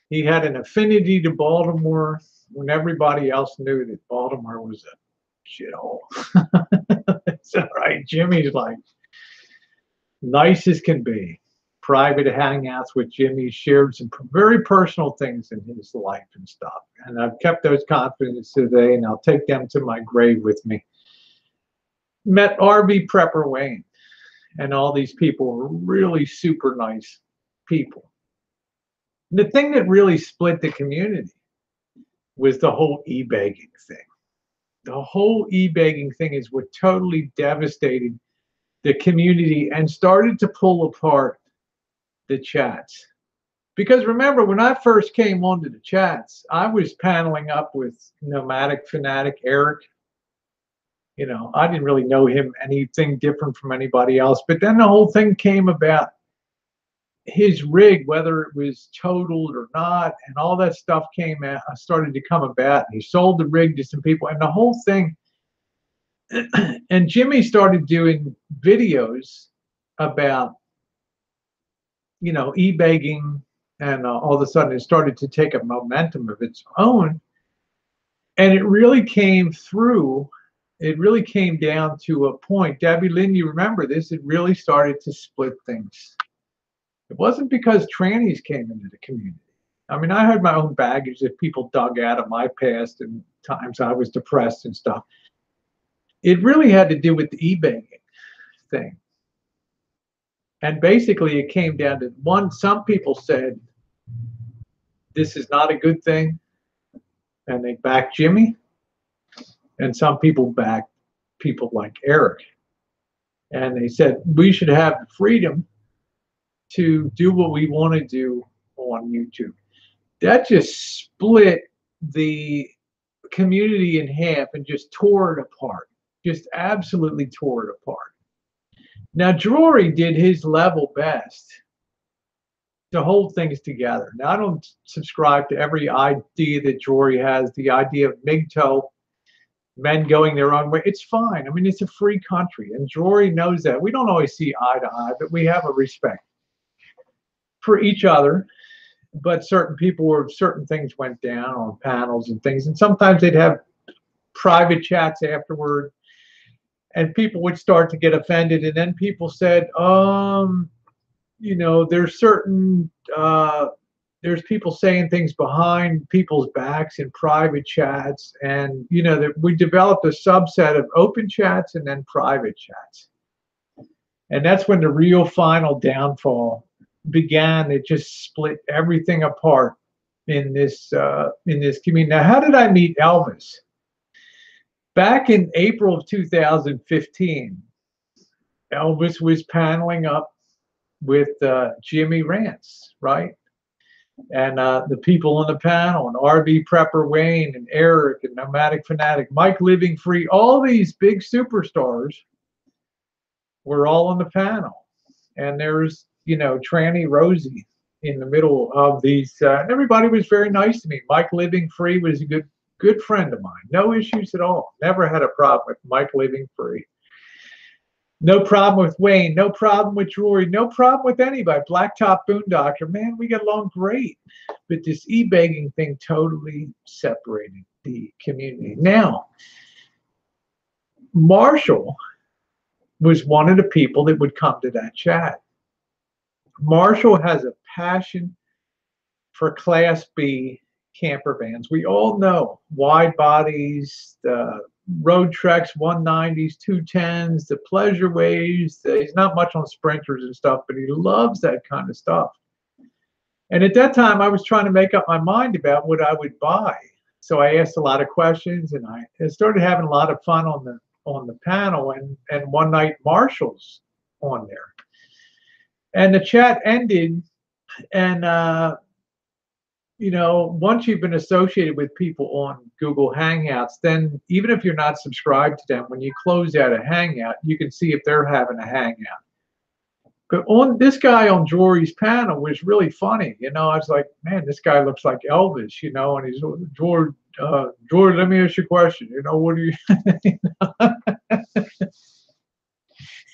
He had an affinity to Baltimore when everybody else knew that Baltimore was a shithole. It's all right. Jimmy's like nice as can be. Private hangouts with Jimmy, shared some very personal things in his life and stuff. And I've kept those confidences today, and I'll take them to my grave with me. Met RV Prepper Wayne, and all these people were really super nice people. And the thing that really split the community was the whole e-begging thing. The whole e-begging thing is what totally devastated the community and started to pull apart the chats. Because remember, when I first came onto the chats, I was paneling up with Nomadic Fanatic Eric. You know, I didn't really know him anything different from anybody else. But then the whole thing came about his rig, whether it was totaled or not, and all that stuff came out, started to come about. He sold the rig to some people, and the whole thing. And Jimmy started doing videos about, you know, e-begging And all of a sudden it started to take a momentum of its own. And it really came through. It really came down to a point. Debbie Lynn, you remember this, it really started to split things. It wasn't because trannies came into the community. I mean, I had my own baggage that people dug out of my past and times I was depressed and stuff. It really had to do with the e-banging thing. And basically it came down to one, some people said, this is not a good thing. And they backed Jimmy. And some people backed people like Eric. And they said, we should have the freedom to do what we want to do on YouTube. That just split the community in half and just tore it apart. Just absolutely tore it apart. Now, Drury did his level best to hold things together. Now, I don't subscribe to every idea that Drury has, the idea of MGTOW, men going their own way. It's fine. I mean, it's a free country, and Drury knows that. We don't always see eye to eye, but we have a respect for each other. But certain people were, certain things went down on panels and things, and sometimes they'd have private chats afterward, and people would start to get offended, and then people said, you know, there's certain, there's people saying things behind people's backs in private chats, and, you know, that we developed a subset of open chats and then private chats. And that's when the real final downfall began. It just split everything apart in this community. Now, how did I meet Elvis? Back in April of 2015, Elvis was paneling up with Jimmy Rance, right? And the people on the panel, and RV Prepper Wayne, and Eric, and Nomadic Fanatic, Mike Living Free, all these big superstars were all on the panel. And there's, you know, Tranny Rosie in the middle of these. Everybody was very nice to me. Mike Living Free was a good friend of mine. No issues at all. Never had a problem with Mike Living Free. No problem with Wayne. No problem with Drury. No problem with anybody. Blacktop Boondocker. Man, we got along great. But this e-begging thing totally separated the community. Now, Marshall was one of the people that would come to that chat. Marshall has a passion for Class B camper vans. We all know wide bodies, the road treks, 190s, 210s, the pleasure waves. He's not much on sprinters and stuff, but he loves that kind of stuff. And at that time, I was trying to make up my mind about what I would buy. So I asked a lot of questions, and I started having a lot of fun on the panel. And one night, Marshall's on there. And the chat ended, and you know, once you've been associated with people on Google Hangouts, then even if you're not subscribed to them, when you close out a Hangout, you can see if they're having a Hangout. But on this guy on Drury's panel was really funny. You know, I was like, man, this guy looks like Elvis, you know, and he's, Drury, let me ask you a question. You know, what do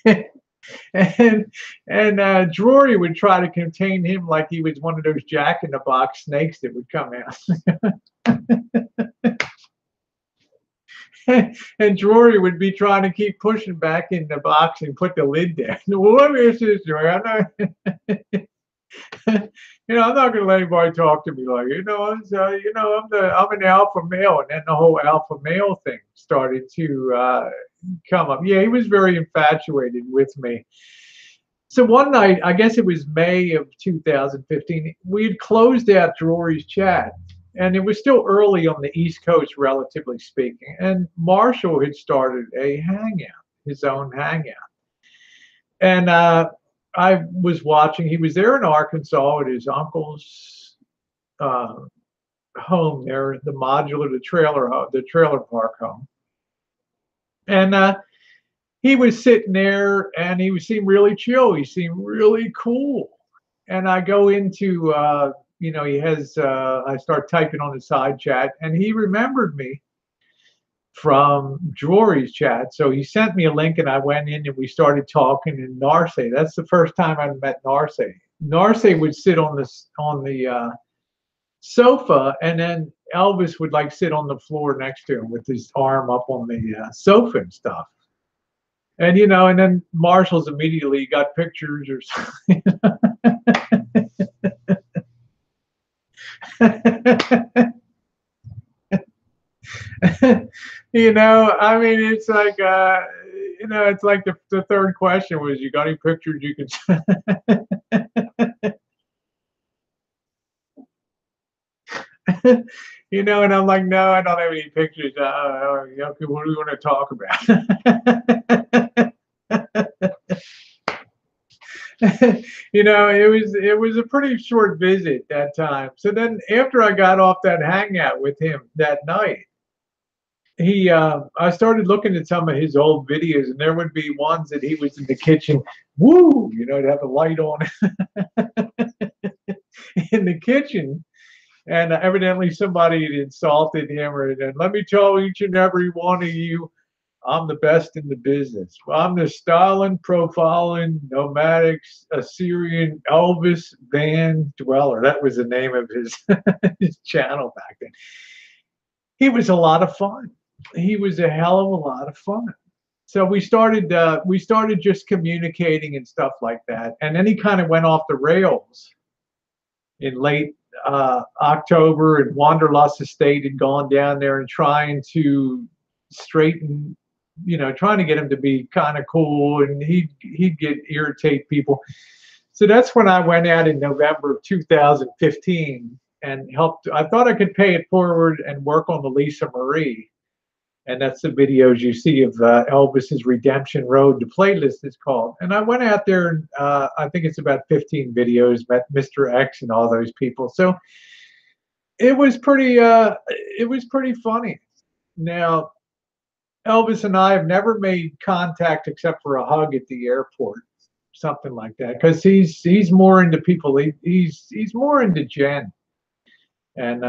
you... And Drury would try to contain him like he was one of those jack-in-the-box snakes that would come out. And Drury would be trying to keep pushing back in the box and put the lid down. Well, let me ask you this, Drury. You know, I'm not going to let anybody talk to me like, you know, you know, I'm an alpha male, and then the whole alpha male thing started to come up. Yeah, he was very infatuated with me. So one night, I guess it was May of 2015, we had closed out Drury's chat, and it was still early on the East Coast, relatively speaking. And Marshall had started a Hangout, his own Hangout. And I was watching. He was there in Arkansas at his uncle's home there, the trailer park home. And he was sitting there, and he seemed really chill. He seemed really cool. And I go into, you know, he has, I start typing on the side chat, and he remembered me from Drury's chat. So he sent me a link, and I went in, and we started talking in Narse. That's the first time I met Narse. Narce would sit on the sofa, and then Elvis would like sit on the floor next to him with his arm up on the sofa and stuff. And you know, and then Marshall's immediately got pictures or something. You know, I mean, it's like you know, it's like the third question was, you got any pictures you can you know, and I'm like, no, I don't have any pictures. Okay, what do we want to talk about? You know, it was a pretty short visit that time. So then after I got off that hangout with him that night, I started looking at some of his old videos, and there would be ones that he was in the kitchen, woo, you know, to have the light on in the kitchen. And evidently somebody had insulted him, or and let me tell each and every one of you, I'm the best in the business. Well, I'm the styling, profiling, nomadic Assyrian Elvis Van Dweller. That was the name of his his channel back then. He was a lot of fun. He was a hell of a lot of fun. So we started just communicating and stuff like that. And then he kind of went off the rails in late October, and Wanderlust Estate had gone down there and trying to straighten, you know, trying to get him to be kind of cool, and he'd irritate people. So that's when I went out in November of 2015 and helped. I thought I could pay it forward and work on the Lisa Marie. And that's the videos you see of Elvis's Redemption Road. The playlist is called. And I went out there, and I think it's about 15 videos, met Mr. X and all those people. So it was pretty funny. Now, Elvis and I have never made contact except for a hug at the airport, something like that, because he's more into people. He's more into Jen. And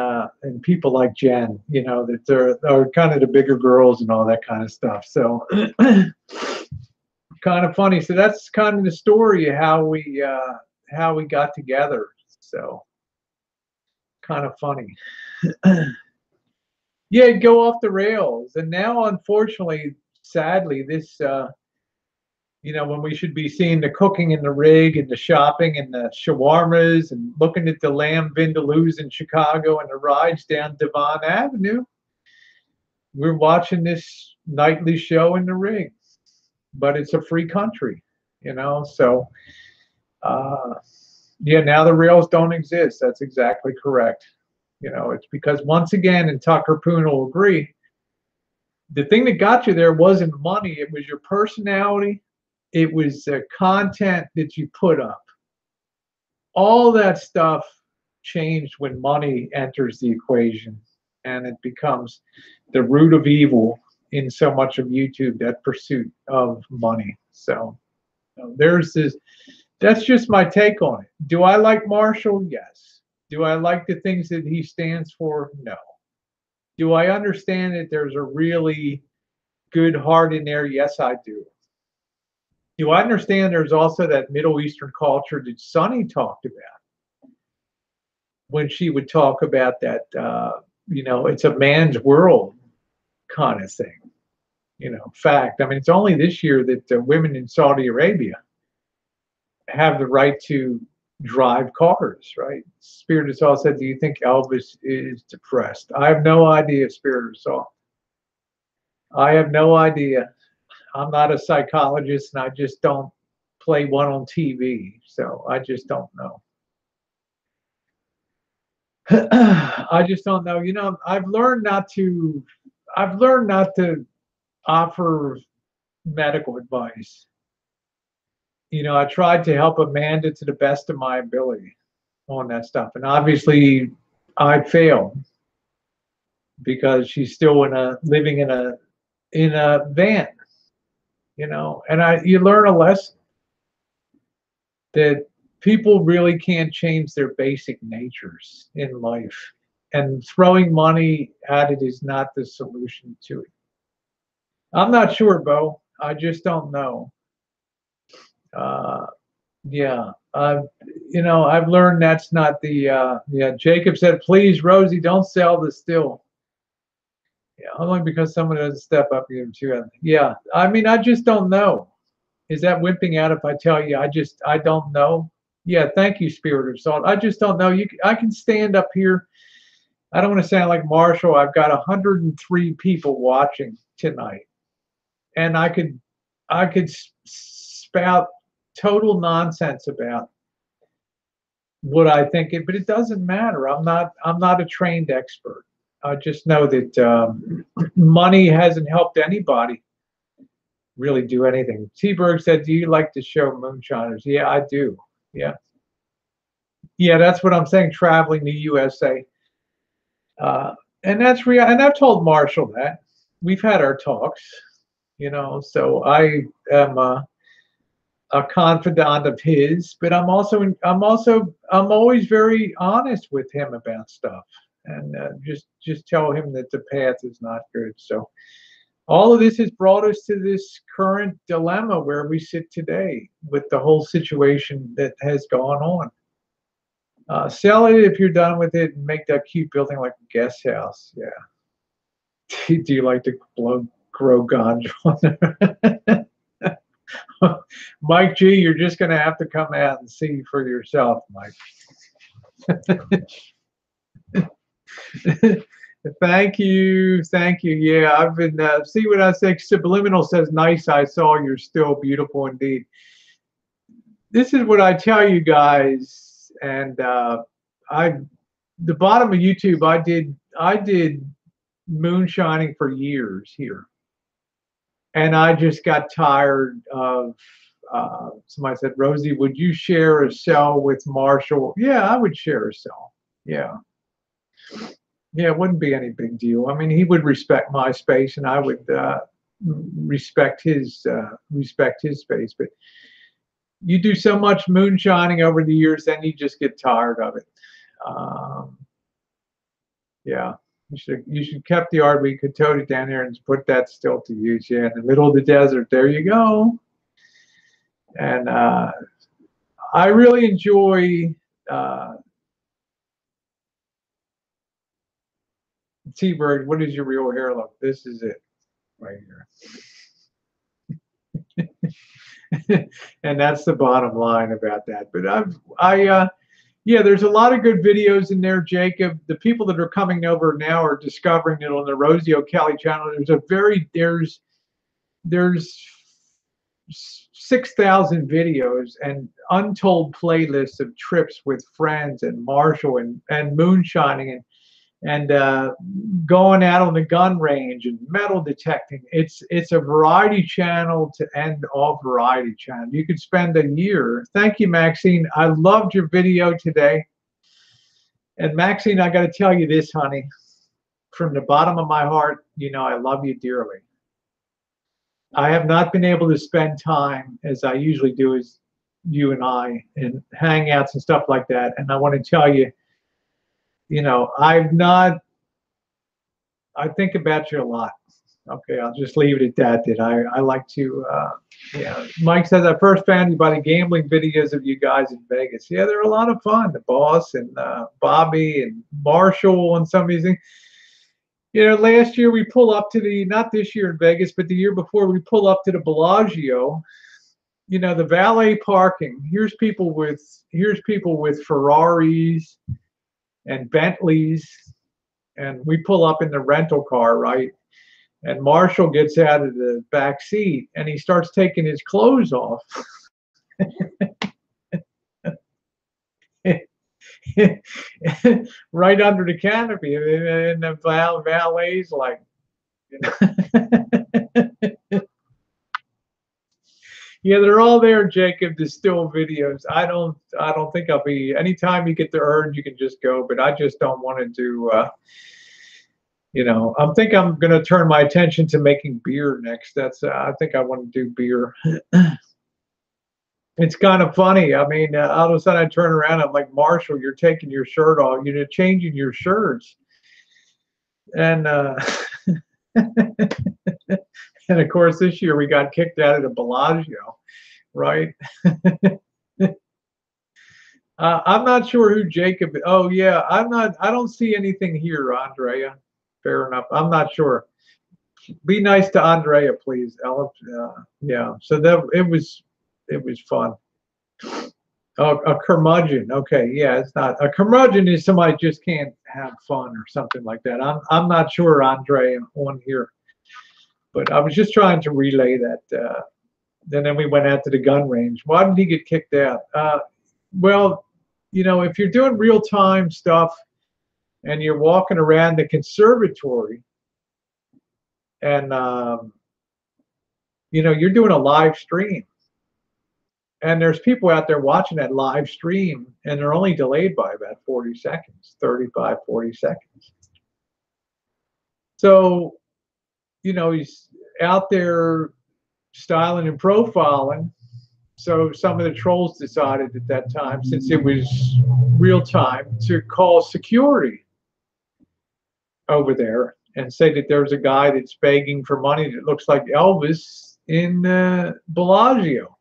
people like Jen, you know, that they're kind of the bigger girls and all that kind of stuff. So kind of funny. So that's kind of the story of how we got together. So kind of funny. Yeah, it'd go off the rails. And now, unfortunately, sadly, this you know, when we should be seeing the cooking in the rig and the shopping and the shawarmas and looking at the lamb vindaloos in Chicago and the rides down Devon Avenue, we're watching this nightly show in the rig. But it's a free country, you know, so yeah, now the rails don't exist. That's exactly correct. You know, it's because, once again, and Tucker Poon will agree, the thing that got you there wasn't money, it was your personality. It was the content that you put up. All that stuff changed when money enters the equation, and it becomes the root of evil in so much of YouTube, that pursuit of money. So there's this. That's just my take on it. Do I like Marshall? Yes. Do I like the things that he stands for? No. Do I understand that there's a really good heart in there? Yes, I do. Do I understand there's also that Middle Eastern culture that Sunny talked about when she would talk about that, you know, it's a man's world kind of thing, you know, fact. I mean, it's only this year that women in Saudi Arabia have the right to drive cars, right? Spirit of Soul said, do you think Elvis is depressed? I have no idea, Spirit of Soul. I have no idea. I'm not a psychologist, and I just don't play one on TV, so I just don't know. I just don't know. You know, I've learned not to offer medical advice. You know, I tried to help Amanda to the best of my ability on that stuff, and obviously I failed because she's still living in a van. You know, and you learn a lesson that people really can't change their basic natures in life, and throwing money at it is not the solution to it. I'm not sure, Bo. I just don't know. Yeah, you know, I've learned that's not the, yeah, Jacob said, please, Rosie, don't sell the still. Yeah, only because someone doesn't step up here too. Yeah, I mean, I just don't know. Is that wimping out if I tell you I don't know? Yeah, thank you, Spirit of Salt. I just don't know. I can stand up here. I don't want to sound like Marshall. I've got 103 people watching tonight, and I could spout total nonsense about what I think but it doesn't matter. I'm not a trained expert. I just know that money hasn't helped anybody really do anything. T-Berg said, do you like to show moonshiners? Yeah, I do. Yeah. Yeah, that's what I'm saying, traveling the USA. And that's real. And I've told Marshall that. We've had our talks, you know, so I am a confidant of his, but I'm always very honest with him about stuff, and just tell him that the path is not good. So all of this has brought us to this current dilemma where we sit today with the whole situation that has gone on. Sell it if you're done with it and make that cute building like a guest house. Yeah. Do you like to grow ganja on there? Mike G, you're just going to have to come out and see for yourself, Mike. Thank you. Yeah, I've been, see what I say, Subliminal says, nice, I saw you're still beautiful indeed. This is what I tell you guys, and the bottom of YouTube, I did moonshining for years here. And I just got tired of, somebody said, Rosie, would you share a cell with Marshall? Yeah, I would share a cell. Yeah. Yeah, it wouldn't be any big deal. I mean, he would respect my space, and I would respect his space. But you do so much moonshining over the years, then you just get tired of it. Yeah, you should kept the art. We could tote it down here and put that still to use. Yeah, in the middle of the desert. There you go. And I really enjoy. T-Bird, what is your real hair look? This is it right here. And that's the bottom line about that. But yeah, there's a lot of good videos in there, Jacob. The people that are coming over now are discovering it on the Rosie O'Kelly channel. There's 6,000 videos and untold playlists of trips with friends and Marshall and moonshining and going out on the gun range and metal detecting. It's a variety channel to end all variety channel. You could spend a year. Thank you, Maxine. I loved your video today. And Maxine, I got to tell you this, honey, from the bottom of my heart, you know I love you dearly. I have not been able to spend time as I usually do as you and I in hangouts and stuff like that. And I want to tell you, you know, I think about you a lot. Okay, I'll just leave it at that. I like to, yeah. Mike says, I first found you by the gambling videos of you guys in Vegas. Yeah, they're a lot of fun. The boss and Bobby and Marshall and some of these things. You know, last year we pull up to the, not this year in Vegas, but the year before, we pull up to the Bellagio. You know, the valet parking. Here's people with Ferraris and Bentleys, and we pull up in the rental car, right? And Marshall gets out of the back seat and he starts taking his clothes off. Right under the canopy, and the valet's like, you know. Yeah, they're all there, Jacob. The still videos. I don't think I'll be. Anytime you get the urge, you can just go. But I just don't want to do. You know, I'm going to turn my attention to making beer next. That's. I think I want to do beer. It's kind of funny. I mean, all of a sudden I turn around. I'm like, Marshall, you're taking your shirt off. You're changing your shirts. And and of course, this year we got kicked out of the Bellagio, right? I'm not sure who Jacob. Oh yeah, I'm not. I don't see anything here, Andrea. Fair enough. I'm not sure. Be nice to Andrea, please, Ella. Yeah. So that it was fun. Oh, a curmudgeon. Okay, yeah, it's not a curmudgeon. Is somebody just can't have fun or something like that. I'm not sure, Andrea, on here, but I was just trying to relay that. And then we went out to the gun range. Why did he get kicked out? Well, you know, if you're doing real-time stuff and you're walking around the conservatory and, you know, you're doing a live stream and there's people out there watching that live stream and they're only delayed by about 40 seconds, 35, 40 seconds. So, you know, he's out there styling and profiling. So some of the trolls decided at that time, since it was real time, to call security over there and say that there's a guy that's begging for money that looks like Elvis in Bellagio.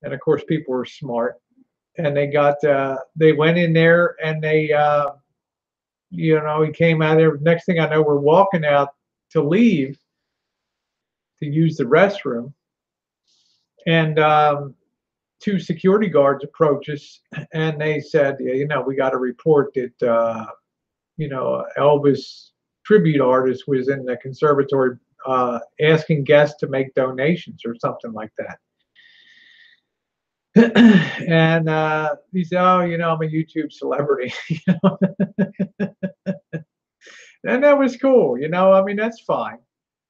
And of course, people were smart, and they went in there and they, you know, he came out there. Next thing I know, we're walking out to leave to use the restroom. And two security guards approached us, and they said, yeah, you know, we got a report that, you know, Elvis tribute artist was in the conservatory asking guests to make donations or something like that. And he said, oh, you know, I'm a YouTube celebrity. You know? And that was cool. You know, I mean, that's fine.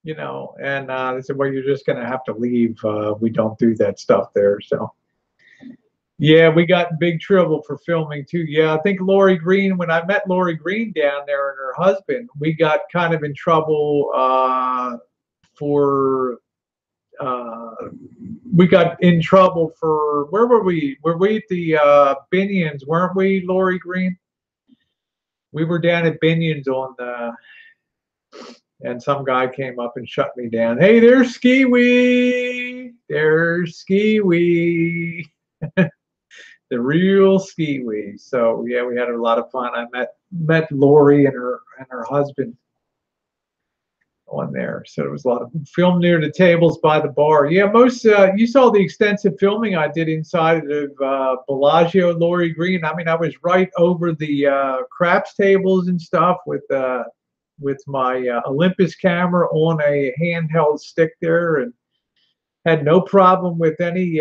You know, and they said, well, you're just going to have to leave. We don't do that stuff there. So, yeah, we got in big trouble for filming too. Yeah, I think Lori Green, when I met Lori Green down there and her husband, we got kind of in trouble we got in trouble for, where were we? Were we at the Binions, weren't we, Lori Green? We were down at Binions on the... And some guy came up and shut me down. Hey, there's Ski-Wee. There's Ski-Wee. The real Ski-Wee. So yeah, we had a lot of fun. I met Lori and her husband on there. So it was a lot of film near the tables by the bar. Yeah, most you saw the extensive filming I did inside of Bellagio, Lori Green. I mean, I was right over the craps tables and stuff with my Olympus camera on a handheld stick there, and had no problem with anything,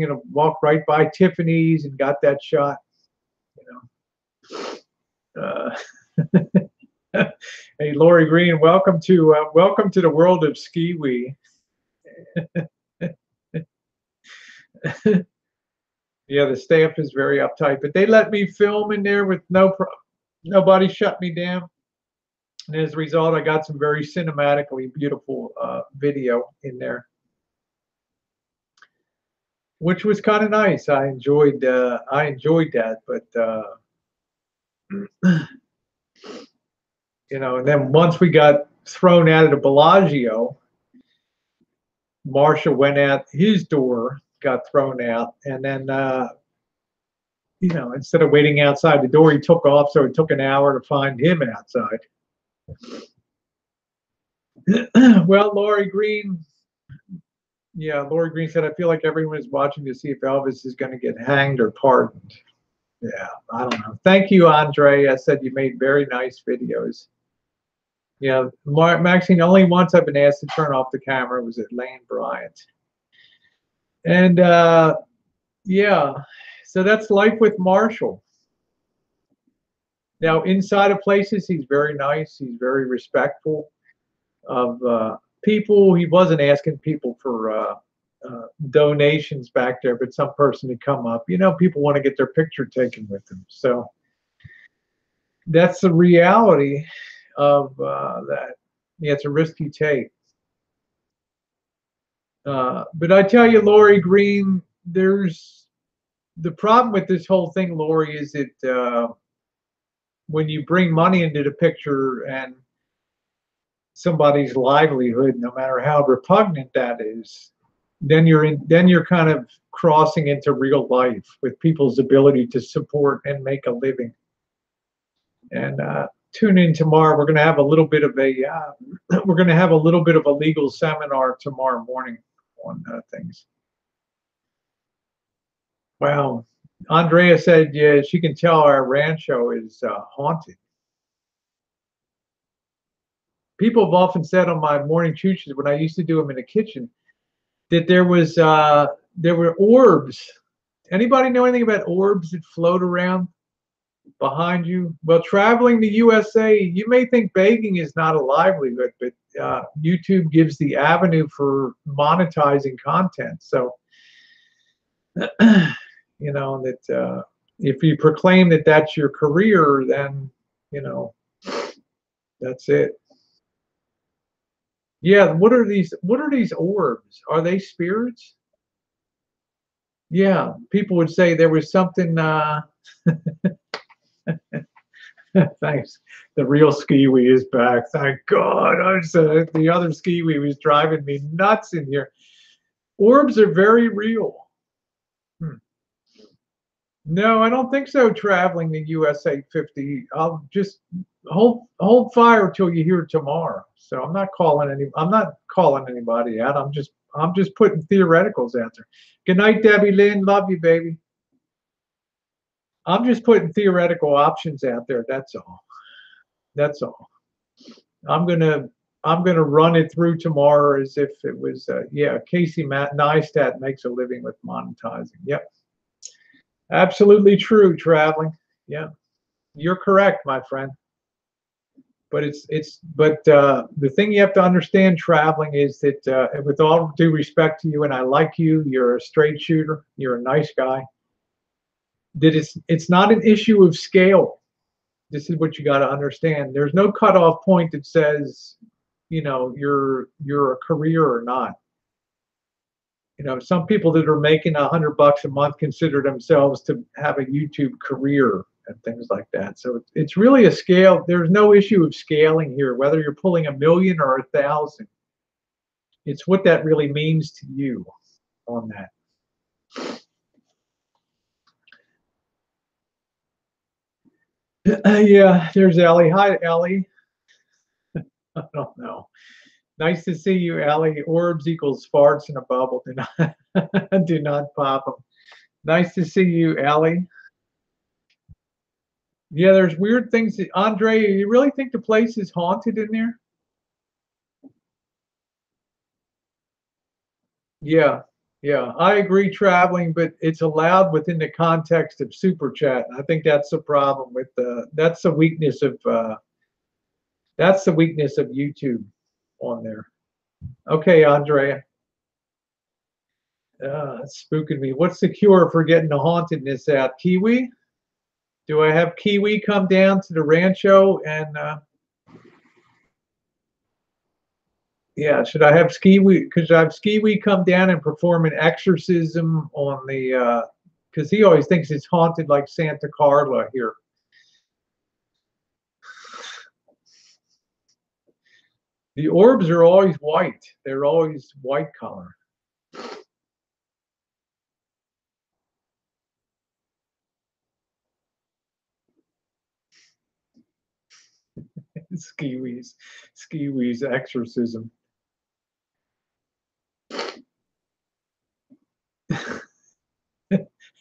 and walked right by Tiffany's and got that shot. You know. Hey, Lori Green, welcome to the world of Ski-Wee. Yeah, the staff is very uptight, but they let me film in there with no problem. Nobody shut me down. And as a result, I got some very cinematically beautiful video in there, which was kind of nice. I enjoyed that, but you know. And then once we got thrown out of the Bellagio, Marshall went out his door, got thrown out, and then you know, instead of waiting outside the door, he took off. So it took an hour to find him outside. Well, Lori Green, yeah, Lori Green said, I feel like everyone is watching to see if Elvis is going to get hanged or pardoned. Yeah, I don't know. Thank you, Andre. I said you made very nice videos. Yeah, Maxine, only once I've been asked to turn off the camera was at Lane Bryant. And yeah, so that's life with Marshall. Now, inside of places, he's very nice. He's very respectful of people. He wasn't asking people for donations back there, but some person to come up. You know, people want to get their picture taken with him. So that's the reality of that. Yeah, it's a risk you take. But I tell you, Lori Green, there's the problem with this whole thing, Lori, is that when you bring money into the picture and somebody's livelihood, no matter how repugnant that is, then you're kind of crossing into real life with people's ability to support and make a living. And tune in tomorrow. We're going to have a little bit of a legal seminar tomorrow morning on things. Wow. Andrea said, yeah, she can tell our rancho is haunted. People have often said on my morning chooches, when I used to do them in the kitchen, that there were orbs. Anybody know anything about orbs that float around behind you? Well, traveling the USA, you may think begging is not a livelihood, but YouTube gives the avenue for monetizing content. So, you know, that if you proclaim that that's your career, then, you know, that's it. Yeah, what are these orbs? Are they spirits? Yeah, people would say there was something thanks. The real skiwee is back. Thank God. The other skiwee was driving me nuts in here. Orbs are very real. No, I don't think so. Traveling the USA 50. I'll just hold fire till you hear tomorrow. So I'm not calling anybody out. I'm just putting theoreticals out there. Good night, Debbie Lynn. Love you, baby. I'm just putting theoretical options out there. That's all. That's all. I'm gonna run it through tomorrow as if it was yeah. Casey Neistat makes a living with monetizing. Yep. Absolutely true, traveling. Yeah, you're correct, my friend. But the thing you have to understand, traveling, is that with all due respect to you, and I like you, you're a straight shooter, you're a nice guy. That it's not an issue of scale. This is what you got to understand. There's no cutoff point that says, you know, you're a career or not. You know, some people that are making $100 a month consider themselves to have a YouTube career and things like that. So it's really a scale. There's no issue of scaling here, whether you're pulling 1 million or 1,000. It's what that really means to you on that. Yeah, there's Ellie. Hi, Ellie. I don't know. Nice to see you, Ellie. Orbs equals farts in a bubble. Do not pop them. Nice to see you, Ellie. Yeah, there's weird things. Andre, you really think the place is haunted in there? Yeah, yeah, I agree, traveling, but it's allowed within the context of super chat. I think that's the problem with that's the weakness of YouTube on there. Okay, Andrea. It's spooking me. What's the cure for getting the hauntedness out? Kiwi? Do I have Kiwi come down to the rancho and yeah, should I have Skiwi? Because I have Skiwi come down and perform an exorcism on the because he always thinks it's haunted like Santa Carla here. The orbs are always white. They're always white color. Skiwi's exorcism.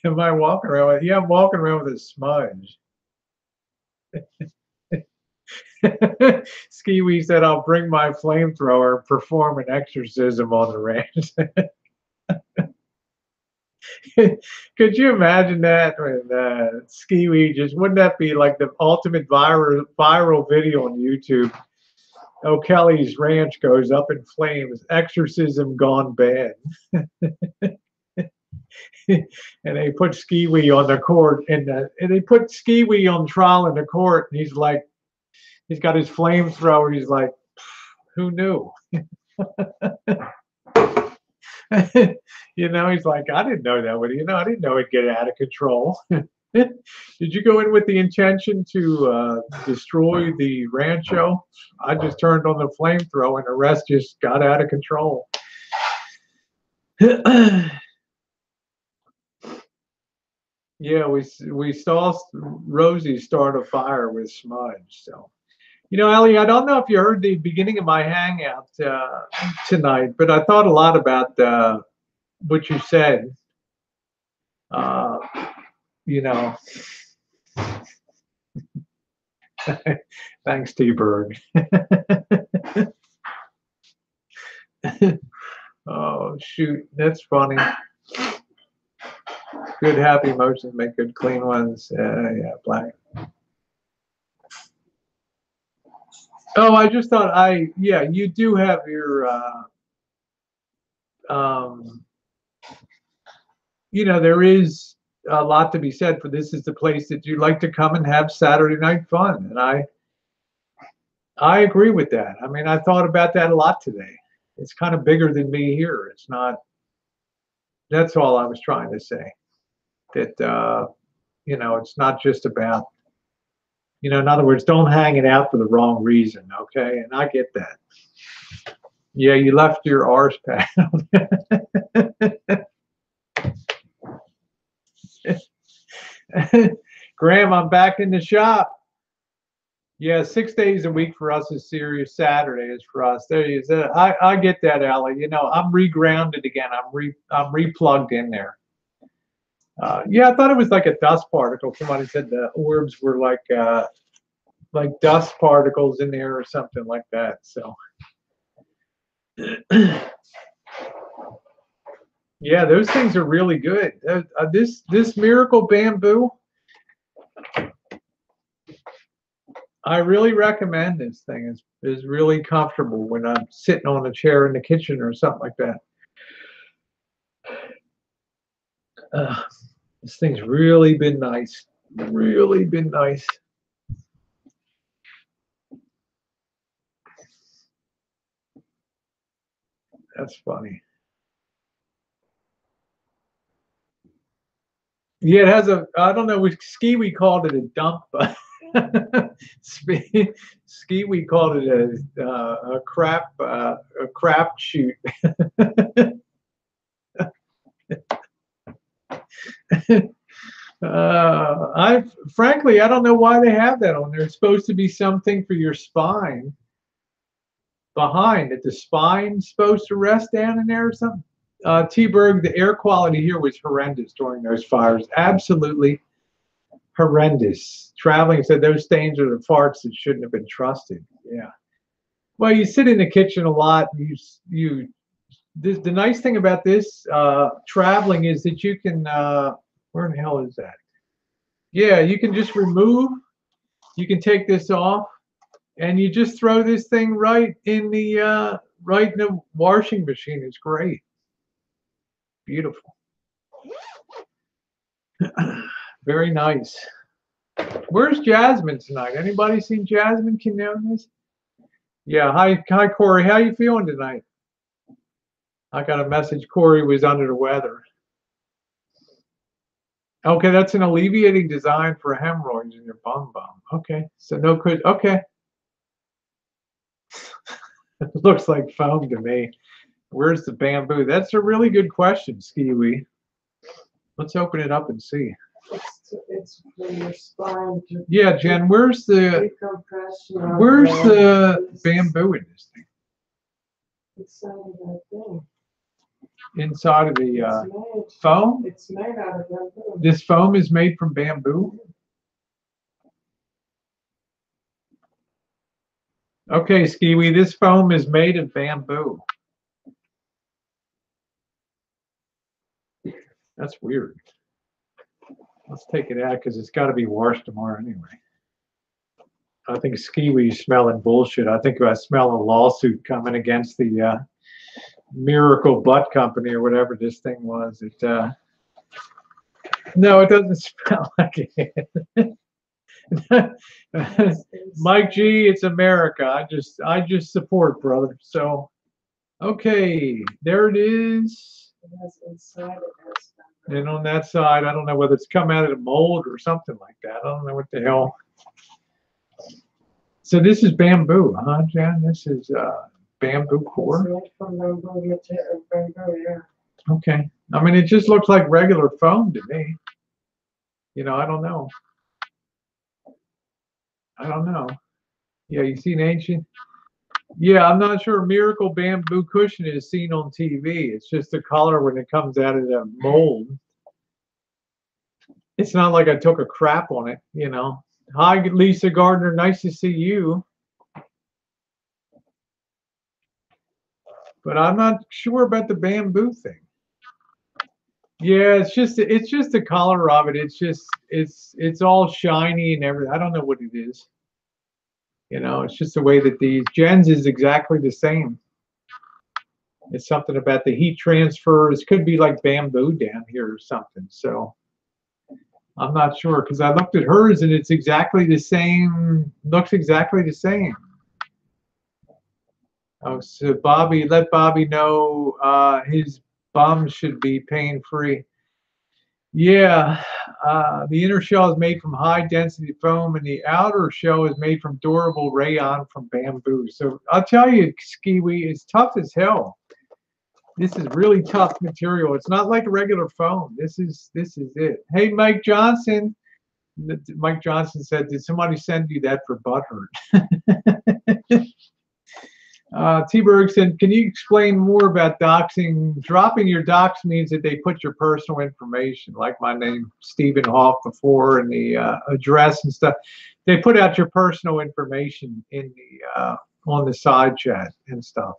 Am I walking around with? Yeah, I'm walking around with a smudge. Skiwi said, "I'll bring my flamethrower, perform an exorcism on the ranch." Could you imagine that? When Skiwi just, wouldn't that be like the ultimate viral video on YouTube? O'Kelly's ranch goes up in flames. Exorcism gone bad. And they put Skiwi on the court, and they put Skiwi on trial in the court, and he's like, he's got his flamethrower. He's like, who knew? You know, he's like, I didn't know that would, you know, I didn't know it'd get out of control. Did you go in with the intention to destroy the rancho? I just turned on the flamethrower and the rest just got out of control. Yeah, we saw Rosie start a fire with smudge. So, you know, Ellie, I don't know if you heard the beginning of my hangout tonight, but I thought a lot about what you said. Uh, you know, thanks, T-Bird. Oh, shoot, that's funny. Good happy emotions make good clean ones. Yeah, black. Oh, I just thought yeah, you do have your, you know, there is a lot to be said for this is the place that you like to come and have Saturday night fun. And I agree with that. I mean, I thought about that a lot today. It's kind of bigger than me here. It's not, that's all I was trying to say. That, you know, it's not just about, you know, in other words, don't hang it out for the wrong reason, okay? And I get that. Yeah, you left your arse pad. Graham, I'm back in the shop. Yeah, 6 days a week for us is serious. Saturday is for us. There you go. I get that, Allie. You know, I'm regrounded again. I'm replugged in there. Yeah, I thought it was like a dust particle. Somebody said the orbs were like dust particles in there or something like that. So, yeah, those things are really good. This miracle bamboo, I really recommend this thing. Is really comfortable when I'm sitting on a chair in the kitchen or something like that. This thing's really been nice. Really been nice. That's funny. Yeah, it has a, I don't know, with ski we called it a dump, but ski we called it a crap shoot. Frankly, I don't know why they have that on there. It's supposed to be something for your spine behind, that the spine's supposed to rest down in there or something. T-Berg, the air quality here was horrendous during those fires. Absolutely horrendous. Traveling said those stains are the farts that shouldn't have been trusted. Yeah. Well, you sit in the kitchen a lot. The nice thing about this traveling is that you can, where in the hell is that? Yeah, you can just remove, you can take this off, and you just throw this thing right in the washing machine. It's great. Beautiful. Very nice. Where's Jasmine tonight? Anybody seen Jasmine Quinones? Yeah, hi Corey. How you feeling tonight? I got a message. Corey was under the weather. Okay, that's an alleviating design for hemorrhoids in your bum. Okay, so no good. Okay. It looks like foam to me. Where's the bamboo? That's a really good question, Skiwi. Let's open it up and see. It's for your spine. Yeah, Jen, where's the bamboo in this thing? Inside of that thing. Inside of the foam? It's made out of bamboo. This foam is made from bamboo? Okay, Skiwi, this foam is made of bamboo. That's weird. Let's take it out because it's got to be washed tomorrow anyway. I think Skiwi's smelling bullshit. I think I smell a lawsuit coming against the Miracle Butt Company or whatever this thing was. No, it doesn't smell like it. Mike G, it's America. I just support, brother. So, okay, there it is. And on that side, I don't know whether it's come out of the mold or something like that. I don't know what the hell. So this is bamboo, huh, Jen? This is bamboo core. Okay. I mean, it just looks like regular foam to me. You know, I don't know. I don't know. Yeah, you seen ancient? Yeah, I'm not sure miracle bamboo cushion is seen on TV. It's just the color when it comes out of the mold. It's not like I took a crap on it, you know. Hi, Lisa Gardner. Nice to see you. But I'm not sure about the bamboo thing. Yeah, it's just the color of it. It's all shiny and everything. I don't know what it is. You know, it's just the way that these Jen's is exactly the same. It's something about the heat transfer. It could be like bamboo down here or something. So I'm not sure because I looked at hers and it's exactly the same. Looks exactly the same. Oh, so Bobby, let Bobby know his bum should be pain free. Yeah, the inner shell is made from high density foam and the outer shell is made from durable rayon from bamboo. So I'll tell you, Skiwi, it's tough as hell. This is really tough material. It's not like a regular foam. This is it. Hey, Mike Johnson. Mike Johnson said, did somebody send you that for butthurt? T. Bergson, can you explain more about doxing? Dropping your dox means that they put your personal information, like my name, Stephen Hoff, before, and the address and stuff. They put out your personal information in the on the side chat and stuff.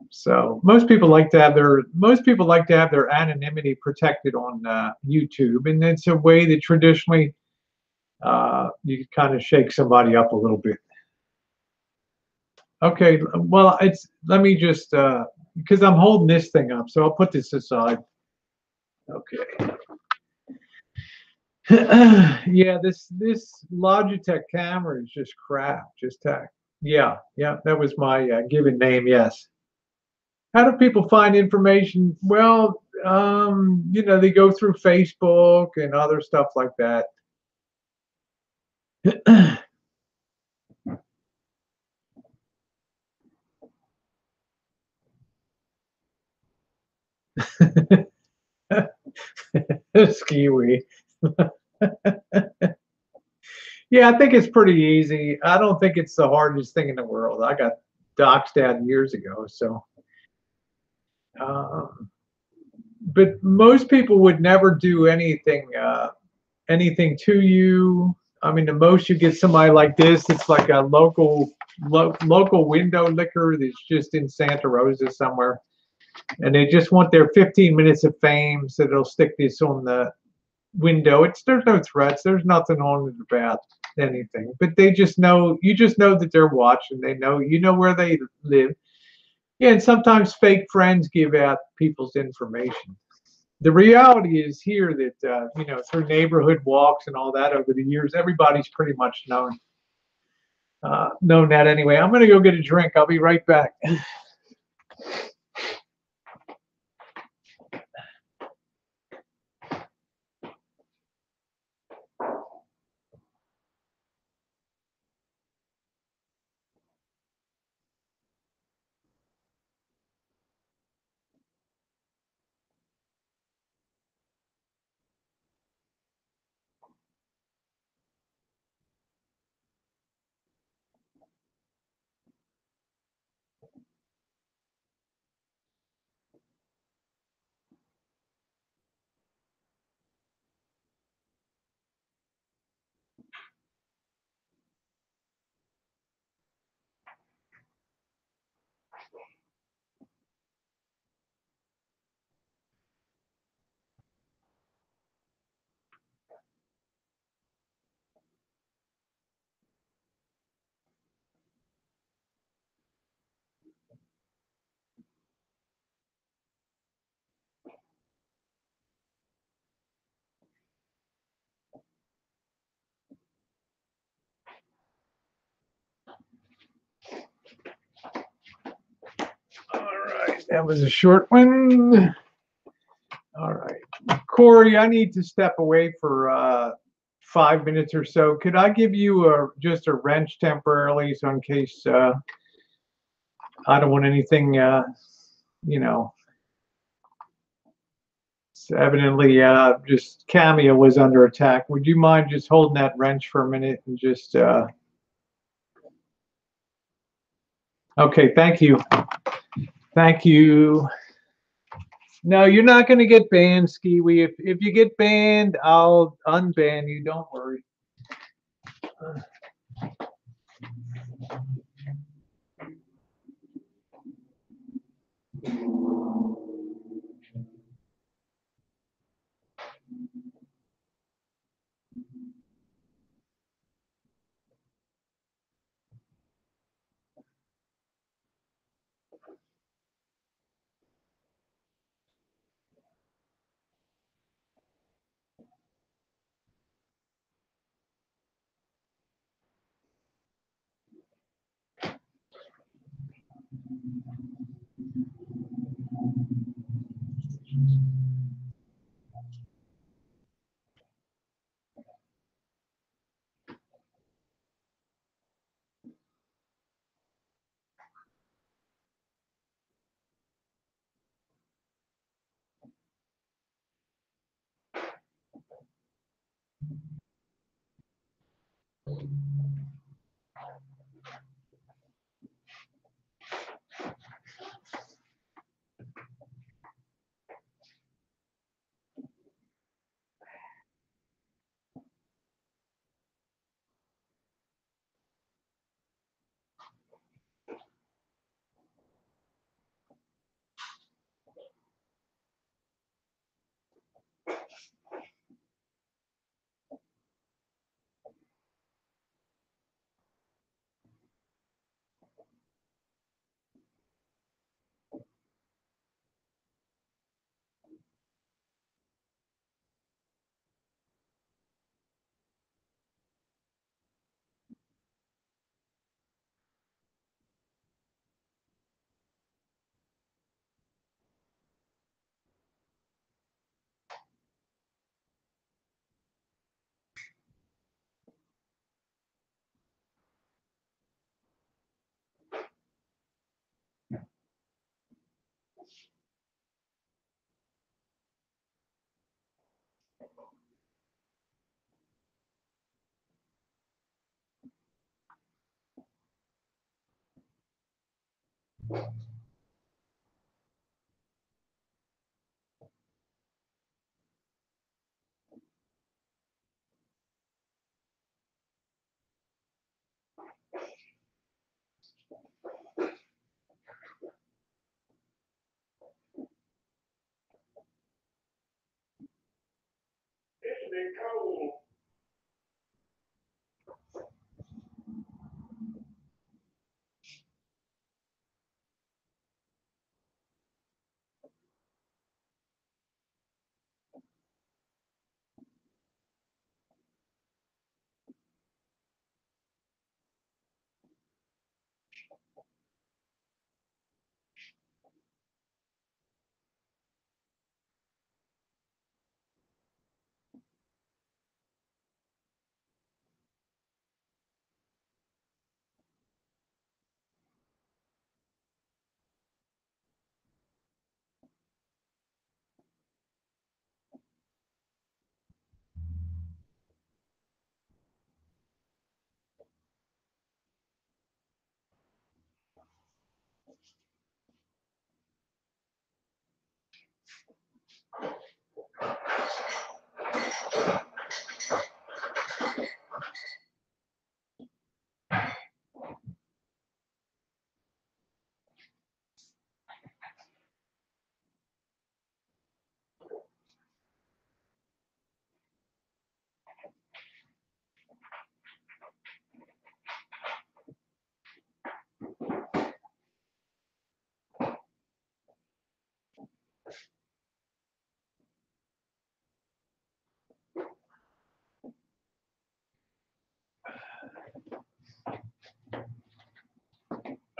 So most people like to have their anonymity protected on YouTube, and it's a way that traditionally you kind of shake somebody up a little bit. Okay, well, let me just, because I'm holding this thing up, so I'll put this aside. Okay. Yeah, this Logitech camera is just crap, just tech. Yeah, that was my given name, yes. How do people find information? Well, you know, they go through Facebook and other stuff like that. Skiwi. Yeah, I think it's pretty easy. I don't think it's the hardest thing in the world. I got doxed out years ago, so. But most people would never do anything to you. I mean, the most you get somebody like this, it's like a local window licker that's just in Santa Rosa somewhere, and they just want their 15 minutes of fame, so they'll stick this on the window. There's no threats. There's nothing on it about anything, but you just know that they're watching. They know where they live. Yeah, and sometimes fake friends give out people's information. The reality is here that you know, through neighborhood walks and all that over the years, everybody's pretty much known that anyway. I'm gonna go get a drink. I'll be right back. That was a short one. All right. Corey, I need to step away for 5 minutes or so. Could I give you just a wrench temporarily, so in case I don't want anything, you know. evidently just Cameo was under attack. Would you mind just holding that wrench for a minute and just okay, thank you. Thank you. No, you're not going to get banned, Skiwi. If you get banned, I'll unban you. Don't worry.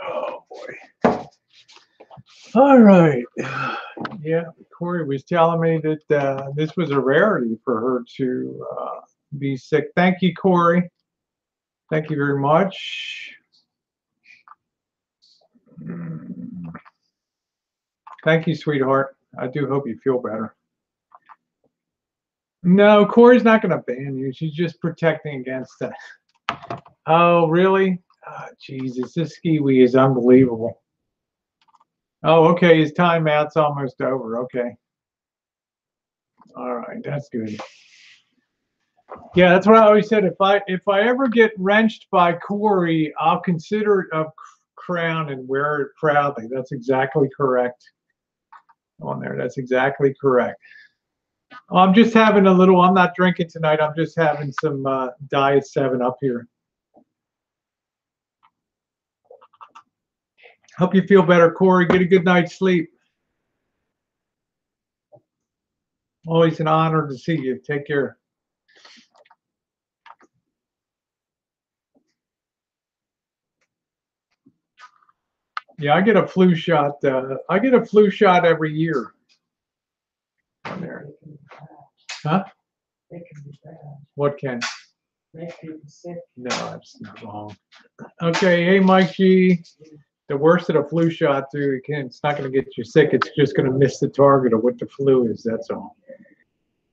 Oh boy. All right. Yeah, Corey was telling me that this was a rarity for her to be sick. Thank you, Corey. Thank you very much. Thank you, sweetheart. I do hope you feel better. No, Corey's not going to ban you. She's just protecting against that. Oh, really? Oh, Jesus, this skiwi is unbelievable. Oh, okay, his timeout's almost over. Okay. All right, that's good. Yeah, that's what I always said. If I ever get wrenched by Corey, I'll consider it a crown and wear it proudly. That's exactly correct. On there, that's exactly correct. I'm just having a little. I'm not drinking tonight. I'm just having some Diet 7 Up here. Hope you feel better, Corey. Get a good night's sleep. Always an honor to see you. Take care. Yeah, I get a flu shot. I get a flu shot every year. On there. Huh? It can be bad. What can? Make people sick. No, that's not wrong. Okay, hey, Mike G. The worst of the flu shot, too, it's not going to get you sick. It's just going to miss the target of what the flu is. That's all.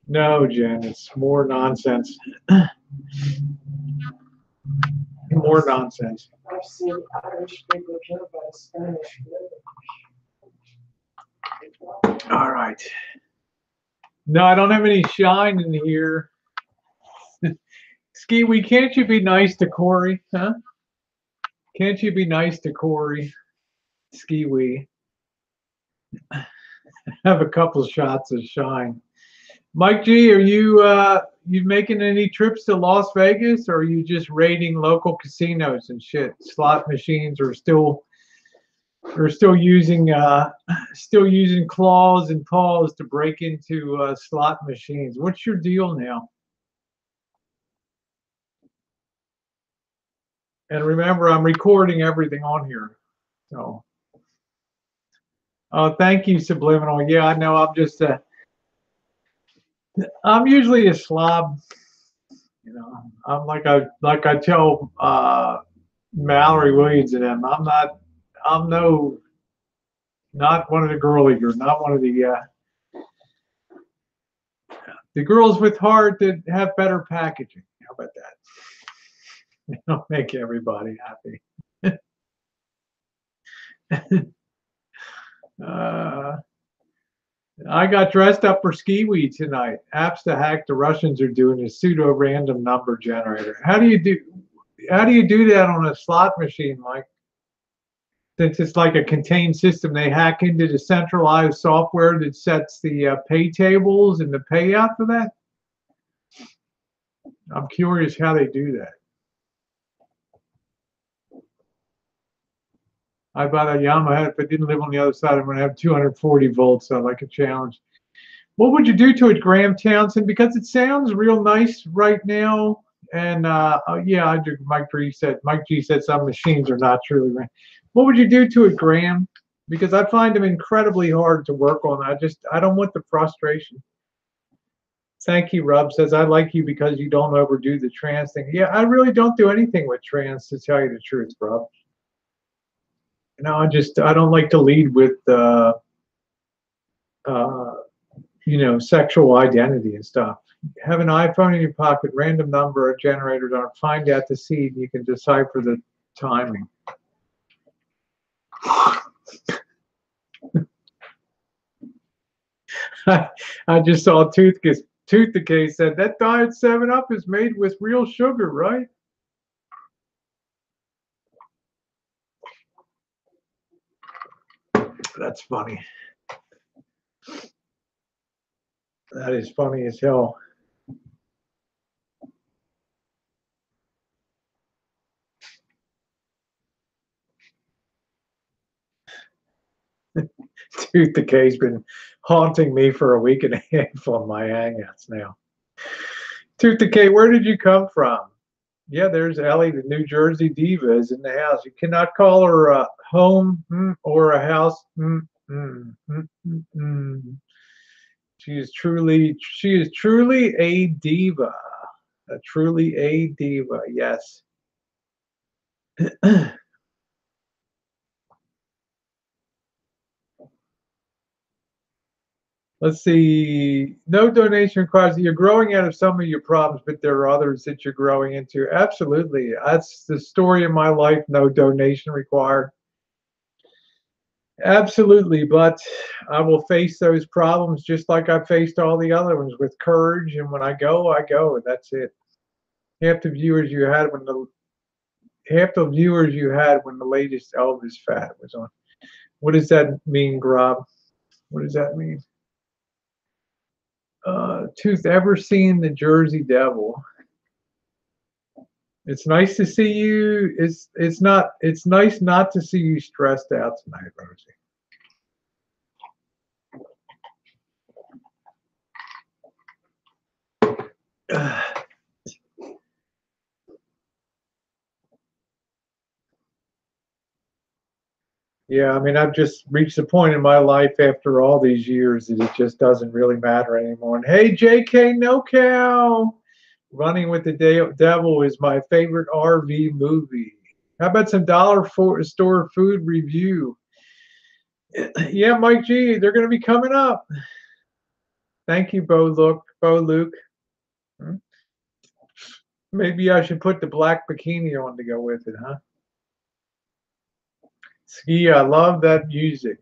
No, Jen, it's more nonsense. More nonsense. I've seen Irish people killed by a Spanish flu. All right. No, I don't have any shine in here. Skiwi, can't you be nice to Corey? Huh? Can't you be nice to Corey? Skiwi. Have a couple shots of shine. Mike G, are you making any trips to Las Vegas, or are you just raiding local casinos and shit? Slot machines are still using claws and paws to break into slot machines. What's your deal now? And remember, I'm recording everything on here. So, oh, thank you, Subliminal. Yeah, I know. I'm usually a slob. You know, I'm like I tell Mallory Williams and them. Not one of the girl leaguers. Not one of the girls with heart that have better packaging. How about that? They don't make everybody happy. I got dressed up for Ski Week tonight. Apps to hack the Russians are doing a pseudo random number generator. How do you do that on a slot machine, Mike? Since it's like a contained system, they hack into the centralized software that sets the pay tables and the payout for that. I'm curious how they do that. I bought a Yamaha. If I didn't live on the other side, I'm going to have 240 volts. So I like a challenge. What would you do to it, Graham Townsend? Because it sounds real nice right now. And yeah, I do. Mike G said some machines are not truly right. What would you do to it, Graham? Because I find them incredibly hard to work on. I don't want the frustration. Thank you, Rob says, I like you because you don't overdo the trans thing. Yeah, I really don't do anything with trans, to tell you the truth, Rob. You know, I don't like to lead with you know, sexual identity and stuff. Have an iPhone in your pocket, random number, a generator, don't find out the seed, you can decipher the timing. I just saw Toothdecay said that Diet 7-Up is made with real sugar, right? That's funny. That is funny as hell. Toothdecay's been haunting me for a week and a half on my hangouts now. Toothdecay, where did you come from? Yeah, there's Ellie, the New Jersey diva, is in the house. You cannot call her a home or a house. She is truly a diva. Truly a diva, yes. Let's see. No donation requires that you're growing out of some of your problems, but there are others that you're growing into. Absolutely. That's the story of my life. No donation required. Absolutely. But I will face those problems just like I faced all the other ones with courage. And when I go, I go. That's it. Half the viewers you had when the latest Elvis fad was on. What does that mean, Grob? What does that mean? Tooth, ever seen the Jersey Devil? It's nice to see you. It's nice not to see you stressed out tonight, Rosie. Yeah, I mean, I've just reached a point in my life after all these years that it just doesn't really matter anymore. And hey, JK, no cow. Running with the Devil is my favorite RV movie. How about some dollar store food review? Yeah, Mike G, they're going to be coming up. Thank you, Bo Luke. Maybe I should put the black bikini on to go with it, huh? Ski, I love that music.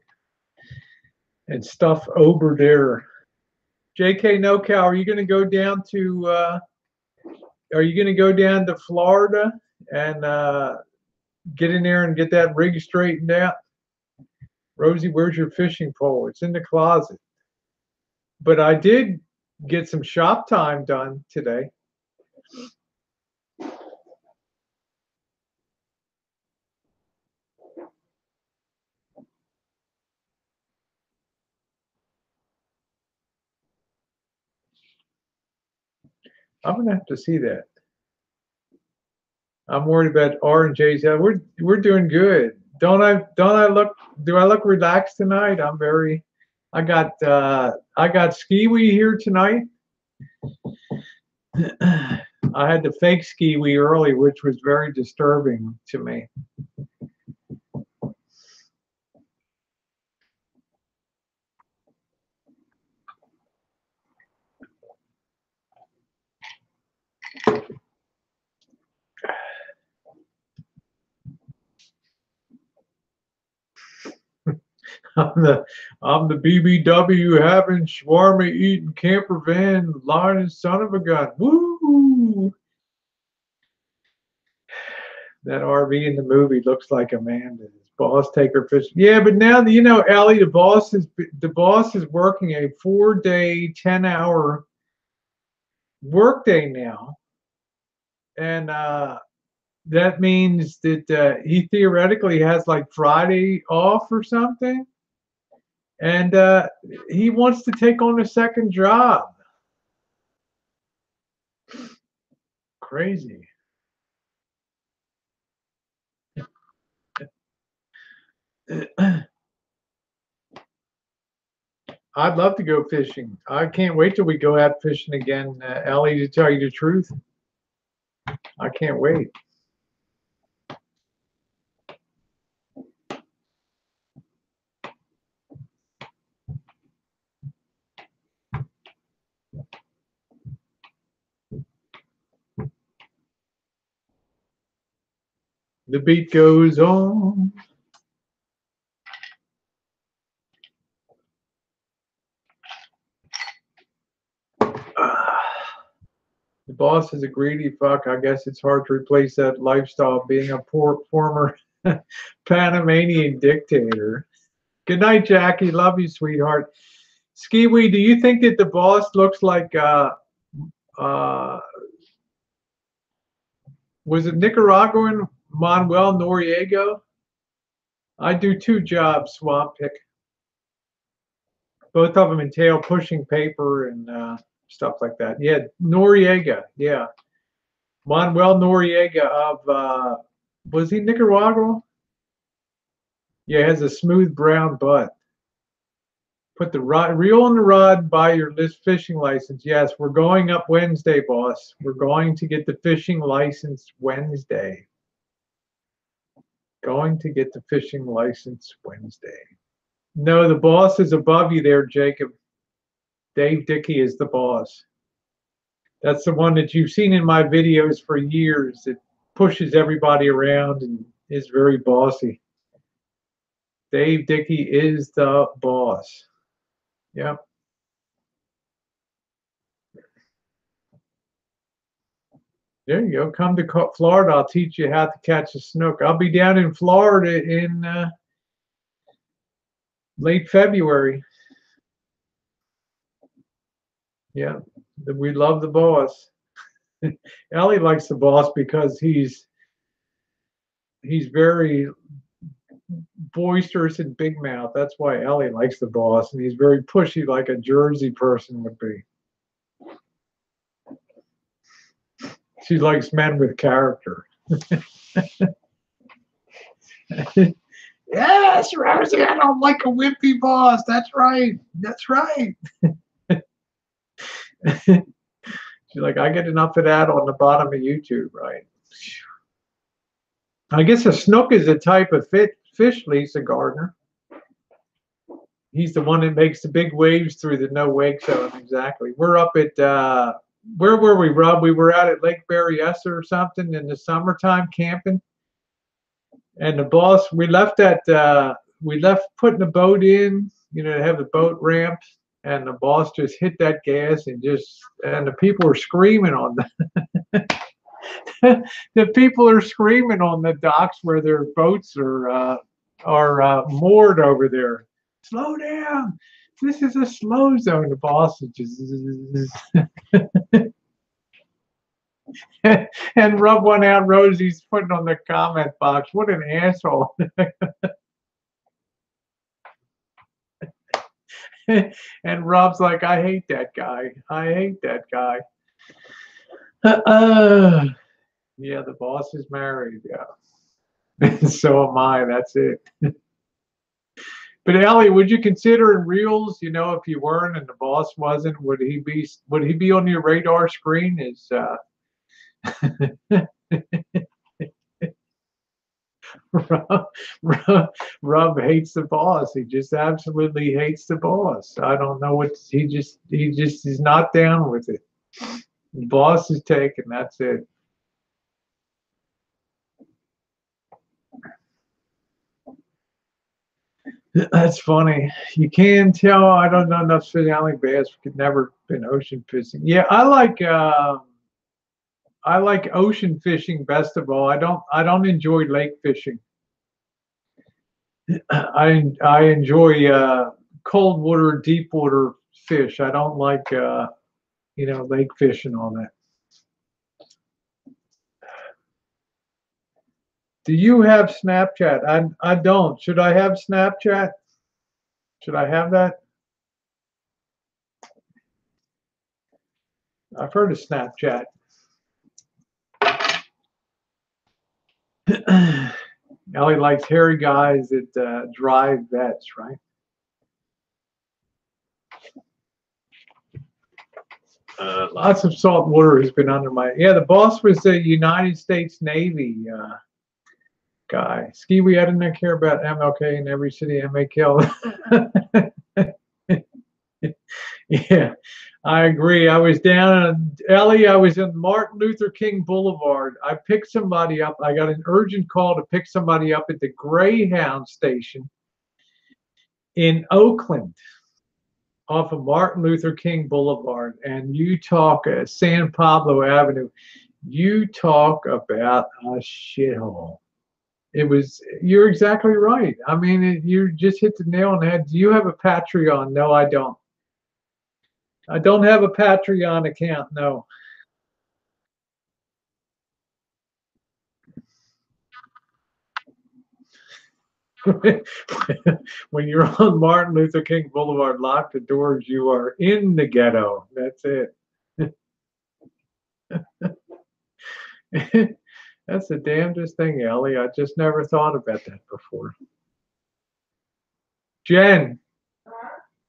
And stuff over there. JK NoCal, are you going to go down to Florida and get in there and get that rig straightened out? Rosie, where's your fishing pole? It's in the closet. But I did get some shop time done today. I'm gonna have to see that. I'm worried about R and J's. We're doing good. Do I look relaxed tonight? I got Skiwi here tonight. I had to fake Skiwi early, which was very disturbing to me. I'm the BBW having shawarma eating camper van lying son of a gun. Woo! That RV in the movie looks like Amanda's. Boss take her fish. Yeah, but now Ellie, the boss is working a 4-day, 10-hour workday now, and that means that he theoretically has like Friday off or something. And he wants to take on a second job. Crazy. I'd love to go fishing. I can't wait till we go out fishing again, Ellie, to tell you the truth. I can't wait. The beat goes on. The boss is a greedy fuck. I guess it's hard to replace that lifestyle being a poor former Panamanian dictator. Good night, Jackie. Love you, sweetheart. Skiwi, do you think that the boss looks like was it Nicaraguan Manuel Noriega? I do 2 jobs, Swamp Pick. Both of them entail pushing paper and stuff like that. Yeah, Noriega. Yeah, Manuel Noriega of was he Nicaragua? Yeah, has a smooth brown butt. Put the reel on the rod, buy your list fishing license. Yes, we're going up Wednesday, boss. We're going to get the fishing license Wednesday. Going to get the fishing license Wednesday. No, the boss is above you there, Jacob. Dave Dickey is the boss. That's the one that you've seen in my videos for years. It pushes everybody around and is very bossy. Dave Dickey is the boss. Yep. There you go. Come to Florida. I'll teach you how to catch a snook. I'll be down in Florida in late February. Yeah, we love the boss. Ellie likes the boss because he's very boisterous and big mouth. That's why Ellie likes the boss, and he's very pushy like a Jersey person would be. She likes men with character. Yes, Rosie, I don't like a wimpy boss. That's right. That's right. She's like, I get enough of that on the bottom of YouTube, right? I guess a snook is a type of fish, Lisa Gardner. He's the one that makes the big waves through the no wake zone. Exactly. We're up at where were we, Rob? We were out at Lake Berryessa or something in the summertime camping. And the boss, we left putting the boat in, you know, to have the boat ramp, and the boss just hit that gas and the people were screaming on the people are screaming on the docks where their boats are moored over there. Slow down. This is a slow zone. The boss is just and rub one out. Rosie's putting on the comment box. What an asshole. And Rob's like, I hate that guy. I hate that guy. Yeah, the boss is married. Yeah. So am I. That's it. But Ellie, would you consider in reels, you know, if you weren't and the boss wasn't, would he be on your radar screen? Is Rob hates the boss. He just absolutely hates the boss. I don't know what he just is not down with it. The boss is taken. That's it. That's funny. You can tell I don't know enough finale bass. Could never been ocean fishing. Yeah, I like ocean fishing best of all. I don't enjoy lake fishing. I enjoy cold water, deep water fish. I don't like you know, lake fishing on that. Do you have Snapchat? I don't. Should I have Snapchat? Should I have that? I've heard of Snapchat. Ellie likes hairy guys that drive vets, right? Lots of salt water has been under my. Yeah, the boss was the United States Navy guy. Skiwi, I didn't care about MLK in every city MA killed. Yeah, I agree. I was down in Ellie. I was in Martin Luther King Boulevard. I picked somebody up. I got an urgent call to pick somebody up at the Greyhound station in Oakland off of Martin Luther King Boulevard. And you talk San Pablo Avenue. You talk about a shithole. It was, you're exactly right. I mean, you just hit the nail on the head. Do you have a Patreon? No, I don't. I don't have a Patreon account, no. When you're on Martin Luther King Boulevard, lock the doors. You are in the ghetto. That's it. That's the damnedest thing, Ellie. I just never thought about that before. Jen,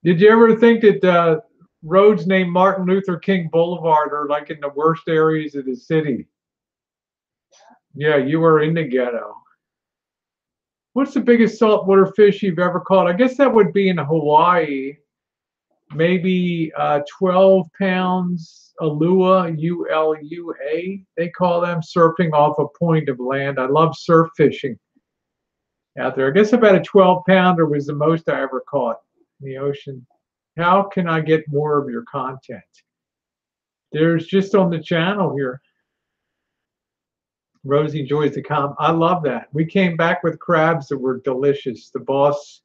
did you ever think that roads named Martin Luther King Boulevard are like in the worst areas of the city? Yeah, you were in the ghetto. What's the biggest saltwater fish you've ever caught? I guess that would be in Hawaii. maybe 12 pounds Ulua, ULUA, they call them, surfing off a point of land. I love surf fishing out there. I guess about a 12 pounder was the most I ever caught in the ocean. How can I get more of your content? There's just on the channel here. Rosie enjoys the comment. I love that. We came back with crabs that were delicious. The boss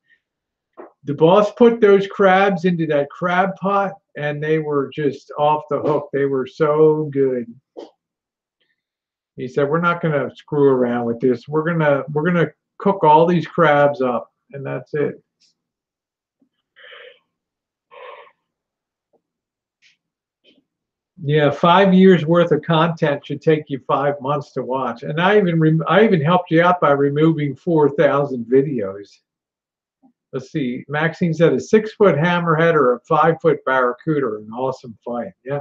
put those crabs into that crab pot, and they were just off the hook. They were so good. He said, "We're not going to screw around with this. We're gonna cook all these crabs up, and that's it." Yeah, 5 years worth of content should take you 5 months to watch. And I even helped you out by removing 4,000 videos. Let's see, Maxine said a 6-foot hammerhead or a 5-foot barracuda, an awesome fight. Yeah.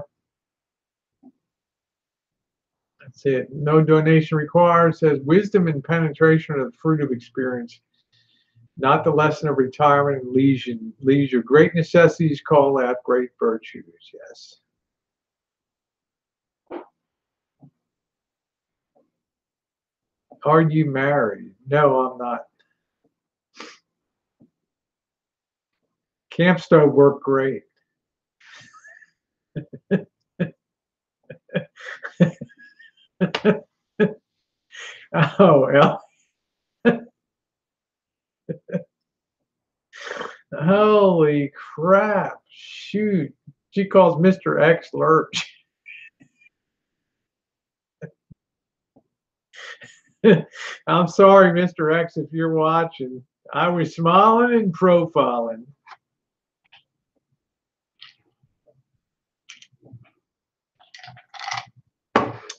That's it. No donation required. Says wisdom and penetration are the fruit of experience, not the lesson of retirement and leisure. Great necessities call out great virtues. Yes. Are you married? No, I'm not. Camp stove worked great. Oh, well. Holy crap. Shoot. She calls Mr. X Lurch. I'm sorry, Mr. X, if you're watching. I was smiling and profiling.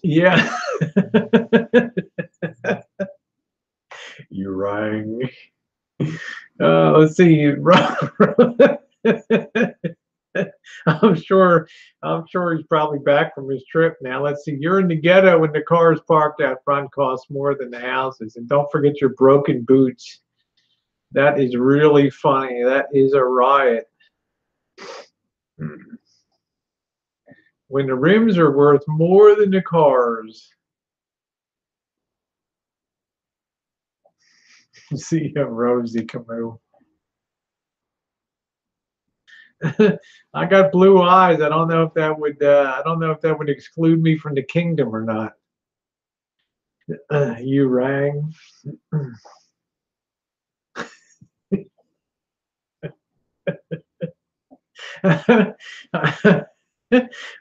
Yeah. You rang. Let's see. I'm sure he's probably back from his trip now. Let's see. You're in the ghetto when the cars parked out front cost more than the houses. And don't forget your broken boots. That is really funny. That is a riot. When the rims are worth more than the cars. See you, Rosie Camus. I got blue eyes. I don't know if that would exclude me from the kingdom or not. You rang.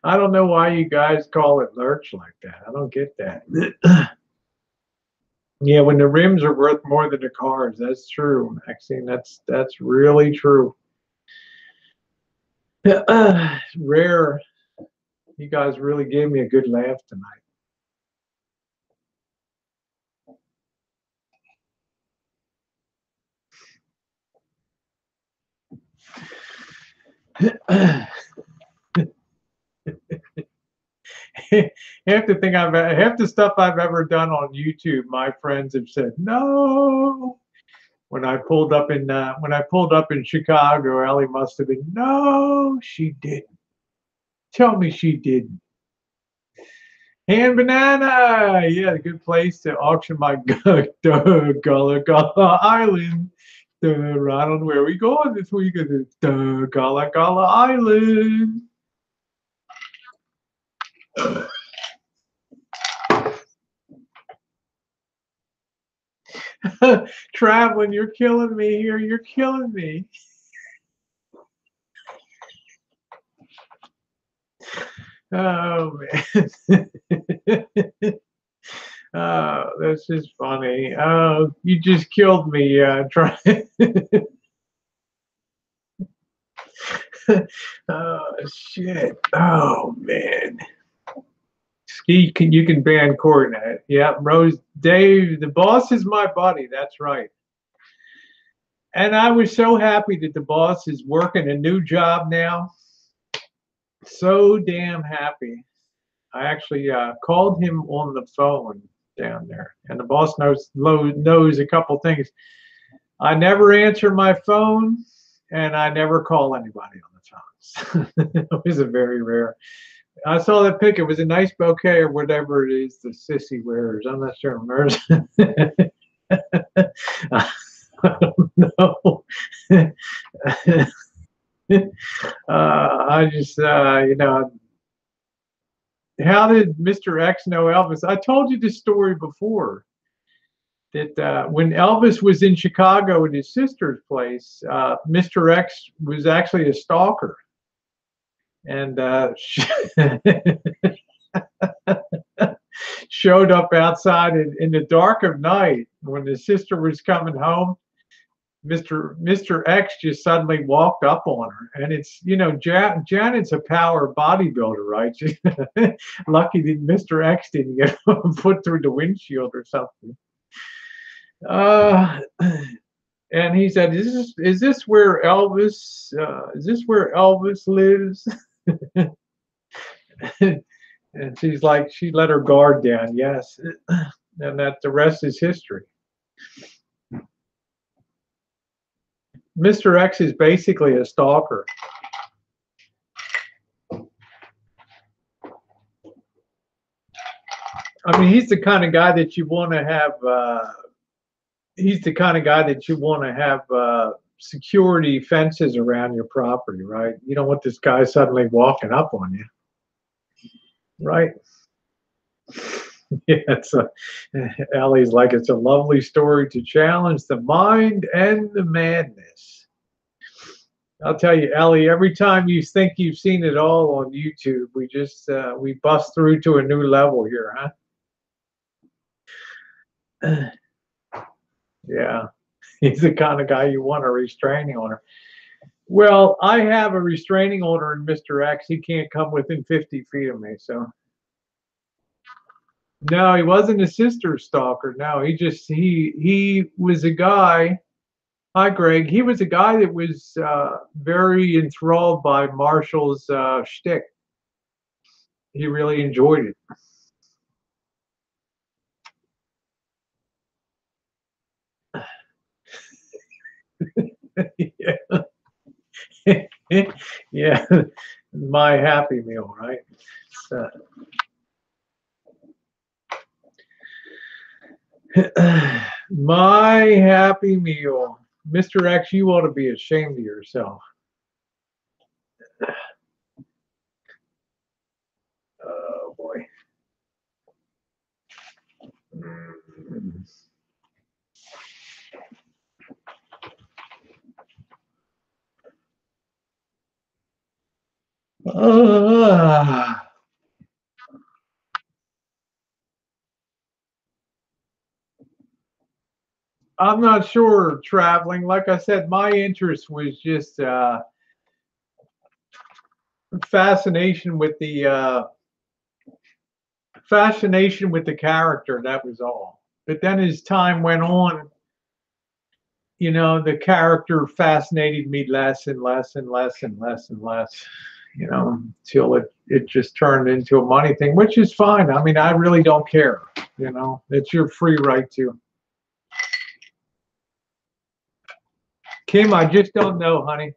I don't know why you guys call it lurch like that. I don't get that. Yeah, when the rims are worth more than the cars, that's true, Maxine. That's really true. Rare. You guys really gave me a good laugh tonight. Half the stuff I've ever done on YouTube, my friends have said no. When I pulled up in Chicago, Ellie must have been, no, she didn't. Tell me she didn't. Hand Banana, yeah, a good place to auction my Gullah Gullah Island. I don't know where we going this week. Gullah Gullah Island. Traveling, you're killing me here. You're killing me. Oh man. Oh, that's just funny. Oh, you just killed me trying. Oh shit. Oh man. You can ban coordinate. Yeah, Rose, Dave, the boss is my buddy. That's right. And I was so happy that the boss is working a new job now. So damn happy. I actually called him on the phone down there, and the boss knows a couple things. I never answer my phone, and I never call anybody on the phone. It was a very rare. I saw that pic. It was a nice bouquet or whatever it is the sissy wears. I'm not sure. I don't know. I just, you know, how did Mr. X know Elvis? I told you this story before. That when Elvis was in Chicago at his sister's place, Mr. X was actually a stalker. And showed up outside in the dark of night when his sister was coming home. Mr. X just suddenly walked up on her, and it's, you know, Janet's a power bodybuilder, right? Lucky that Mr. X didn't get put through the windshield or something. And he said, "Is this where Elvis? Is this where Elvis lives?" And she's like, she let her guard down. Yes, and that the rest is history. Mr. X is basically a stalker. I mean, he's the kind of guy that you want to have. He's the kind of guy that you want to have security fences around your property, right? You don't want this guy suddenly walking up on you, right? Yeah, Ellie's like, it's a lovely story to challenge the mind and the madness. I'll tell you, Ellie, every time you think you've seen it all on YouTube, we just we bust through to a new level here, huh? Yeah, he's the kind of guy you want a restraining order. Well, I have a restraining order in Mr. X. He can't come within 50 feet of me, so. No, he wasn't a sister stalker. No, he was a guy. Hi, Greg. He was a guy that was very enthralled by Marshall's shtick. He really enjoyed it. Yeah. Yeah, my Happy Meal, right? So. My Happy Meal. Mr. X, you ought to be ashamed of yourself. Oh, boy. I'm not sure traveling. Like I said, my interest was just fascination with the character. That was all. But then as time went on, you know, the character fascinated me less and less and less and less and less, you know, till it just turned into a money thing, which is fine. I mean, I really don't care, you know. It's your free right to. Kim, I just don't know, honey.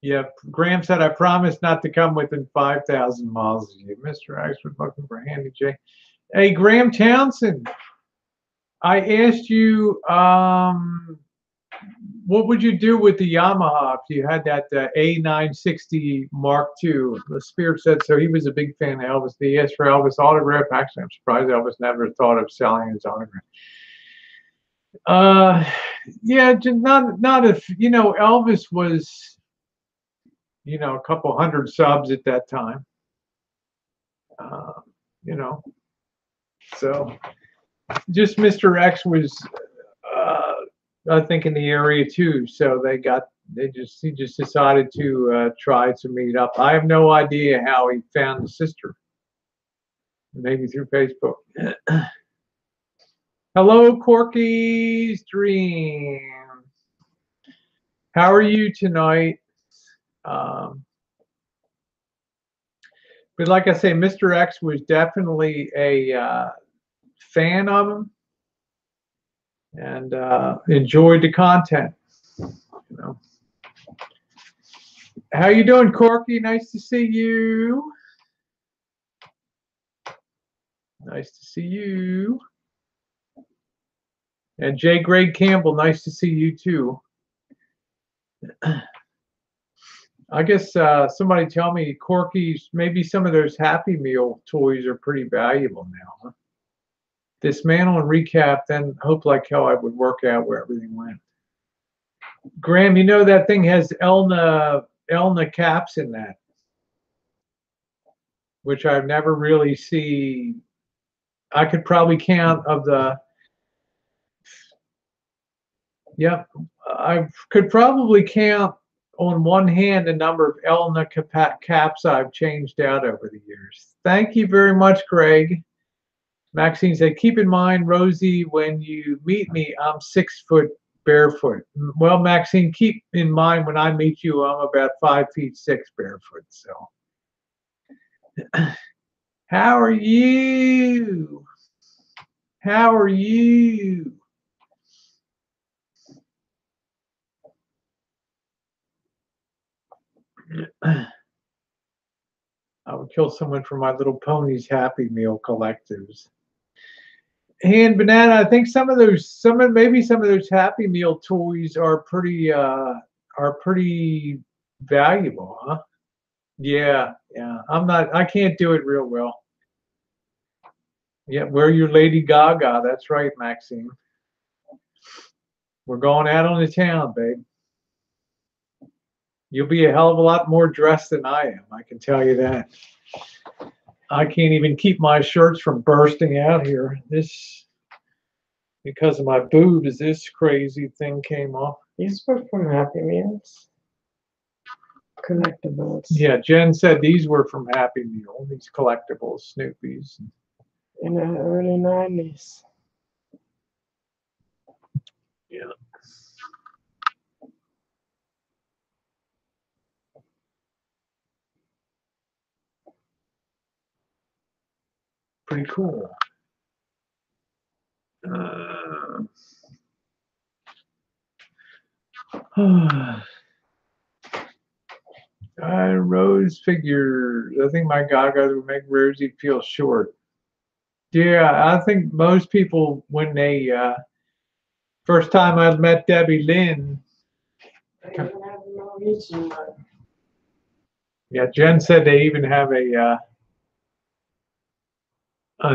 Yeah, Graham said, I promise not to come within 5,000 miles of you. Mr. X was looking for Handy J. Hey, Graham Townsend, I asked you, what would you do with the Yamaha if you had that A960 Mark II? The Spirit said so. He was a big fan of Elvis. He asked for Elvis autograph. Actually, I'm surprised Elvis never thought of selling his autograph. Yeah, not if, you know, Elvis was, you know, a couple hundred subs at that time. You know, so just Mr. X was, I think, in the area too. So he just decided to try to meet up. I have no idea how he found the sister. Maybe through Facebook. Hello, Corky's Dream. How are you tonight? But like I say, Mr. X was definitely a fan of him and enjoyed the content. You know, How you doing, Corky? Nice to see you. Nice to see you. And J. Greg Campbell, nice to see you too. I guess somebody tell me, Corky's, maybe some of those Happy Meal toys are pretty valuable now. Huh? Dismantle and recap, then hope like hell I would work out where everything went. Graham, you know that thing has Elna caps in that, which I've never really see. I could probably count of the, yep, I could probably count on one hand the number of Elna caps I've changed out over the years. Thank you very much, Greg. Maxine said, keep in mind, Rosie, when you meet me, I'm 6 foot barefoot. Well, Maxine, keep in mind when I meet you, I'm about 5'6" barefoot. So, how are you? How are you? I would kill someone for My Little Ponies Happy Meal collectives. And Banana, I think maybe some of those Happy Meal toys are pretty valuable, huh? Yeah, yeah. I can't do it real well. Yeah, wear your Lady Gaga. That's right, Maxine. We're going out on the town, babe. You'll be a hell of a lot more dressed than I am, I can tell you that. I can't even keep my shirts from bursting out here. This, because of my boobs, this crazy thing came off. These were from Happy Meals. Collectibles. Yeah, Jen said these were from Happy Meal, these collectibles, Snoopy's. In the early 90s. Yeah. Pretty cool. Rose figures. I think my Gaga would make Rosie feel short. Yeah, I think most people, when they first time I met Debbie Lynn. I even have a Norwegian one. Yeah, Jen said they even have a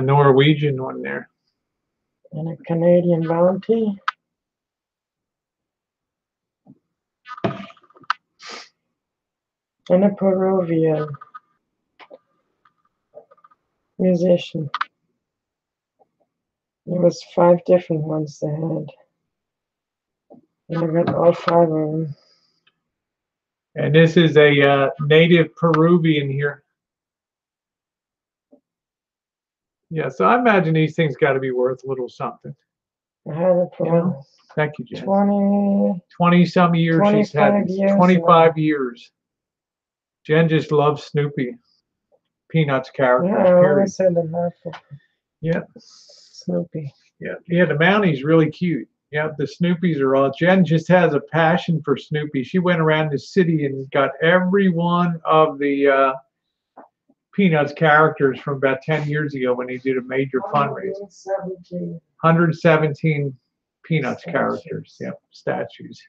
Norwegian one there. And a Canadian Bounty. And a Peruvian musician. There was 5 different ones they had. And I got all 5 of them. And this is a native Peruvian here. Yeah, so I imagine these things got to be worth a little something. I had it for You know? Thank you, Jen. 20 some years she's had 25 this. years 25 years. Jen just loves Snoopy. Peanuts character. Yeah, I always said the love for Yeah. Snoopy. Yeah, the Mounties really cute. Yeah, the Snoopies are all. Jen just has a passion for Snoopy. She went around the city and got every one of the Peanuts characters from about 10 years ago when he did a major fundraiser. 117 Peanuts characters. Yep, statues.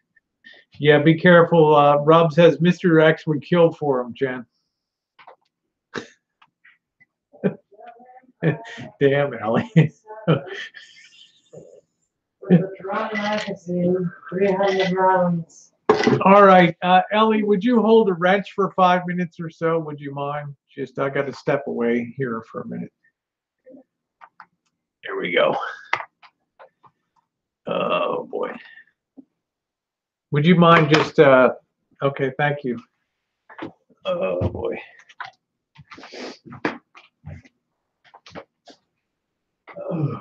Yeah, be careful. Rob says Mr. X would kill for him, Jen. Damn, Ellie. The Drum Magazine, 300 rounds. All right, Ellie, would you hold a wrench for 5 minutes or so? Would you mind? Just, I got to step away here for a minute. There we go. Oh, boy. Would you mind just, okay, thank you. Oh, boy. Oh.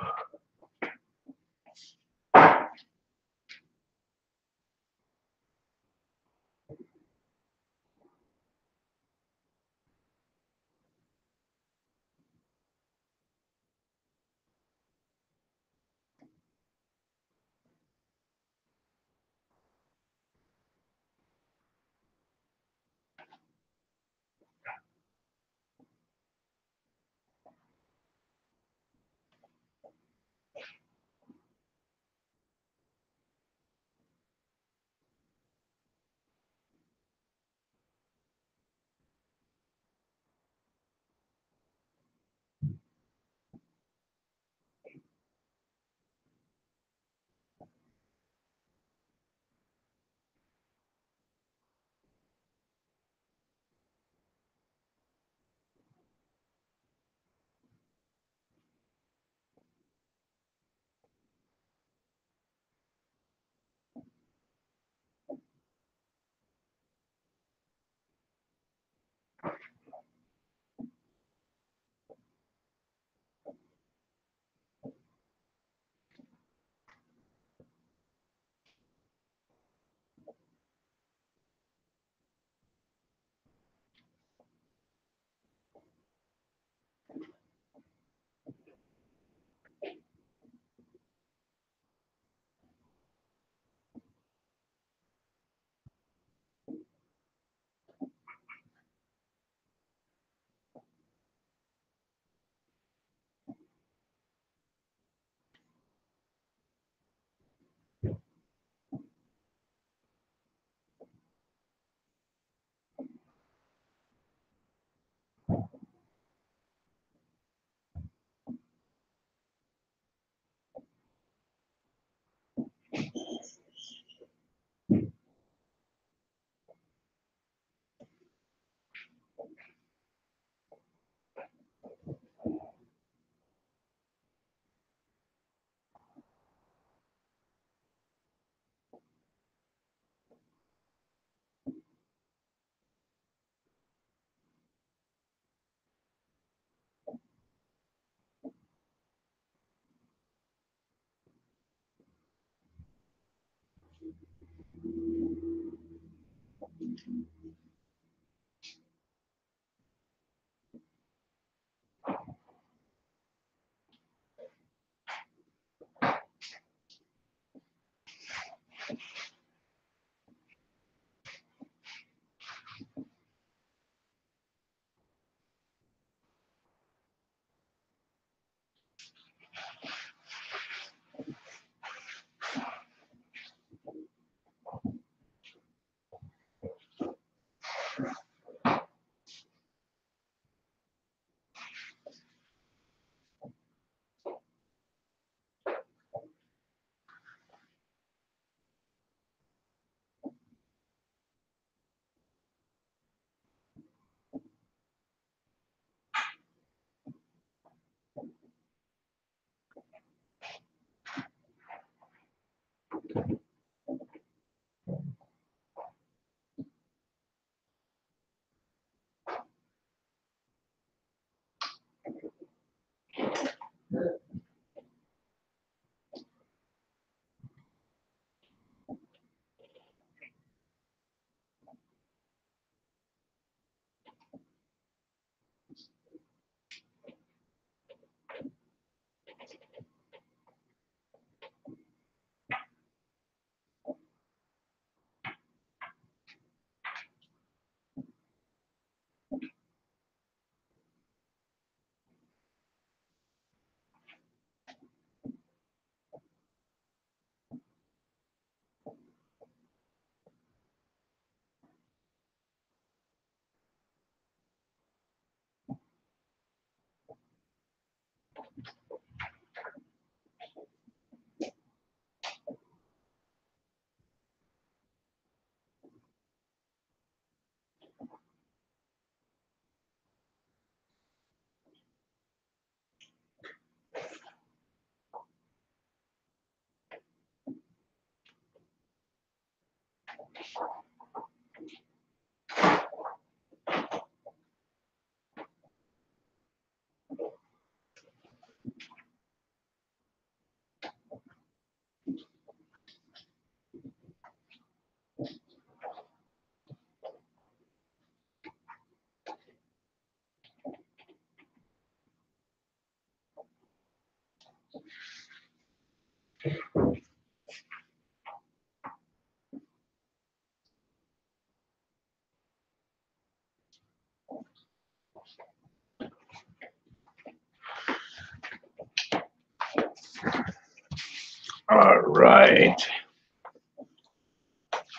All right.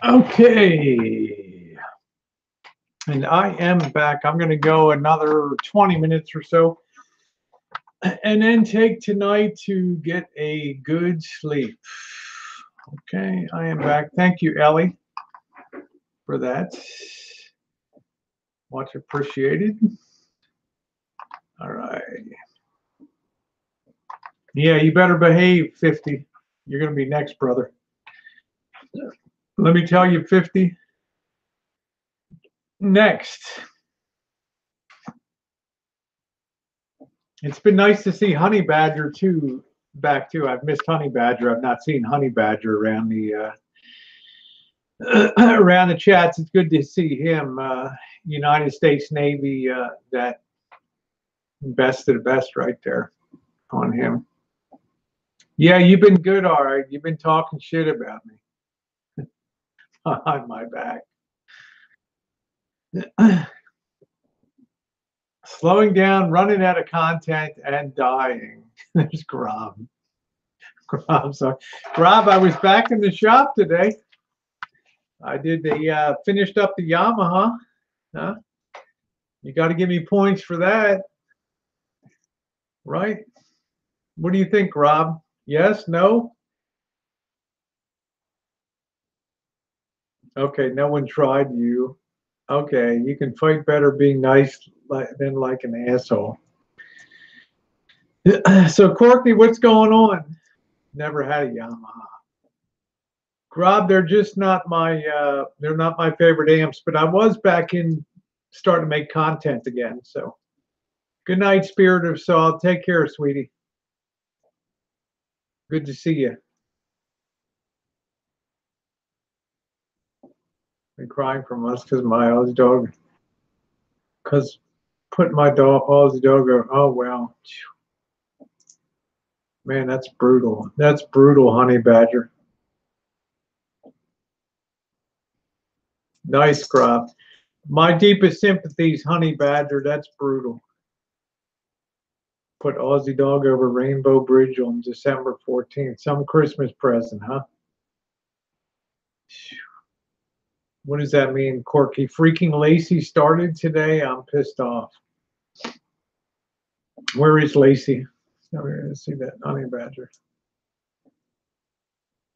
Okay. And I am back. I'm going to go another 20 minutes or so and then take tonight to get a good sleep. Okay, I am back. Thank you, Ellie, for that. Much appreciated. All right. Yeah, you better behave, 50. You're going to be next, brother. Let me tell you, 50. Next. It's been nice to see Honey Badger too back too. I've missed Honey Badger. I've not seen Honey Badger around the around the chats. It's good to see him. United States Navy, that best of the best right there on him. Yeah, you've been good, all right. You've been talking shit about me on my back. Slowing down, running out of content, and dying. There's Grob. Grob, sorry. Grob, I was back in the shop today. I did the finished up the Yamaha. Huh? You got to give me points for that, right? What do you think, Rob? Yes? No? Okay, no one tried you. Okay, you can fight better being nice than like an asshole. So, Courtney, what's going on? Never had a Yamaha. Rob, they're just not my they're not my favorite amps, but I was back in starting to make content again. So, good night, Spirit of Saw. Take care, sweetie. Good to see you. Been crying for months because my Aussie dog, because put my dog, Aussie dog, oh wow. Man, that's brutal. That's brutal, honey badger. Nice crop. My deepest sympathies, honey badger. That's brutal. Put Aussie dog over Rainbow Bridge on December 14th. Some Christmas present, huh? What does that mean, Corky? Freaking Lacey started today? I'm pissed off. Where is Lacey? Let's see that honey badger.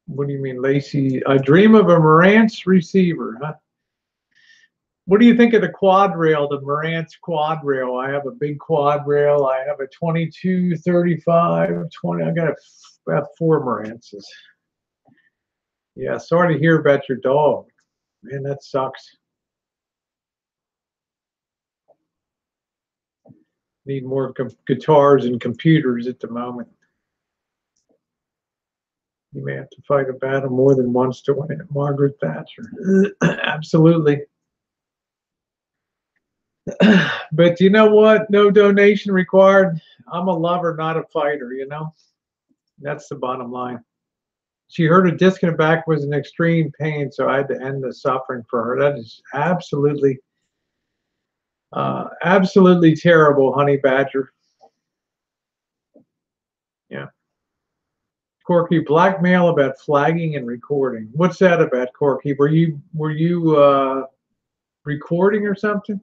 What do you mean, Lacey? I dream of a Marantz receiver, huh? What do you think of the quad rail, the Marantz quad rail? I have a big quad rail. I have a 22, 35, 20. I got about 4 Marantzes. Yeah, sorry to hear about your dog. Man, that sucks. Need more guitars and computers at the moment. You may have to fight a battle more than once to win it. Margaret Thatcher. Absolutely. But you know what? No donation required. I'm a lover, not a fighter, you know? That's the bottom line. She heard a disc in her back was in extreme pain, so I had to end the suffering for her. That is absolutely, absolutely terrible, honey badger. Yeah. Corky, blackmail about flagging and recording. What's that about, Corky? Were you recording or something?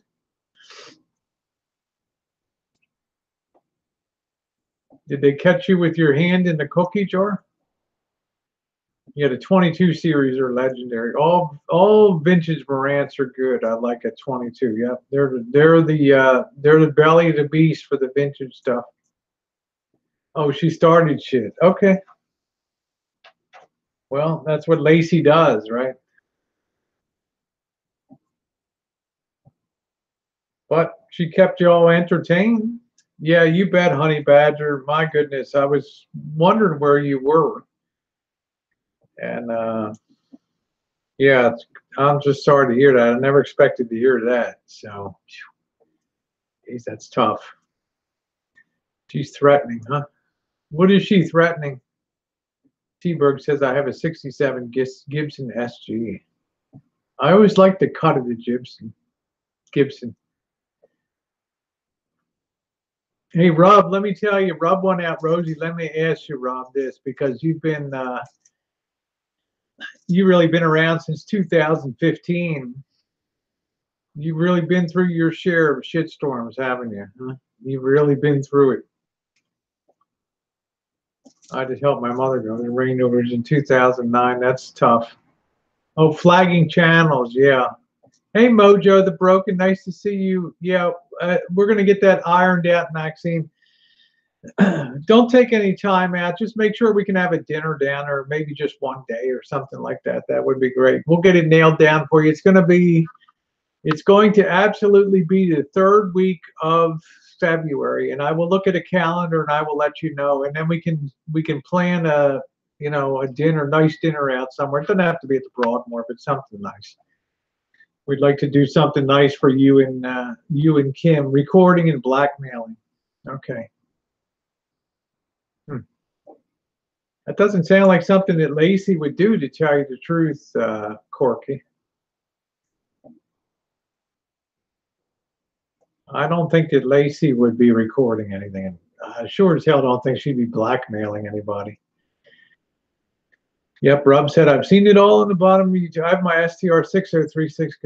Did they catch you with your hand in the cookie jar? Yeah, the 22 series are legendary. All vintage Marantz are good. I like a 22. Yeah, they're the belly of the beast for the vintage stuff. Oh, she started shit. Okay. Well, that's what Lacey does, right? But she kept you all entertained. Yeah, you bet, honey badger. My goodness, I was wondering where you were. And yeah, I'm just sorry to hear that. I never expected to hear that. So, geez, that's tough. She's threatening, huh? What is she threatening? T-Berg says, I have a 67 Gibson SG. I always like the cut of the Gibson. Hey, Rob, let me tell you, rub one out, Rosie. Let me ask you, Rob, this, because you've really been around since 2015. You've really been through your share of shitstorms, haven't you? Huh? You've really been through it. I just helped my mother go. It rained over in 2009. That's tough. Oh, flagging channels, yeah. Hey, Mojo the Broken, nice to see you. Yeah, we're going to get that ironed out, Maxine. Don't take any time out. Just make sure we can have a dinner down, or maybe just one day or something like that. That would be great. We'll get it nailed down for you. It's going to absolutely be the 3rd week of February, and I will look at a calendar and I will let you know, and then we can plan a dinner, nice dinner out somewhere. It doesn't have to be at the Broadmoor, but something nice. We'd like to do something nice for you and Kim, recording and blackmailing. Okay. That doesn't sound like something that Lacey would do, to tell you the truth, Corky. I don't think that Lacey would be recording anything. I sure as hell don't think she'd be blackmailing anybody. Yep, Rob said, I've seen it all in the bottom of YouTube. I have my STR 6036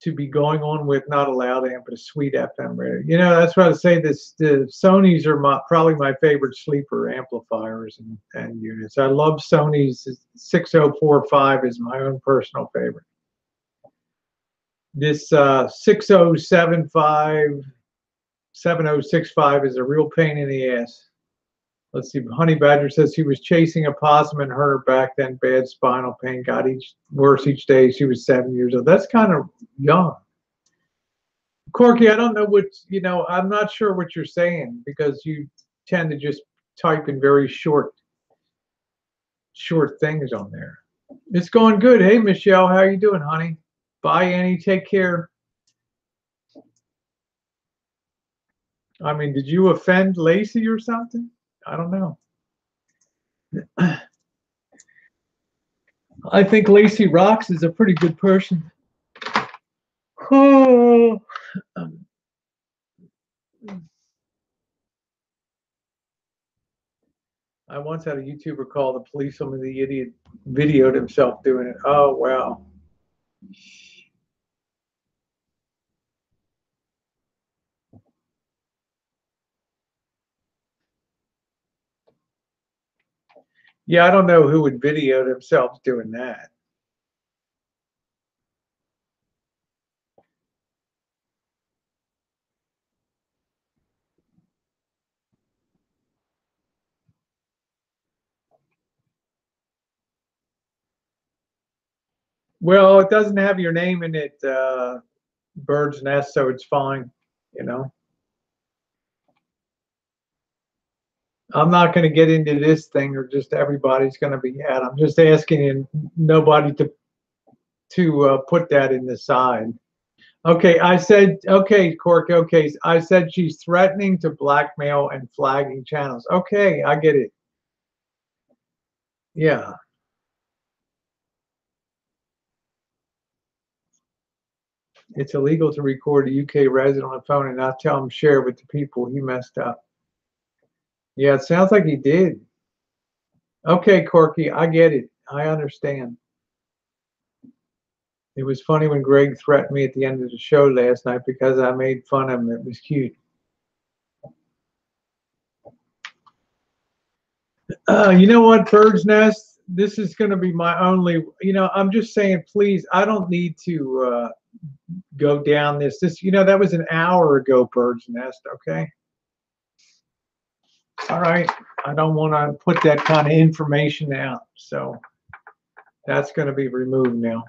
to be going on with, not a loud amp, but a sweet FM radio. You know, that's what I say. The Sonys are probably my favorite sleeper amplifiers and units. I love Sony's 6045 is my own personal favorite. This 6075, 7065 is a real pain in the ass. Let's see. Honey Badger says he was chasing a possum and hurt her back, then bad spinal pain, got worse each day. She was 7 years old. That's kind of young. Corky, I don't know what, I'm not sure what you're saying, because you tend to just type in very short things on there. It's going good. Hey, Michelle, how you doing, honey? Bye, Annie. Take care. I mean, did you offend Lacey or something? I don't know. I think Lacey Rocks is a pretty good person. Oh. I once had a YouTuber call the police on me. The idiot videoed himself doing it. Oh, wow. Yeah, I don't know who would video themselves doing that. Well, it doesn't have your name in it, Bird's Nest, so it's fine, you know. I'm not going to get into this thing, or just everybody's going to be mad. I'm just asking nobody to put that in the side. Okay, I said, okay, Cork, okay, I said she's threatening to blackmail and flagging channels. Okay, I get it. Yeah. It's illegal to record a UK resident on the phone and not tell him share with the people he messed up. Yeah, it sounds like he did. Okay, Corky, I get it. I understand. It was funny when Greg threatened me at the end of the show last night because I made fun of him. It was cute. You know what, Bird's Nest? This is going to be my only, I'm just saying, please, I don't need to go down this. That was an hour ago, Bird's Nest, okay? All right. I don't want to put that kind of information out. So that's going to be removed now.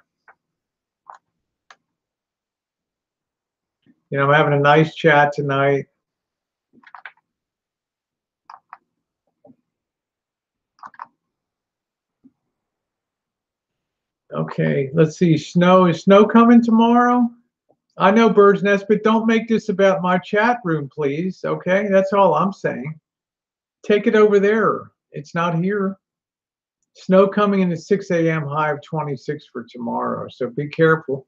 I'm having a nice chat tonight. Okay, let's see. Is snow coming tomorrow? I know, Bird's Nest, but don't make this about my chat room, please. Okay, that's all I'm saying. Take it over there. It's not here. Snow coming in at 6 a.m., high of 26 for tomorrow, so be careful.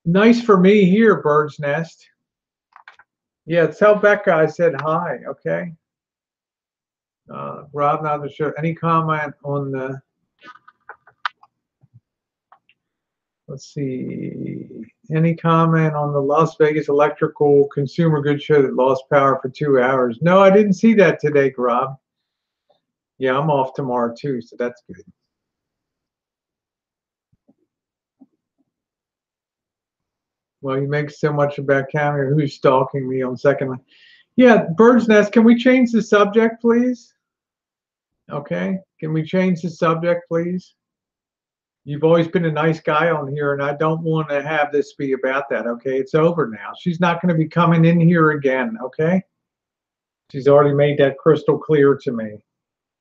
Nice for me here, Bird's Nest. Yeah, tell Becca I said hi, okay? Rob, not the show. Any comment on the, let's see, any comment on the Las Vegas electrical consumer goods show that lost power for 2 hours? No, I didn't see that today, Rob. Yeah, I'm off tomorrow too, so that's good. Well, you make so much about Cammy. Who's stalking me on Second Life? Yeah, Bird's Nest, can we change the subject, please? Okay, can we change the subject, please? You've always been a nice guy on here, and I don't want to have this be about that, okay? It's over now. She's not going to be coming in here again, okay? She's already made that crystal clear to me.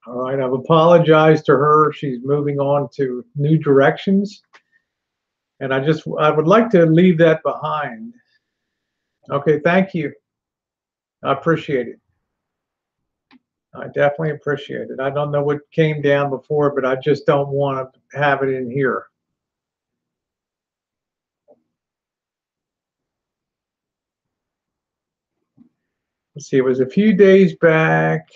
All right, I've apologized to her. She's moving on to new directions. And I would like to leave that behind. Okay, thank you. I appreciate it. I definitely appreciate it. I don't know what came down before, but I just don't want to have it in here. Let's see, it was a few days back.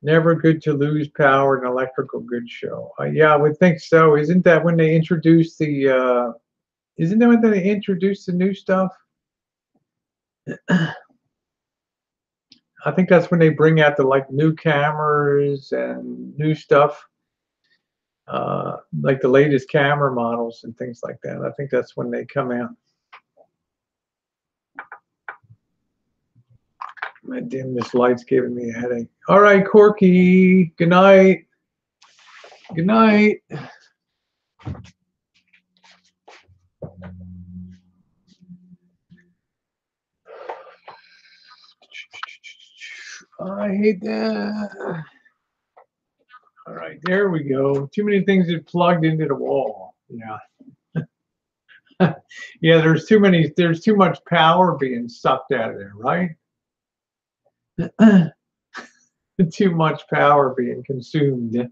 Never good to lose power in an electrical goods show. Yeah, I would think so. Isn't that when they introduced the new stuff? I think that's when they bring out the new cameras and new stuff, like the latest camera models and things like that. I think that's when they come out. My damn, this light's giving me a headache. All right, Corky. Good night. Good night. I hate that. All right, there we go. Too many things that plugged into the wall. Yeah. Yeah, there's too much power being sucked out of there, right? Too much power being consumed.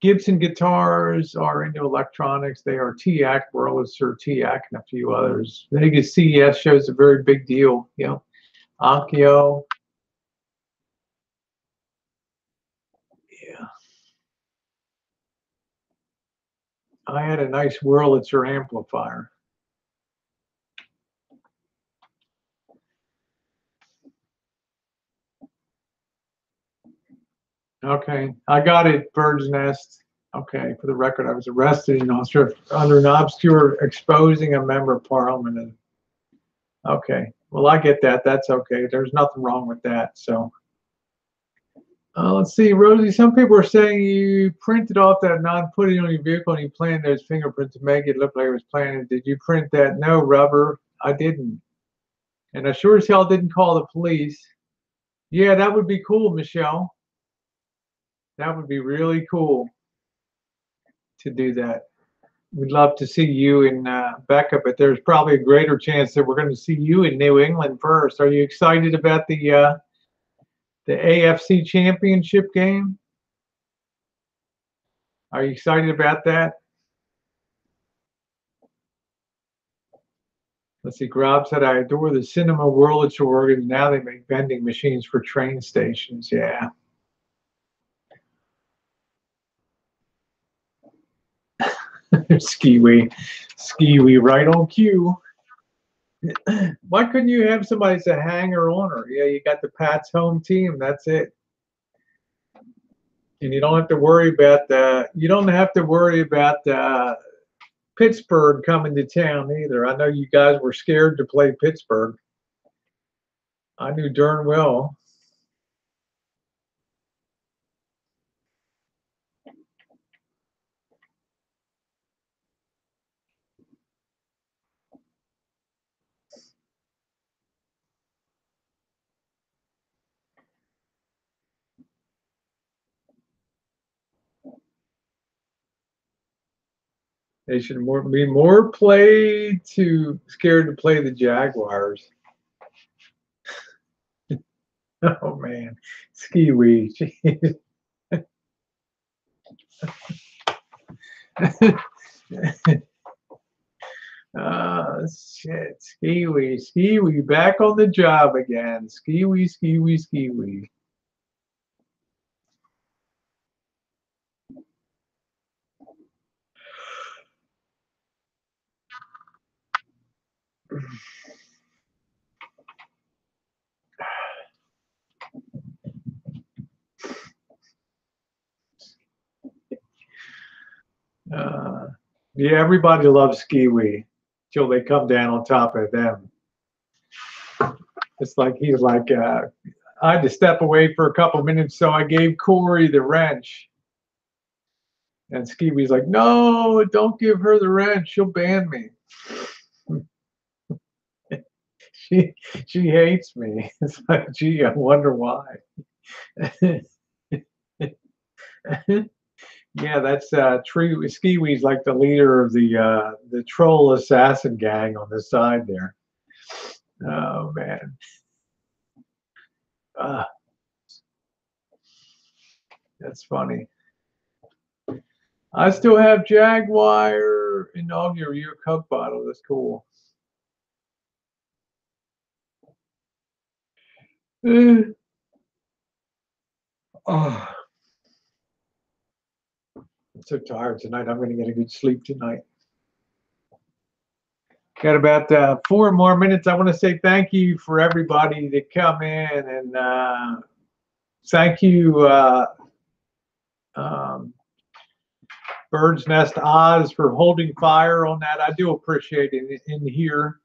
Gibson guitars are into electronics. They are TAC, Wurlitzer, TAC, and a few others. Vegas CES shows a very big deal. You know, Onkyo. Yeah. I had a nice Wurlitzer amplifier. Okay, I got it, Bird's Nest. Okay, for the record, I was arrested in Austria under an obscure exposing a member of parliament. Okay, well, I get that. That's okay. There's nothing wrong with that. So, let's see, Rosie. Some people are saying you printed off that put it on your vehicle and you planted those fingerprints to make it look like it was planted. Did you print that? No, Rubber. I didn't. And I sure as hell didn't call the police. Yeah, that would be cool, Michelle. That would be really cool to do that. We'd love to see you in Becca, but there's probably a greater chance that we're going to see you in New England first. Are you excited about the AFC Championship game? Are you excited about that? Let's see, Grob said, I adore the Cinema Wurlitzer organs. Now they make vending machines for train stations. Yeah. Skiwi, right on cue. Why couldn't you have somebody say hanger on her? Yeah, you got the Pats home team. That's it. And you don't have to worry about Pittsburgh coming to town either. I know you guys were scared to play Pittsburgh. I knew darn well. They should be more scared to play the Jaguars. Oh man, Skiwi. Shit, Skiwi, back on the job again. Skiwi. Yeah, everybody loves Skiwi till they come down on top of them. It's like he's like, I had to step away for a couple minutes, so I gave Corey the wrench. And Skiwi's like, no, don't give her the wrench. She'll ban me. She hates me. It's like, gee, I wonder why. Yeah, that's Skiwi's like the leader of the troll assassin gang on the side there. Oh man. That's funny. I still have Jaguar inaugural year Coke bottle. That's cool. Oh, I'm so tired tonight. I'm going to get a good sleep tonight. Got about 4 more minutes. I want to say thank you for everybody that come in, and thank you, Bird's Nest Oz, for holding fire on that. I do appreciate it in here.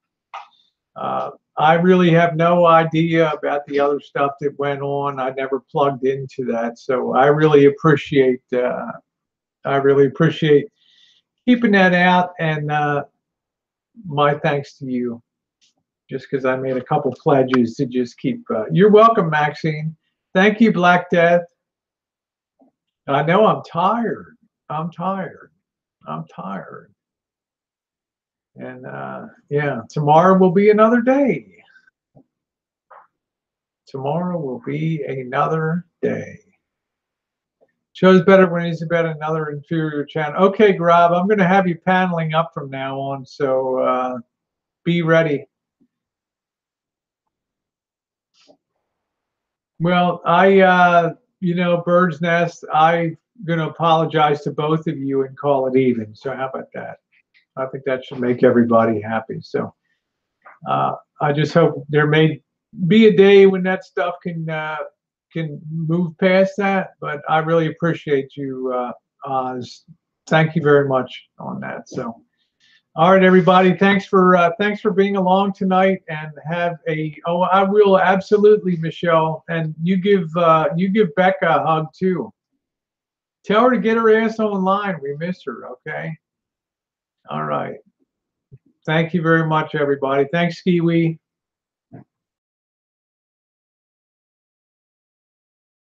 I really have no idea about the other stuff that went on. I never plugged into that, so I really appreciate keeping that out, and my thanks to you. just because I made a couple pledges to just keep. You're welcome, Maxine. Thank you, Black Death. I know I'm tired. I'm tired. I'm tired. And yeah, tomorrow will be another day. Tomorrow will be another day. Shows better when he's about another inferior channel. Okay, Grab, I'm going to have you paneling up from now on, so be ready. Well, you know, Bird's Nest, I'm going to apologize to both of you and call it even. So how about that? I think that should make everybody happy. So I just hope there may be a day when that stuff can move past that. But I really appreciate you, Oz. Thank you very much on that. So, all right, everybody, thanks for being along tonight, and have a I will absolutely, Michelle, and you give Becca a hug too. Tell her to get her ass online. We miss her. Okay. All right. Thank you very much, everybody. Thanks, Skiwee.